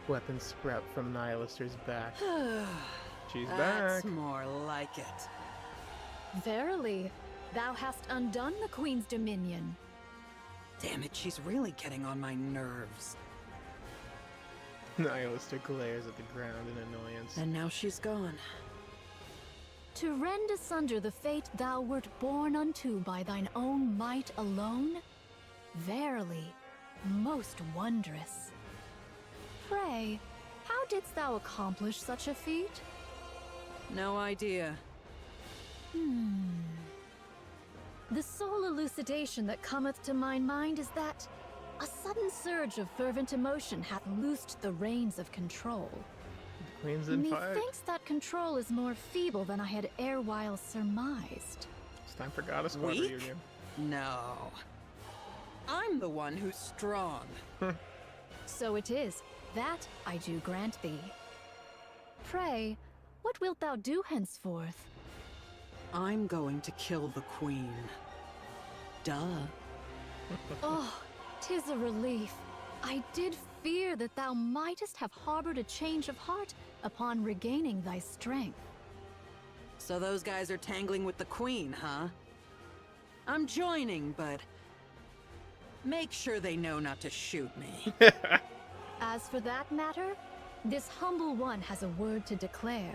Weapons sprout from Nihilister's back. She's That's back. more like it. Verily, thou hast undone the Queen's dominion. Damn it, she's really getting on my nerves. Nihilister glares at the ground in annoyance. And now she's gone. To rend asunder the fate thou wert born unto by thine own might alone? Verily, most wondrous. Pray, how didst thou accomplish such a feat? No idea. The sole elucidation that cometh to my mind is that a sudden surge of fervent emotion hath loosed the reins of control. The Queen's in fire. Methinks that control is more feeble than I had erewhile surmised. It's time for Goddess Squad Weak? reunion. No. I'm the one who's strong. So it is, that I do grant thee. Pray, what wilt thou do henceforth? I'm going to kill the Queen. Duh. Oh, 'tis a relief. I did fear that thou mightest have harbored a change of heart upon regaining thy strength. So those guys are tangling with the Queen, huh? I'm joining, but make sure they know not to shoot me. As for that matter, this humble one has a word to declare.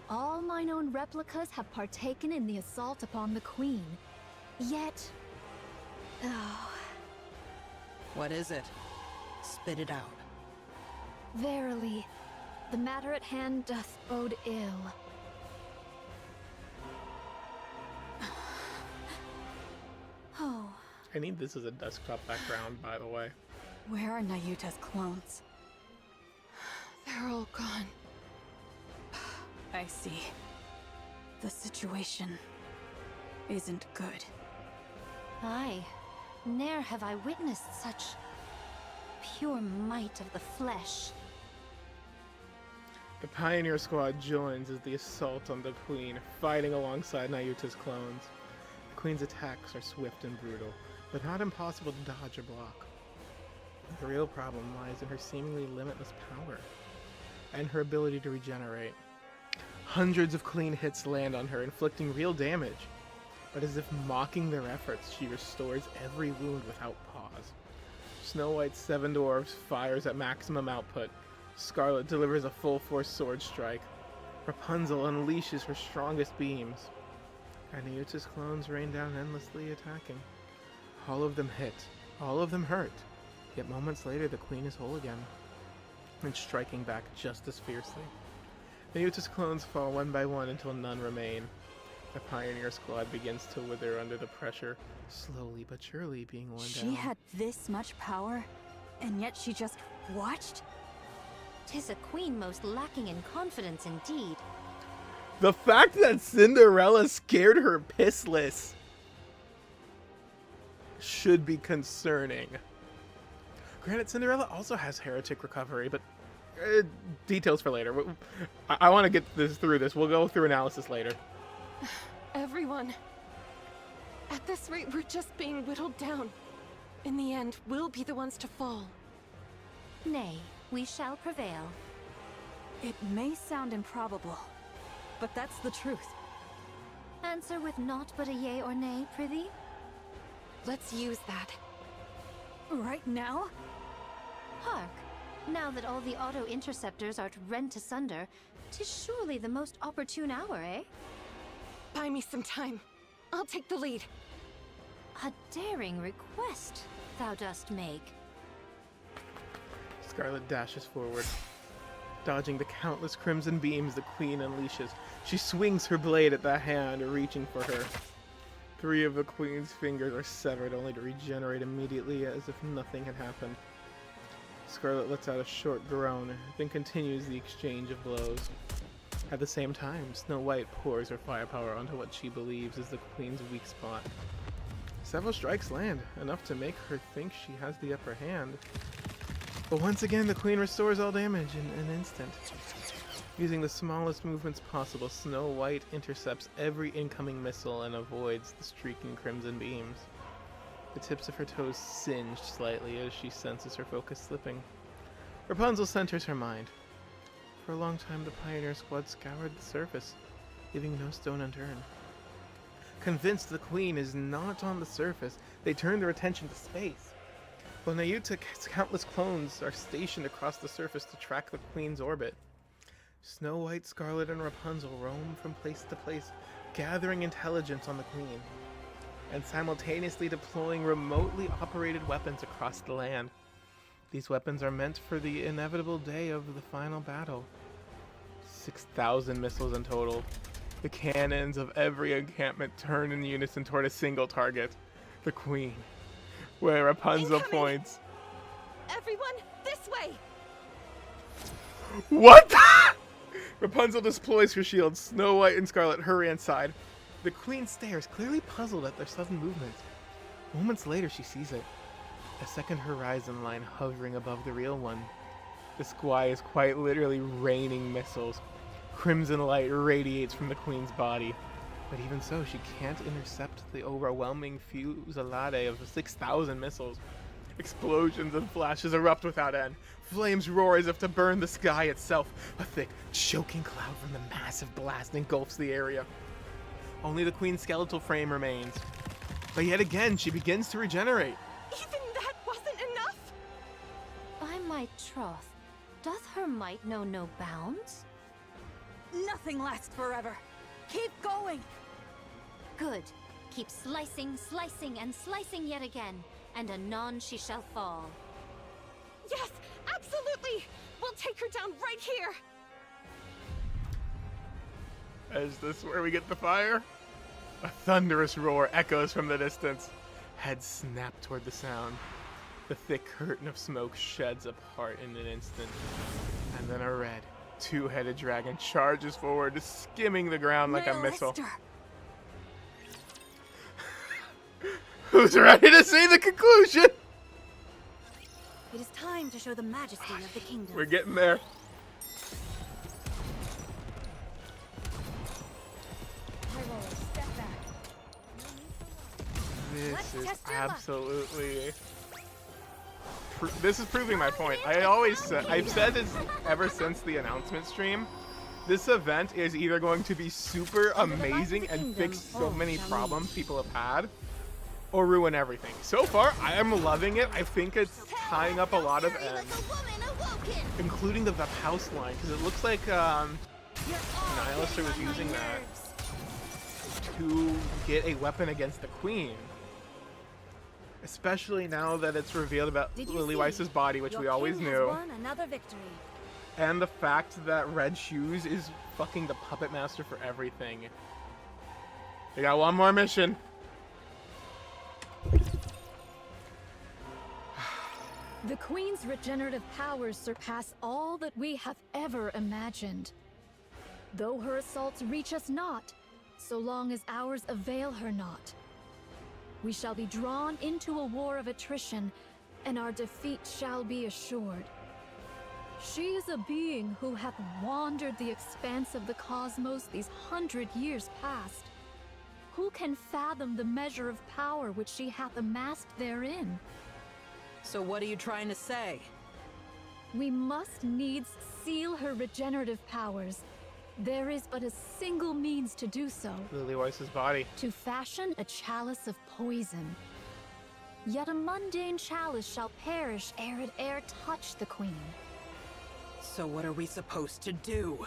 All mine own replicas have partaken in the assault upon the Queen. Yet... Oh, What is it? Spit it out. verily, the matter at hand doth bode ill. Oh, I need this as a desktop background, by the way. where are Nayuta's clones? They're all gone. I see. The situation isn't good. Aye, ne'er have I witnessed such pure might of the flesh. The Pioneer Squad joins as the assault on the Queen, fighting alongside Nayuta's clones. The Queen's attacks are swift and brutal, but not impossible to dodge or block. The real problem lies in her seemingly limitless power, and her ability to regenerate. Hundreds of clean hits land on her, inflicting real damage, but as if mocking their efforts, she restores every wound without pause. Snow White's Seven Dwarfs fires at maximum output. Scarlet delivers a full-force sword strike. Rapunzel unleashes her strongest beams. And Nayuta's clones rain down endlessly, attacking. All of them hit. All of them hurt. Yet moments later, the Queen is whole again, and striking back just as fiercely. Nayuta's clones fall one by one until none remain. The Pioneer Squad begins to wither under the pressure, slowly but surely being worn down. She had this much power, and yet she just watched? 'Tis a queen most lacking in confidence indeed. The fact that Cinderella scared her pissless should be concerning. Granted, Cinderella also has heretic recovery, but details for later. I want to get through this. We'll go through analysis later. Everyone. At this rate, we're just being whittled down. In the end, we'll be the ones to fall. Nay, we shall prevail. It may sound improbable, but that's the truth. Answer with naught but a yea or nay, prithee? Let's use that. Right now? Hark! Now that all the auto-interceptors are rent asunder, 'tis surely the most opportune hour, eh? Buy me some time. I'll take the lead. A daring request thou dost make. Scarlet dashes forward. Dodging the countless crimson beams the queen unleashes, she swings her blade at the hand, reaching for her. 3 of the queen's fingers are severed, only to regenerate immediately as if nothing had happened. Scarlet lets out a short groan, then continues the exchange of blows. At the same time, Snow White pours her firepower onto what she believes is the queen's weak spot. Several strikes land, enough to make her think she has the upper hand. But once again, the queen restores all damage in an instant. Using the smallest movements possible, Snow White intercepts every incoming missile and avoids the streaking crimson beams. The tips of her toes singe slightly as she senses her focus slipping. Rapunzel centers her mind. For a long time, the Pioneer Squad scoured the surface, leaving no stone unturned. Convinced the queen is not on the surface, they turn their attention to space. While Nayuta's countless clones are stationed across the surface to track the queen's orbit. Snow White, Scarlet, and Rapunzel roam from place to place, gathering intelligence on the queen, and simultaneously deploying remotely operated weapons across the land. These weapons are meant for the inevitable day of the final battle. 6,000 missiles in total. The cannons of every encampment turn in unison toward a single target, the queen, where Rapunzel points. Everyone, this way! What? Rapunzel deploys her shield. Snow White and Scarlet hurry inside. The queen stares, clearly puzzled at their sudden movement. Moments later, she sees it. A second horizon line hovering above the real one. The sky is quite literally raining missiles. Crimson light radiates from the queen's body. But even so, she can't intercept the overwhelming fusillade of 6,000 missiles. Explosions and flashes erupt without end. Flames roar as if to burn the sky itself. A thick, choking cloud from the massive blast engulfs the area. Only the queen's skeletal frame remains. But yet again, she begins to regenerate. Even that wasn't enough? By my troth, doth her might know no bounds? Nothing lasts forever. Keep going. Good. Keep slicing, slicing, and slicing yet again, and anon she shall fall. Yes, absolutely! We'll take her down right here! Is this where we get the fire? A thunderous roar echoes from the distance. Heads snap toward the sound. The thick curtain of smoke sheds apart in an instant. And then a red, 2-headed dragon charges forward, skimming the ground like a missile. Who's ready to see the conclusion? It is time to show the majesty of the kingdom. We're getting there. This is absolutely... This is proving my point. I've said this ever since the announcement stream. This event is either going to be super amazing and fix so many problems people have had, or ruin everything. So far, I am loving it. I think it's tying up a lot of ends, including the house line, because it looks like Nihilister was using that to get a weapon against the queen. Especially now that it's revealed about Lily Weiss's body, which we always knew. Another victory. And the fact that Red Shoes is fucking the puppet master for everything. We got one more mission. The Queen's regenerative powers surpass all that we have ever imagined. Though her assaults reach us not, so long as ours avail her not. We shall be drawn into a war of attrition, and our defeat shall be assured. She is a being who hath wandered the expanse of the cosmos these 100 years past. Who can fathom the measure of power which she hath amassed therein? So what are you trying to say? We must needs seal her regenerative powers. There is but a single means to do so. Lily Weiss's body. To fashion a chalice of poison. Yet a mundane chalice shall perish ere it e'er touch the queen. So what are we supposed to do?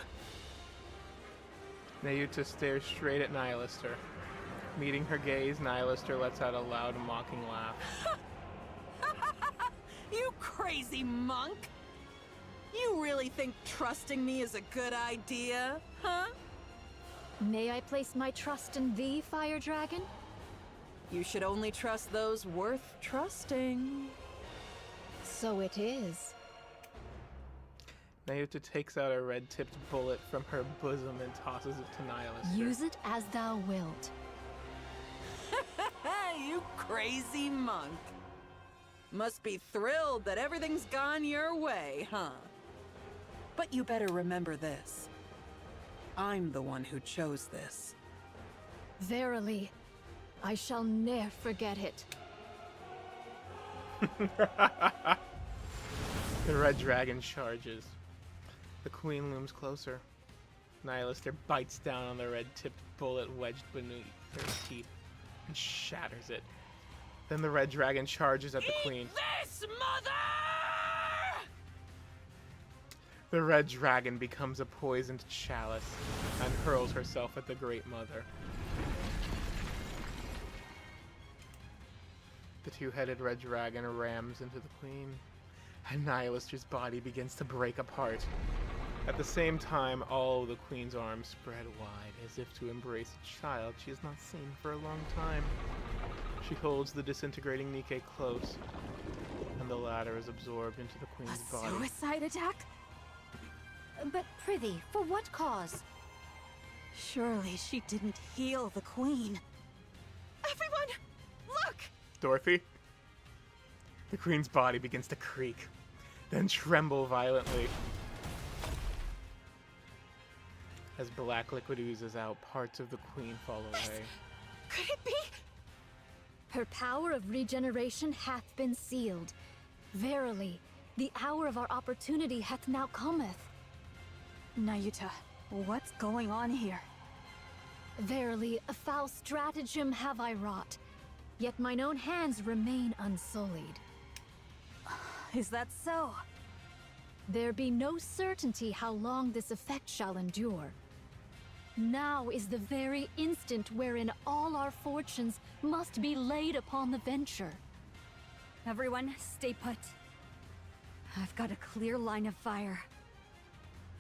Nayuta stares straight at Nihilister. Meeting her gaze, Nihilister lets out a loud, mocking laugh. You crazy monk! You really think trusting me is a good idea, huh? May I place my trust in thee, Fire Dragon? You should only trust those worth trusting. So it is. Nayuta takes out a red-tipped bullet from her bosom and tosses it to Nihilister. Use it as thou wilt. You crazy monk. Must be thrilled that everything's gone your way, huh? But you better remember this. I'm the one who chose this. Verily, I shall ne'er forget it. The red dragon charges. The queen looms closer. Nihilister bites down on the red-tipped bullet wedged beneath her teeth and shatters it. Then the red dragon charges at the queen. This, mother! The red dragon becomes a poisoned chalice and hurls herself at the Great Mother. The two-headed red dragon rams into the queen, and Nihilister's body begins to break apart. At the same time, all the queen's arms spread wide, as if to embrace a child she has not seen for a long time. She holds the disintegrating Nikke close, and the latter is absorbed into the queen's body. Suicide attack? But prithee, for what cause? Surely she didn't heal the queen. Everyone, look! Dorothy? The queen's body begins to creak, then tremble violently. As black liquid oozes out, parts of the queen fall away. Could it be? Her power of regeneration hath been sealed. Verily, the hour of our opportunity hath now cometh. Nayuta, what's going on here? Verily, a foul stratagem have I wrought, yet mine own hands remain unsullied. Is that so? There be no certainty how long this effect shall endure. Now is the very instant wherein all our fortunes must be laid upon the venture. Everyone, stay put. I've got a clear line of fire.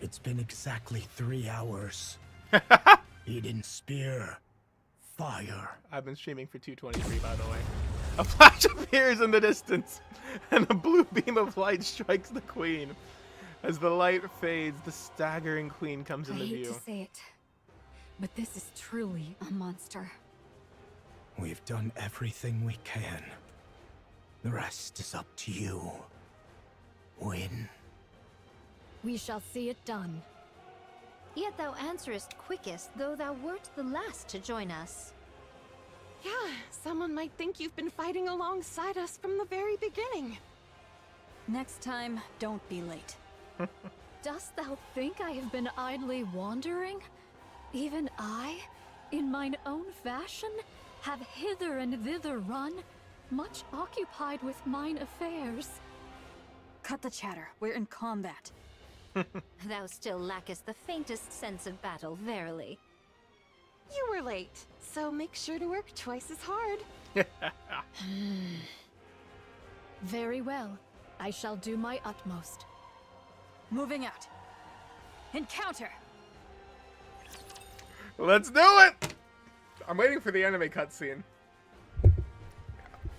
It's been exactly 3 hours. Eden spear. Fire. I've been streaming for 223, by the way. A flash appears in the distance, and a blue beam of light strikes the queen. As the light fades, the staggering queen comes into I hate view. to say it, but this is truly a monster. We've done everything we can. The rest is up to you. Win. We shall see it done. Yet thou answerest quickest, though thou wert the last to join us. Yeah, someone might think you've been fighting alongside us from the very beginning. Next time, don't be late. Dost thou think I have been idly wandering? Even I, in mine own fashion, have hither and thither run, much occupied with mine affairs. Cut the chatter. We're in combat. Thou still lackest the faintest sense of battle, verily. You were late, so make sure to work twice as hard. Very well. I shall do my utmost. Moving out. Encounter! Let's do it! I'm waiting for the anime cutscene.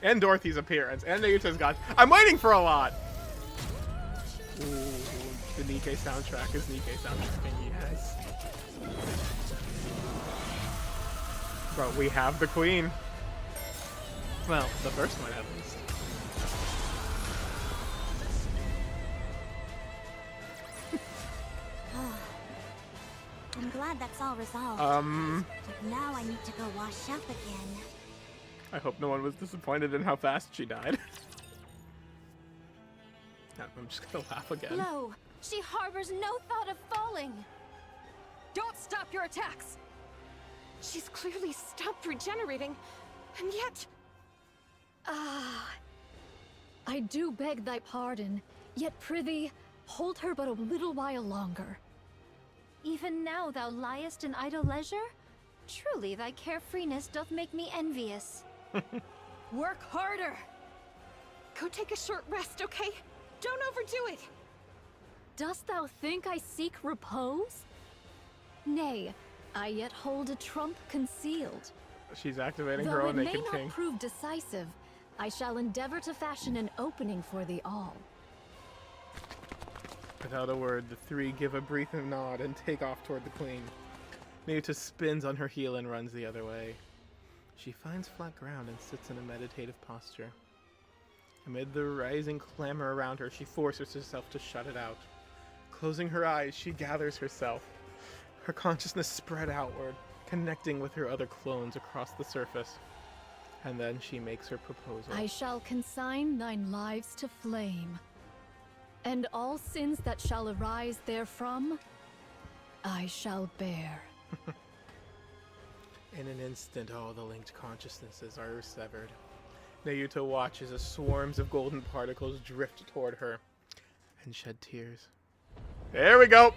And Dorothy's appearance. And Nayuta's got... I'm waiting for a lot! Ooh, the Nikke soundtrack is Nikke soundtrack. Yes. But we have the queen. Well, the first one at least. glad that's all resolved. But now I need to go wash up again. I hope no one was disappointed in how fast she died. I'm just gonna laugh again. No, she harbors no thought of falling. Don't stop your attacks! She's clearly stopped regenerating, and yet... I do beg thy pardon, yet prithee, hold her but a little while longer. Even now thou liest in idle leisure? Truly thy carefreeness doth make me envious. Work harder! Go take a short rest, okay? Don't overdo it! Dost thou think I seek repose? Nay, I yet hold a trump concealed. She's activating Though her own it Naked may King. not prove decisive, I shall endeavor to fashion an opening for thee all. Without a word, the three give a brief nod and take off toward the queen. Nayuta spins on her heel and runs the other way. She finds flat ground and sits in a meditative posture. Amid the rising clamor around her, she forces herself to shut it out. Closing her eyes, she gathers herself. Her consciousness spread outward, connecting with her other clones across the surface. And then she makes her proposal. I shall consign thine lives to flame, and all sins that shall arise therefrom, I shall bear. In an instant, all the linked consciousnesses are severed. Nayuta watches as swarms of golden particles drift toward her and shed tears. There we go!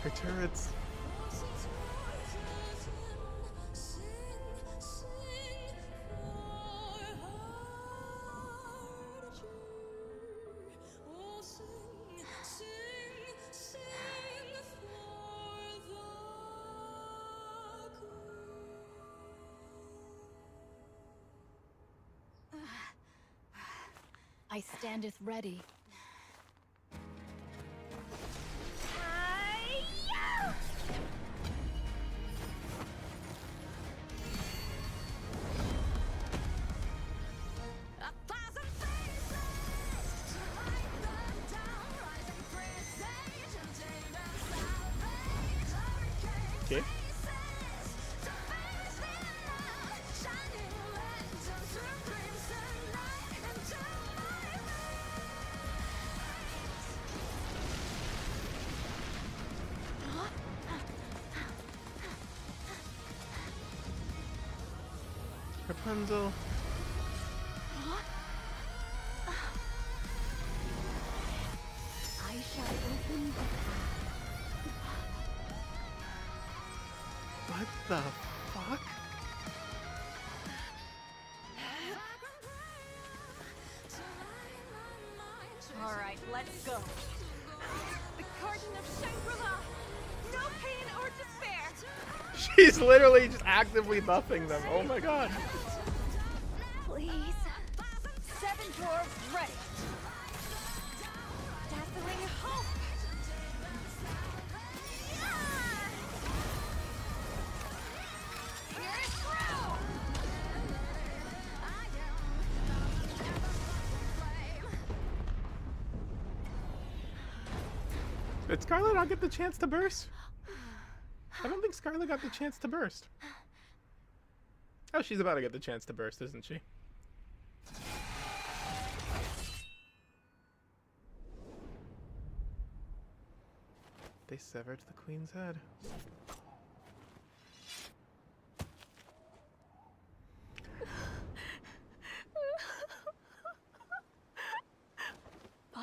Her turrets. I standeth ready. Okay. Rapunzel. I shall open the What the fuck? Alright, let's go. The Garden of Shangri-La! No pain or despair! She's literally just actively buffing them. Oh my god. Please. 7 dwarves ready. Dazzling hope! Here is through! Did Scarlet not get the chance to burst? I don't think Scarlet got the chance to burst. Oh, she's about to get the chance to burst, isn't she? They severed the queen's head.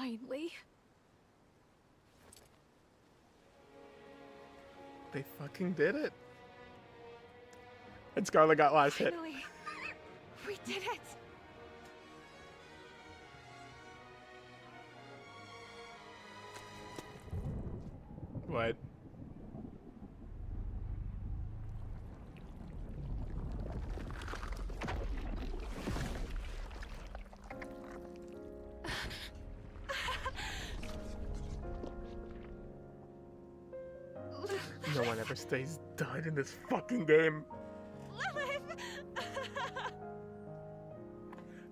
finally. They fucking did it. And Scarlet got last hit. Finally, we did it. What? No one ever stays dead in this fucking game. Lilith!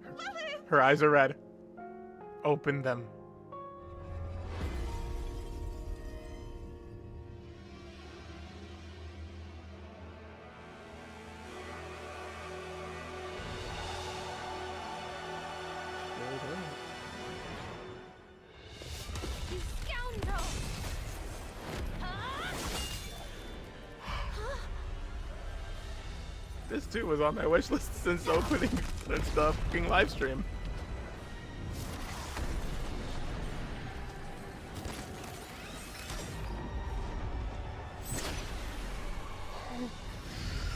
Lilith! Her eyes are red. Open them. You scoundrel! This too was on my wish list since opening since the fucking live stream.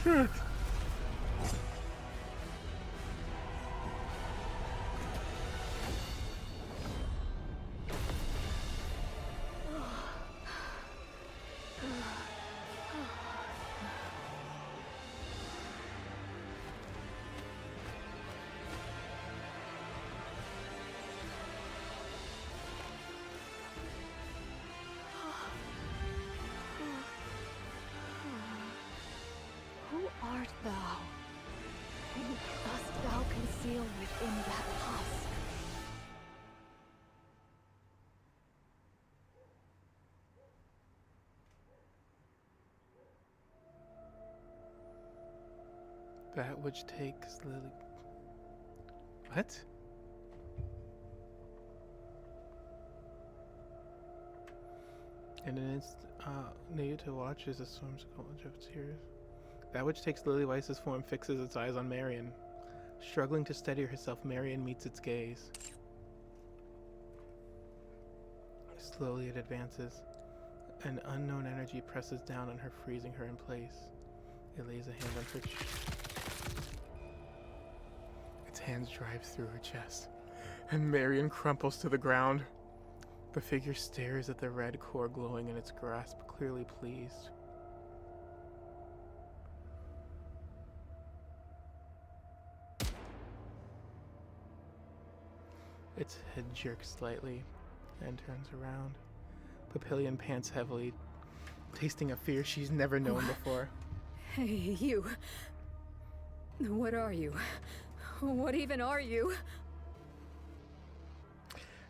Shit. Who art thou? Who dost thou conceal within that husk? That which takes Lily. What? In an instant, Nikke watches as storms college of tears. That which takes Lily Weiss's form fixes its eyes on Marion. Struggling to steady herself, Marion meets its gaze. Slowly it advances. An unknown energy presses down on her, freezing her in place. It lays a hand on her Its hands drive through her chest, and Marion crumples to the ground. The figure stares at the red core glowing in its grasp, clearly pleased. Its head jerks slightly and turns around. Papillion pants heavily, tasting a fear she's never known before. Hey, you. What are you? What even are you?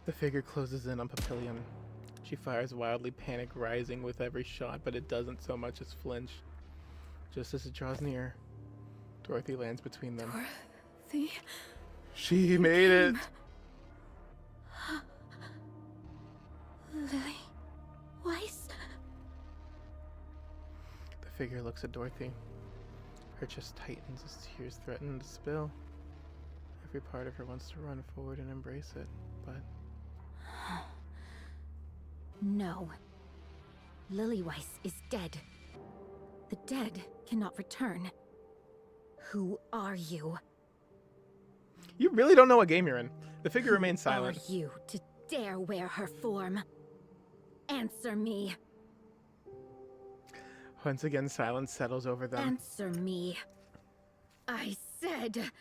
The figure closes in on Papillion. She fires wildly, panic rising with every shot, but it doesn't so much as flinch. Just as it draws near, Dorothy lands between them. Dorothy? She made it! Lily Weiss? The figure looks at Dorothy. Her chest tightens as tears threaten to spill. Every part of her wants to run forward and embrace it, but... No. Lily Weiss is dead. The dead cannot return. Who are you? You really don't know what game you're in. The figure remains silent. Who are you to dare wear her form? Answer me. Once again, silence settles over them. Answer me. I said,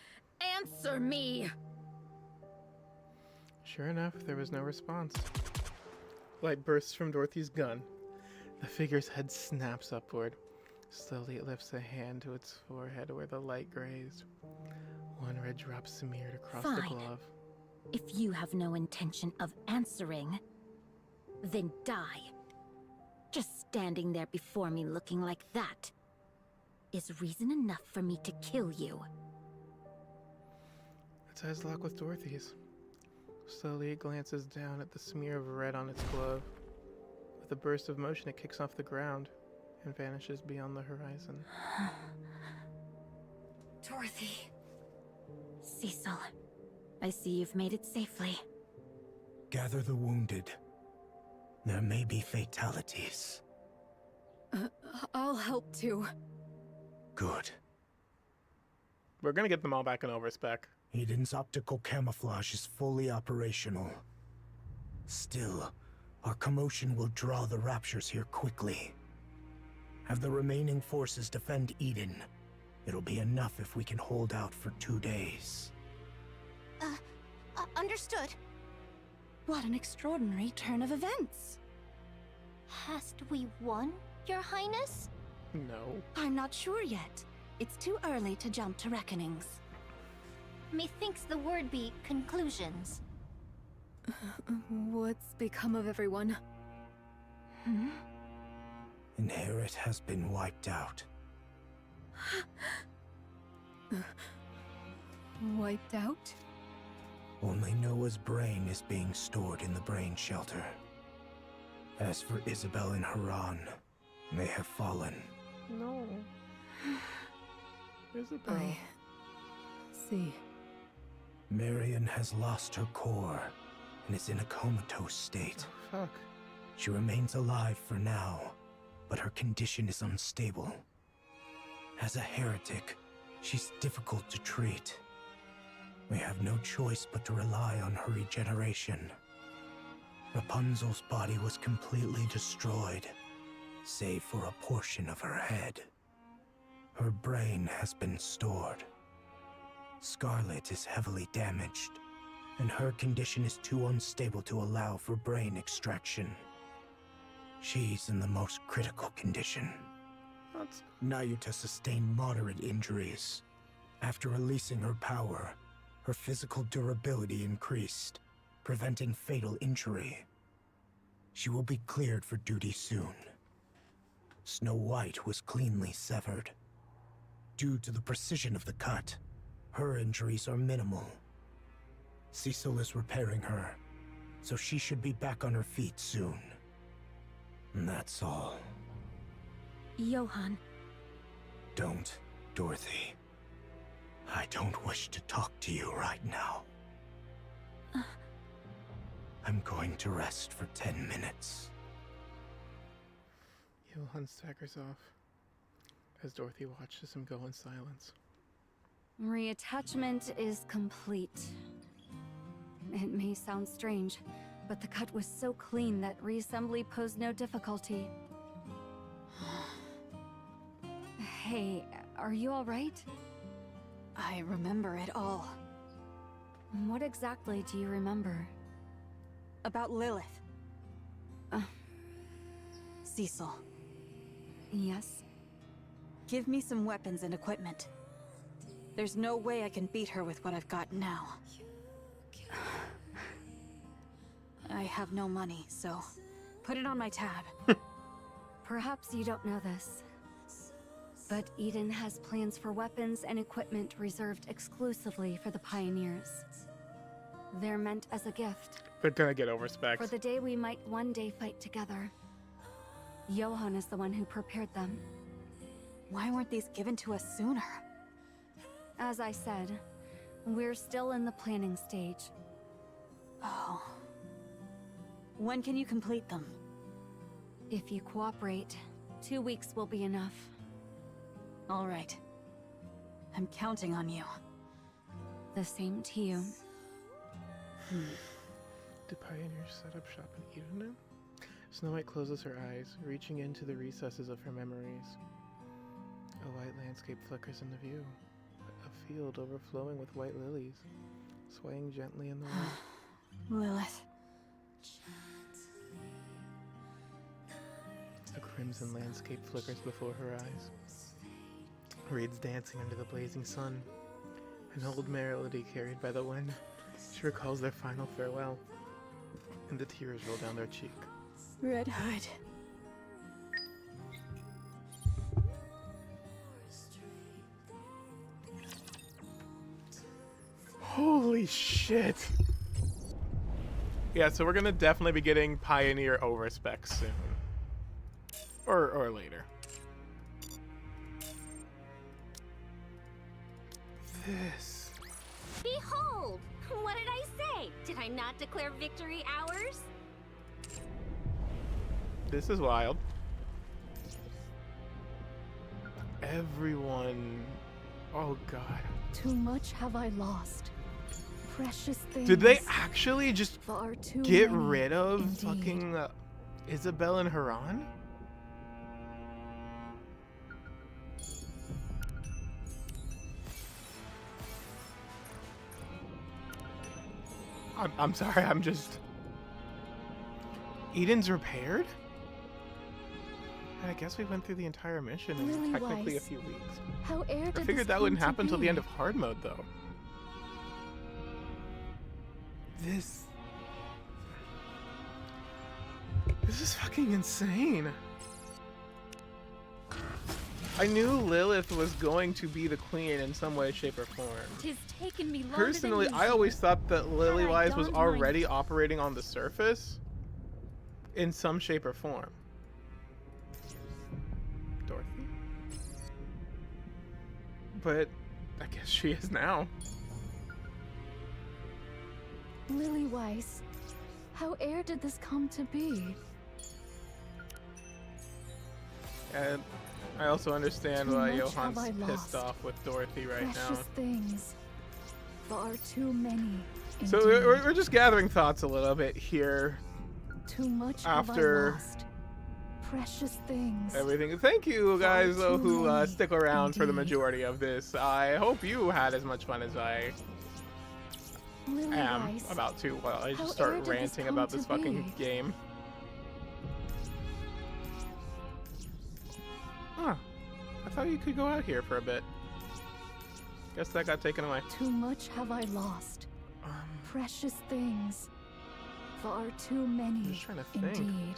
answer me. Sure enough, there was no response. Light bursts from Dorothy's gun. The figure's head snaps upward. Slowly it lifts a hand to its forehead where the light grazed. One red drop smeared across the glove. If you have no intention of answering, then die. Just standing there before me looking like that is reason enough for me to kill you. Its eyes lock with Dorothy's. Slowly it glances down at the smear of red on its glove. With a burst of motion it kicks off the ground and vanishes beyond the horizon. Dorothy. Cecil, I see you've made it safely. Gather the wounded. There may be fatalities. I'll help too. Good. We're gonna get them all back in overspec. Eden's optical camouflage is fully operational. Still, our commotion will draw the Raptures here quickly. Have the remaining forces defend Eden. It'll be enough if we can hold out for 2 days. Understood. What an extraordinary turn of events. Hast we won, Your Highness? No. I'm not sure yet. It's too early to jump to reckonings. Methinks the word be conclusions. What's become of everyone? Inherit has been wiped out. Wiped out? Only Noah's brain is being stored in the brain shelter. As for Isabel and Haran, they have fallen. No. Isabel. I see. Marion has lost her core and is in a comatose state. Oh, fuck. She remains alive for now, but her condition is unstable. As a heretic, she's difficult to treat. We have no choice but to rely on her regeneration. Rapunzel's body was completely destroyed, save for a portion of her head. Her brain has been stored. Scarlet is heavily damaged, and her condition is too unstable to allow for brain extraction. She's in the most critical condition. Nayuta sustained moderate injuries. After releasing her power, her physical durability increased, preventing fatal injury. She will be cleared for duty soon. Snow White was cleanly severed. Due to the precision of the cut, her injuries are minimal. Cecil is repairing her, so she should be back on her feet soon. And that's all. Johann. Don't, Dorothy. I don't wish to talk to you right now. I'm going to rest for 10 minutes. Johann staggers off as Dorothy watches him go in silence. Reattachment is complete. It may sound strange, but the cut was so clean that reassembly posed no difficulty. Hey, are you alright? I remember it all. What exactly do you remember? About Lilith. Cecil. Yes? Give me some weapons and equipment. There's no way I can beat her with what I've got now. I have no money, so put it on my tab. Perhaps you don't know this, but Eden has plans for weapons and equipment reserved exclusively for the Pioneers. They're meant as a gift. They're gonna get over specs. For the day we might one day fight together. Johann is the one who prepared them. Why weren't these given to us sooner? As I said, we're still in the planning stage. Oh. When can you complete them? If you cooperate, 2 weeks will be enough. All right. I'm counting on you. The same to you. Do Pioneers set up shop in Eden now? Snow White closes her eyes, reaching into the recesses of her memories. A white landscape flickers into view. A field overflowing with white lilies, swaying gently in the wind. Lilith. A crimson landscape flickers before her eyes. Reeds dancing under the blazing sun. An old melody carried by the wind. She recalls their final farewell, and the tears roll down their cheek. Red Hood. Holy shit! Yeah, so we're gonna definitely be getting Pioneer overspec soon. Or later. This. Behold! What did I say? Did I not declare victory ours? This is wild. Everyone. Oh god. Too much have I lost. Precious things. Did they actually just far too get many, rid of indeed. fucking Isabel and Haran? I'm sorry, I'm just... Eden's repaired? I guess we went through the entire mission in Lily technically Weiss, a few weeks. How I figured that wouldn't happen until the end of hard mode, though. This is fucking insane. I knew Lilith was going to be the queen in some way, shape, or form. Tis taken me longer Personally, than I always thought that Lily Wise was donned already operating on the surface in some shape or form. Dorothy? But I guess she is now. Lily Weiss, how ere did this come to be? And I also understand Too why much Johan's have I pissed lost. off with Dorothy right Precious now. things. Far too many. So indeed. we're just gathering thoughts a little bit here. Too much after have I lost. Precious things. everything. Thank you guys though, too who many, stick around for the majority of this. I hope you had as much fun as I Lily am Weiss, about to while I how just start ere did this ranting come about to this fucking be? game. Huh. I thought you could go out here for a bit. Guess that got taken away. Too much have I lost. Precious things. Far too many. just trying to think. Indeed.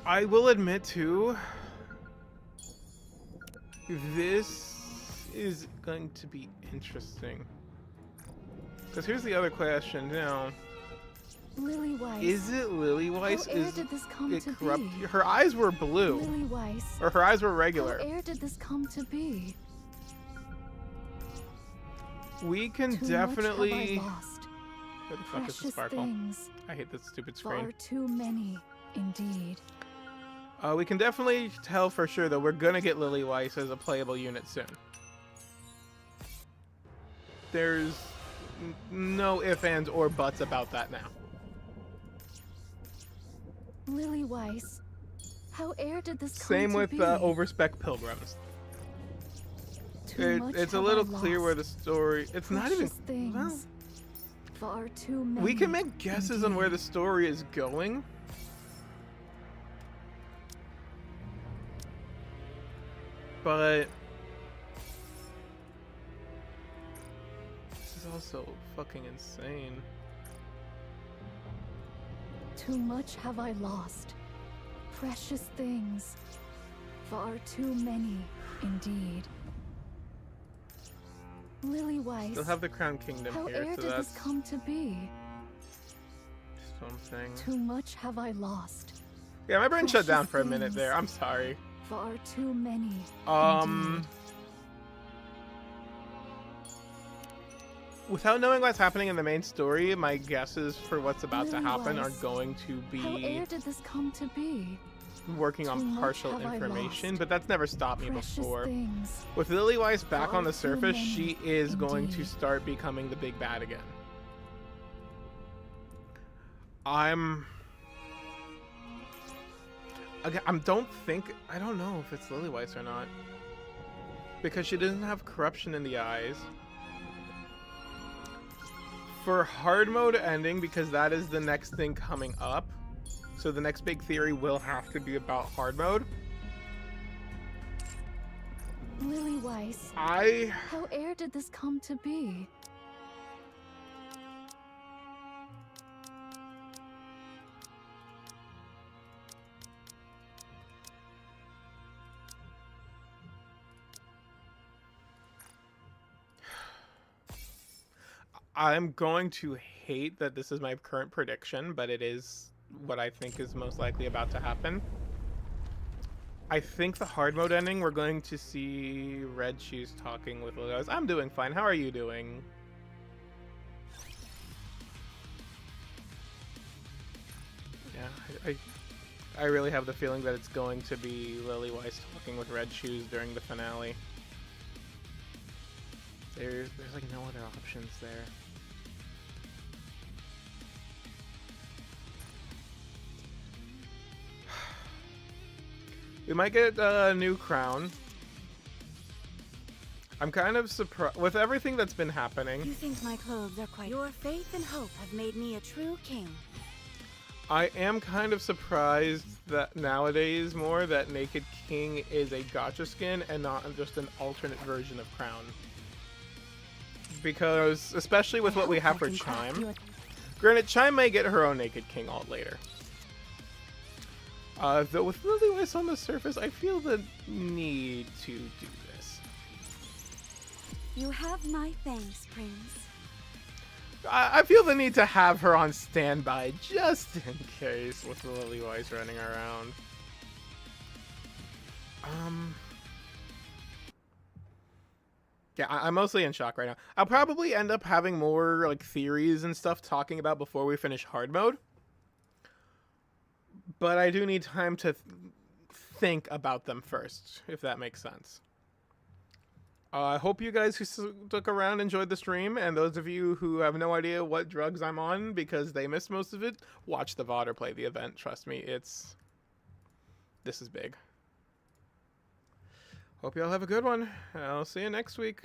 I will admit too, this is going to be interesting. Because here's the other question now. Lily Weiss. Is it Lily Weiss? How ere did this come it to corrupt? be? Her eyes were blue. Lily Weiss. Or her eyes were regular. How ere did this come to be? We can Too definitely. much have I lost. Where the fuck is the Precious sparkle? things. I hate this stupid Far screen. too many, indeed. We can definitely tell for sure that we're gonna get Lily Weiss as a playable unit soon. There's no ifs, ands, or buts about that now. Lily Weiss. How ere did this come Same to with be? Overspec Pilgrims. Too much It's a have little I clear lost. where the story. It's not even. Precious things. Well, Far too many. we can make guesses on where the story is going. But this is also fucking insane. Too much have I lost. Precious things. Far too many, indeed. Lily Weiss. Still have the Crown Kingdom How here, ere so did that's this come to be? just what I'm saying. Too much have I lost. Yeah, my brain shut down Precious for a minute things. there. I'm sorry. Far too many. Without knowing what's happening in the main story, my guesses for what's about to Lily happen are Weiss. going to How be ere did this come to be? working Too on much partial have I information, lost. but that's never stopped me Precious before. things. With Lily Weiss back Far on the too surface, many, she is going to indeed. start becoming the big bad again. Again, I don't know if it's Lily Weiss or not. Because she doesn't have corruption in the eyes. For hard mode ending, because that is the next thing coming up. So the next big theory will have to be about hard mode. Lily Weiss. How ere did this come to be? I'm going to hate that this is my current prediction, but it is what I think is most likely about to happen. I think the hard mode ending, we're going to see Red Shoes talking with Lily Weiss. I'm doing fine. How are you doing? Yeah, I really have the feeling that it's going to be Lily Weiss talking with Red Shoes during the finale. There's like no other options there. We might get a new crown. I'm kind of surprised with everything that's been happening. You think my clothes are quite... Your faith and hope have made me a true king. I am kind of surprised that nowadays more that Naked King is a gacha skin and not just an alternate version of Crown. Because, especially with what we have for Chime, granted, Chime may get her own Naked King alt later. Though with Lillywhite on the surface, I feel the need to do this. You have my thanks, Prince. I feel the need to have her on standby just in case with the Lillywhite running around. Yeah, I'm mostly in shock right now. I'll probably end up having more like theories and stuff talking about before we finish hard mode. But I do need time to think about them first, if that makes sense. I hope you guys who stuck around enjoyed the stream, and those of you who have no idea what drugs I'm on because they missed most of it, watch the VOD or play the event. Trust me, this is big. Hope y'all have a good one. I'll see you next week.